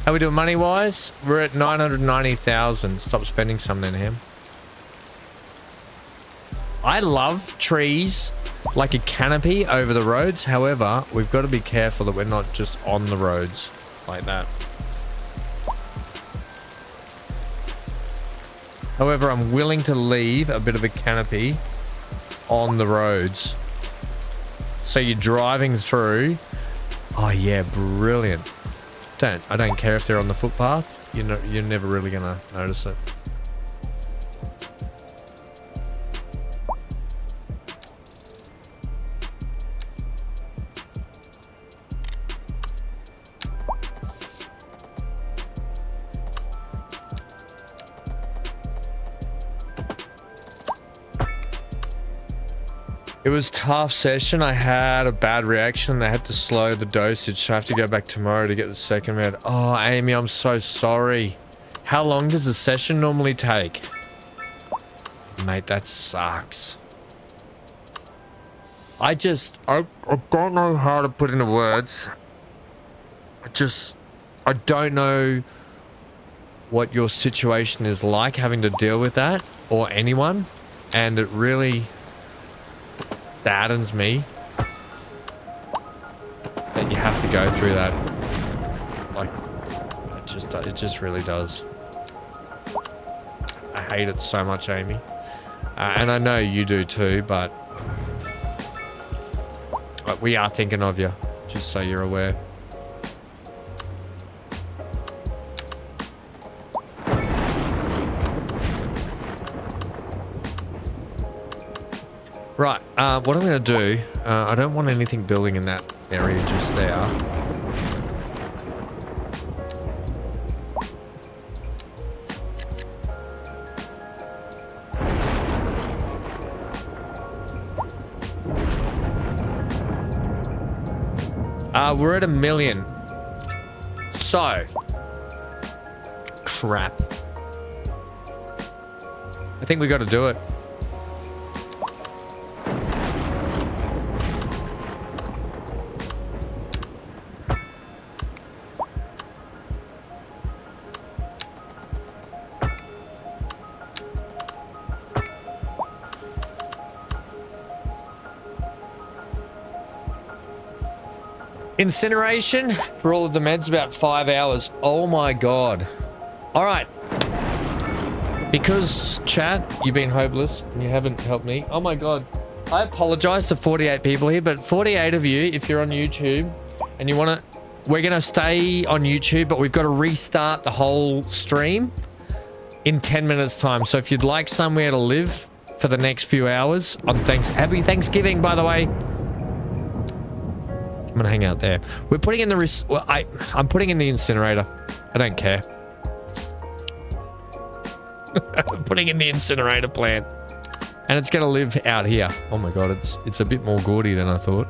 Speaker 1: How we doing money-wise? We're at 990,000. Stop spending some then, Ham. I love trees like a canopy over the roads. However, we've got to be careful that we're not just on the roads like that. However, I'm willing to leave a bit of a canopy on the roads. So you're driving through. Oh yeah, brilliant. I don't care if they're on the footpath. You're never really gonna notice it. It was a tough session. I had a bad reaction. They had to slow the dosage, so I have to go back tomorrow to get the second round. Oh, Amy, I'm so sorry. How long does a session normally take? Mate, that sucks. I don't know how to put into words. I don't know what your situation is like having to deal with that, or anyone, and it really saddens me that you have to go through that. Like, it just really does. I hate it so much, Amy. And I know you do too, but we are thinking of you, just so you're aware. Right, what I'm going to do, I don't want anything building in that area just there. We're at 1 million. So, crap. I think we got to do it. Incineration for all of the meds, about 5 hours. Oh my god. All right. Because, chat, you've been hopeless and you haven't helped me. Oh my god. I apologize to 48 people here, but 48 of you, if you're on YouTube and you want to... We're going to stay on YouTube, but we've got to restart the whole stream in 10 minutes time. So if you'd like somewhere to live for the next few hours on Happy Thanksgiving, by the way. I'm gonna hang out there. We're putting in the I'm putting in the incinerator. I don't care. I'm putting in the incinerator plant, and it's gonna live out here. Oh my god, it's a bit more gaudy than I thought.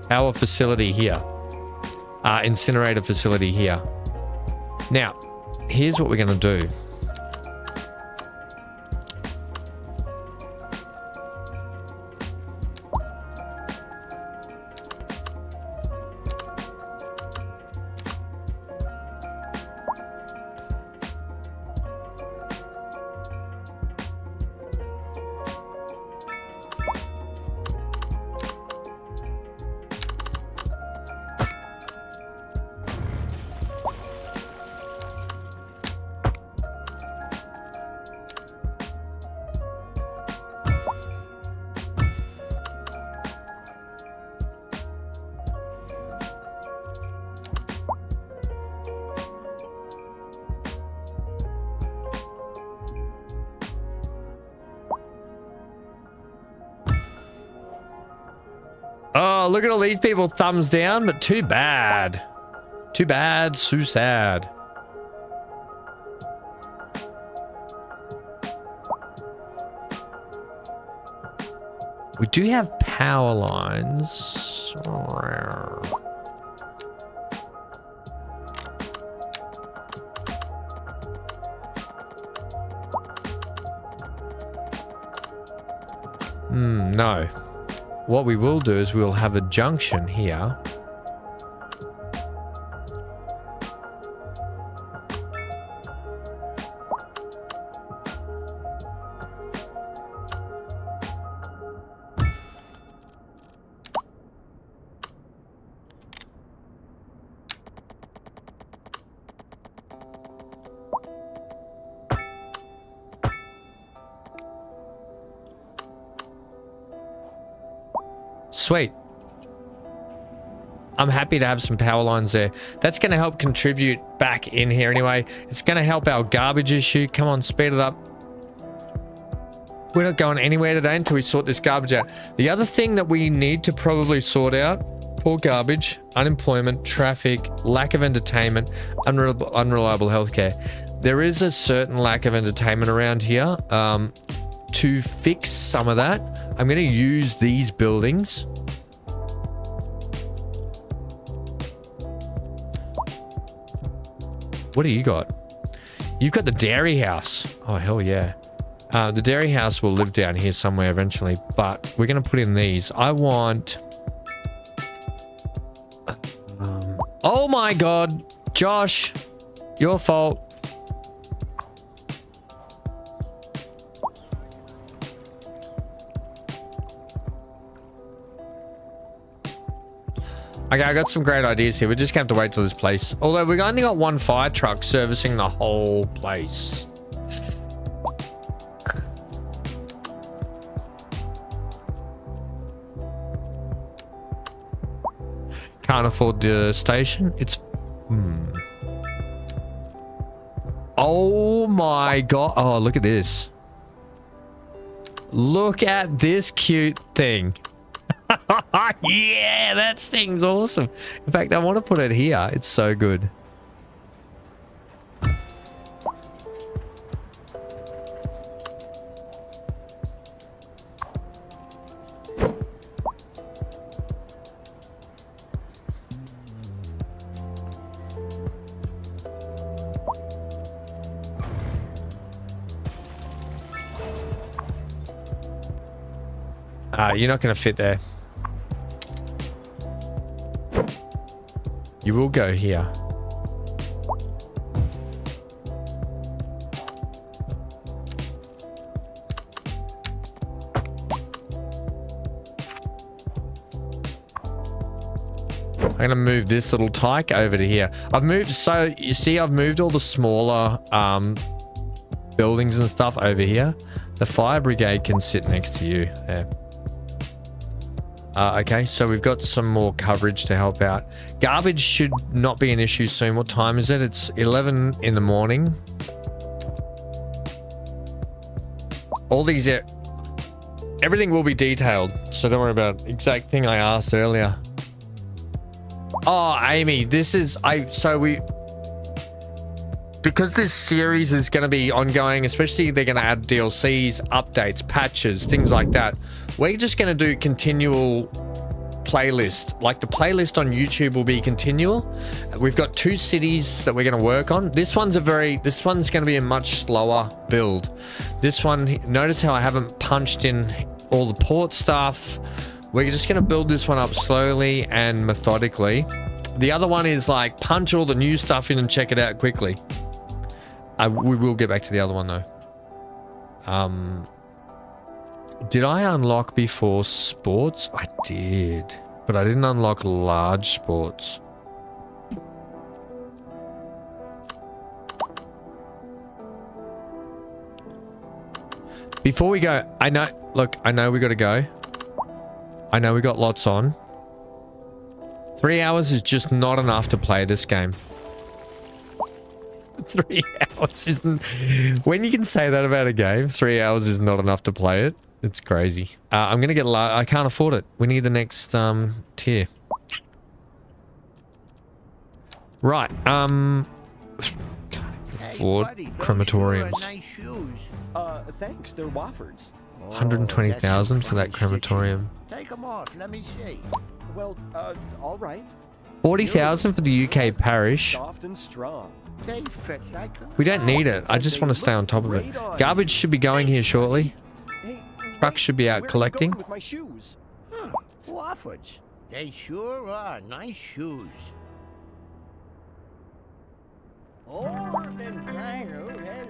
Speaker 1: Our facility here. Incinerator facility here. Now, here's what we're gonna do. Oh, look at all these people thumbs down, but too bad. Too bad, so sad. We do have power lines. No. What we will do is we'll have a junction here. Sweet. I'm happy to have some power lines there. That's going to help contribute back in here anyway. It's going to help our garbage issue. Come on, speed it up. We're not going anywhere today until we sort this garbage out. The other thing that we need to probably sort out poor garbage, unemployment, traffic, lack of entertainment, unreliable healthcare. There is a certain lack of entertainment around here. To fix some of that, I'm going to use these buildings. What do you got? You've got the dairy house. Oh, hell yeah. The dairy house will live down here somewhere eventually, but we're going to put in these. I want... oh my God, Josh, your fault. Okay, I got some great ideas here. We're just going to have to wait till this place. Although we've only got one fire truck servicing the whole place. Can't afford the station. It's... oh my God. Oh, look at this. Look at this cute thing. Yeah, that thing's awesome. In fact, I want to put it here. It's so good. You're not going to fit there. You will go here. I'm going to move this little tyke over to here. I've moved, so you see I've moved all the smaller buildings and stuff over here. The fire brigade can sit next to you there. Okay, so we've got some more coverage to help out. Garbage should not be an issue soon. What time is it? It's 11 in the morning. All these... everything will be detailed, so don't worry about it. Exact thing I asked earlier. Oh, Amy, this is... because this series is going to be ongoing, especially they're going to add DLCs, updates, patches, things like that. We're just going to do continual playlist. Like the playlist on YouTube will be continual. We've got 2 cities that we're going to work on. This one's going to be a much slower build. This one, notice how I haven't punched in all the port stuff. We're just going to build this one up slowly and methodically. The other one is like punch all the new stuff in and check it out quickly. We will get back to the other one though. Did I unlock before sports? I did, but I didn't unlock large sports. Before we go, I know we got to go. I know we got lots on. 3 hours is just not enough to play this game. 3 hours isn't... when you can say that about a game, 3 hours is not enough to play it. It's crazy. I'm going to get... I can't afford it. We need the next tier. Right. Can't afford crematoriums.
Speaker 6: Nice shoes.
Speaker 5: Thanks. They're Woffords.
Speaker 1: 120,000 for that crematorium.
Speaker 6: Take them off. Let me see.
Speaker 5: Well, all right.
Speaker 1: 40,000 for the UK parish.
Speaker 5: Soft and strong.
Speaker 6: They fit like a...
Speaker 1: We don't need it. I just want to stay on top of it. Garbage should be going here shortly. Trucks should be out collecting.
Speaker 5: With my shoes.
Speaker 6: Huh. Woffords. They sure are nice shoes.
Speaker 1: Oh,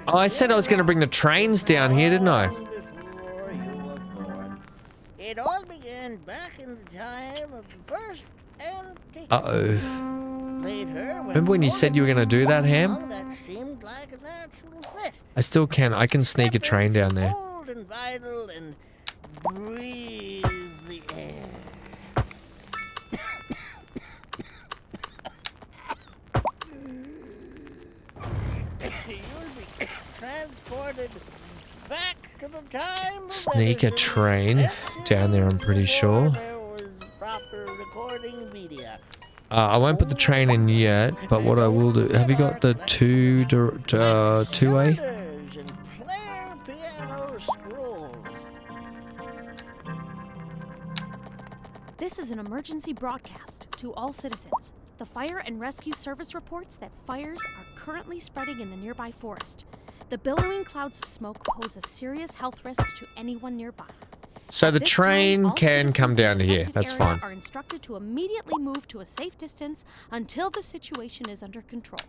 Speaker 1: I said I was going to bring the trains down here, didn't I?
Speaker 6: It all began back in the time of the first antique.
Speaker 1: Uh-oh.
Speaker 6: Later,
Speaker 1: Remember when you said you were going to do that, Ham?
Speaker 6: that seemed like a natural fit.
Speaker 1: I still can. I can sneak a train down there.
Speaker 6: Hold and vital and breathe the air. You'll be transported back to the time.
Speaker 1: Sneak a train down there, I'm pretty sure.
Speaker 6: There was proper recording media.
Speaker 1: I won't put the train in yet, but what I will do... Have you got the two-way?
Speaker 6: Shoulders and player piano scrolls.
Speaker 2: This is an emergency broadcast to all citizens. The fire and rescue service reports that fires are currently spreading in the nearby forest. The billowing clouds of smoke pose a serious health risk to anyone nearby.
Speaker 1: So the
Speaker 2: This
Speaker 1: train
Speaker 2: time, all
Speaker 1: can come
Speaker 2: citizens in
Speaker 1: down
Speaker 2: the
Speaker 1: to here.
Speaker 2: affected
Speaker 1: That's
Speaker 2: area
Speaker 1: fine.
Speaker 2: Are instructed to immediately move to a safe distance until the situation is under control.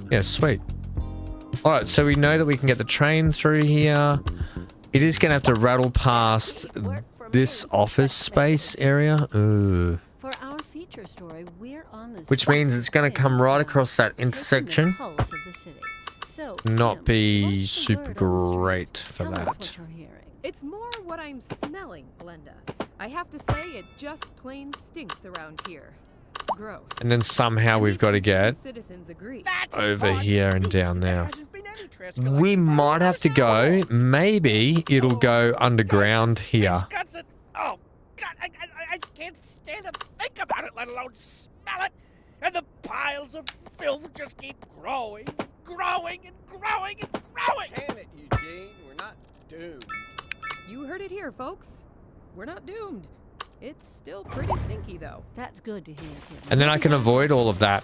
Speaker 1: Yeah, sweet. Alright, so we know that we can get the train through here. It is going to have to rattle past this office space area. Ugh.
Speaker 8: For our feature story, we're on the
Speaker 1: Which means it's going to come right across that
Speaker 8: taking the
Speaker 1: intersection.
Speaker 8: pulse of the city. So,
Speaker 1: Not
Speaker 8: Kim,
Speaker 1: be
Speaker 8: what's the
Speaker 1: super
Speaker 8: word on the street?
Speaker 1: great for
Speaker 8: Tell us
Speaker 1: that.
Speaker 8: what you're hearing.
Speaker 11: It's more what I'm smelling, Glenda. I have to say, it just plain stinks around here. Gross.
Speaker 1: And then somehow we've got to get
Speaker 11: Citizens agree.
Speaker 6: That's
Speaker 1: over
Speaker 6: odd.
Speaker 1: here and down
Speaker 6: There
Speaker 1: there.
Speaker 6: hasn't been any trash collection
Speaker 1: We
Speaker 6: for
Speaker 1: might have to go. Maybe it'll go underground here.
Speaker 6: Wisconsin. Oh, God, I can't stand to think about it, let alone smell it. And the piles of filth just keep growing, growing, and growing, and growing.
Speaker 5: Damn it, Eugene. We're not doomed.
Speaker 11: You heard it here, folks. We're not doomed. It's still pretty stinky, though.
Speaker 8: That's good to hear, Kim.
Speaker 1: And then I can avoid all of that.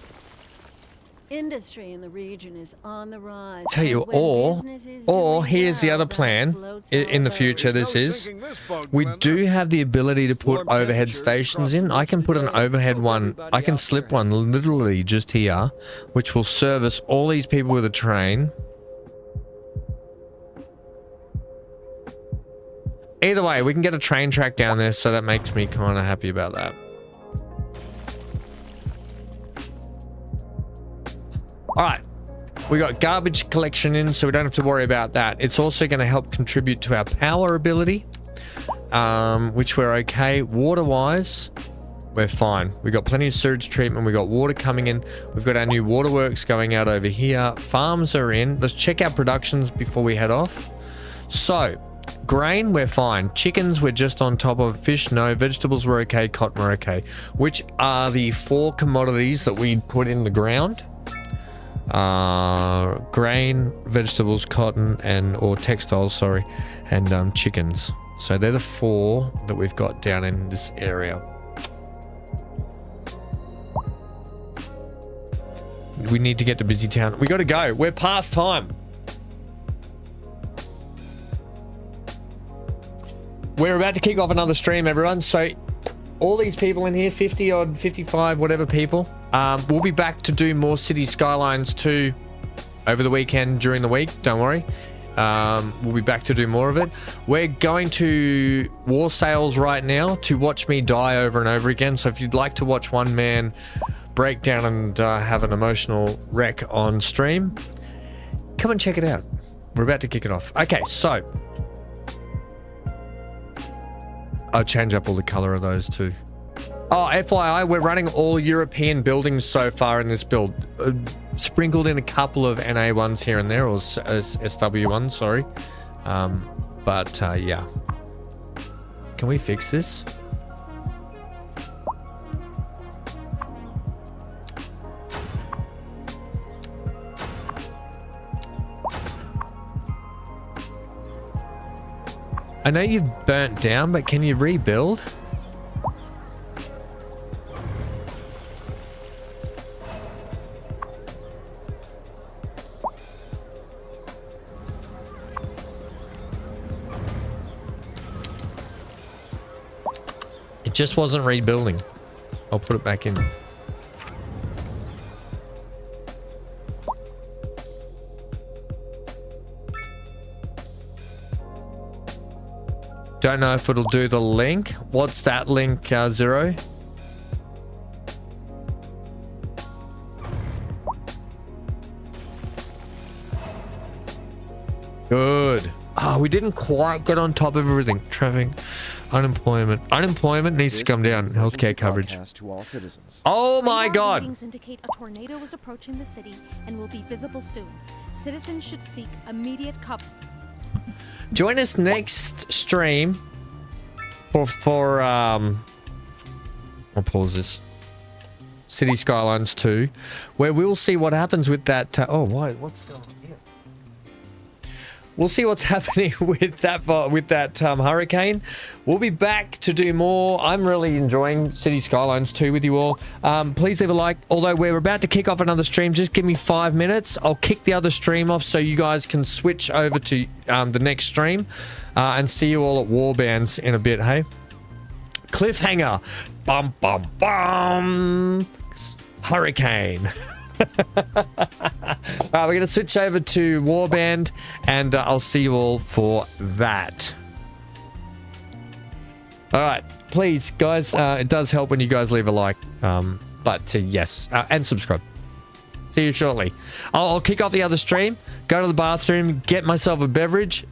Speaker 8: Industry in the region is on the rise.
Speaker 1: Tell you,
Speaker 8: and when
Speaker 1: or
Speaker 8: business is doing
Speaker 1: here's the
Speaker 8: well,
Speaker 1: other
Speaker 8: that
Speaker 1: plan
Speaker 8: floats
Speaker 1: in the
Speaker 8: our
Speaker 1: future.
Speaker 8: boat.
Speaker 1: This is
Speaker 3: Sinking this boat,
Speaker 1: we
Speaker 3: Glenda.
Speaker 1: do have the ability to put
Speaker 10: Warm
Speaker 1: overhead
Speaker 10: temperatures
Speaker 1: stations
Speaker 10: across
Speaker 1: in.
Speaker 10: the
Speaker 1: I can put an
Speaker 10: region today.
Speaker 1: overhead
Speaker 10: Hope
Speaker 1: one.
Speaker 10: everybody
Speaker 1: I can
Speaker 10: out
Speaker 1: slip
Speaker 10: there has
Speaker 1: one literally just here, which will service all these people with a train. Either way, we can get a train track down there, so that makes me kind of happy about that. All right, we got garbage collection in, so we don't have to worry about that. It's also going to help contribute to our power ability, which we're okay. Water-wise, we're fine. We got plenty of sewage treatment. We got water coming in. We've got our new waterworks going out over here. Farms are in. Let's check our productions before we head off. So, grain, we're fine. Chickens, we're just on top of. Fish, no. Vegetables, we're okay. Cotton, we're okay. Which are the 4 commodities that we put in the ground? Grain, vegetables, cotton, or textiles, sorry, and chickens. So they're the 4 that we've got down in this area. We need to get to Busy Town. We got to go. We're past time. We're about to kick off another stream, everyone. So all these people in here, 50 odd, 55, whatever people, we'll be back to do more City Skylines 2 over the weekend, during the week. Don't worry. We'll be back to do more of it. We're going to War Sales right now to watch me die over and over again. So if you'd like to watch one man break down and have an emotional wreck on stream, come and check it out. We're about to kick it off. Okay, so I'll change up all the color of those too. Oh, FYI, we're running all European buildings so far in this build. Sprinkled in a couple of NA ones here and there, or SW ones, sorry. Yeah. Can we fix this? I know you've burnt down, but can you rebuild? It just wasn't rebuilding. I'll put it back in. Don't know if it'll do the link. What's that link, Zero? Good. Oh, we didn't quite get on top of everything. Traffic, unemployment. Unemployment needs to come down. Healthcare coverage.
Speaker 5: To all citizens.
Speaker 1: Oh my
Speaker 2: Radar
Speaker 1: God.
Speaker 2: readings indicate a tornado is approaching the city and will be visible soon. Citizens should seek immediate cover.
Speaker 1: Join us next stream I'll pause this. City Skylines 2, where we'll see what happens with that. Oh, why? What's going on here? We'll see what's happening with that hurricane. We'll be back to do more. I'm really enjoying City Skylines 2 with you all. Please leave a like. Although we're about to kick off another stream, just give me 5 minutes. I'll kick the other stream off so you guys can switch over to the next stream and see you all at Warbands in a bit. Hey, cliffhanger. Bum bum bum. Hurricane. We're going to switch over to Warband, and I'll see you all for that. All right, please, guys, it does help when you guys leave a like, but yes, and subscribe. See you shortly. I'll kick off the other stream, go to the bathroom, get myself a beverage,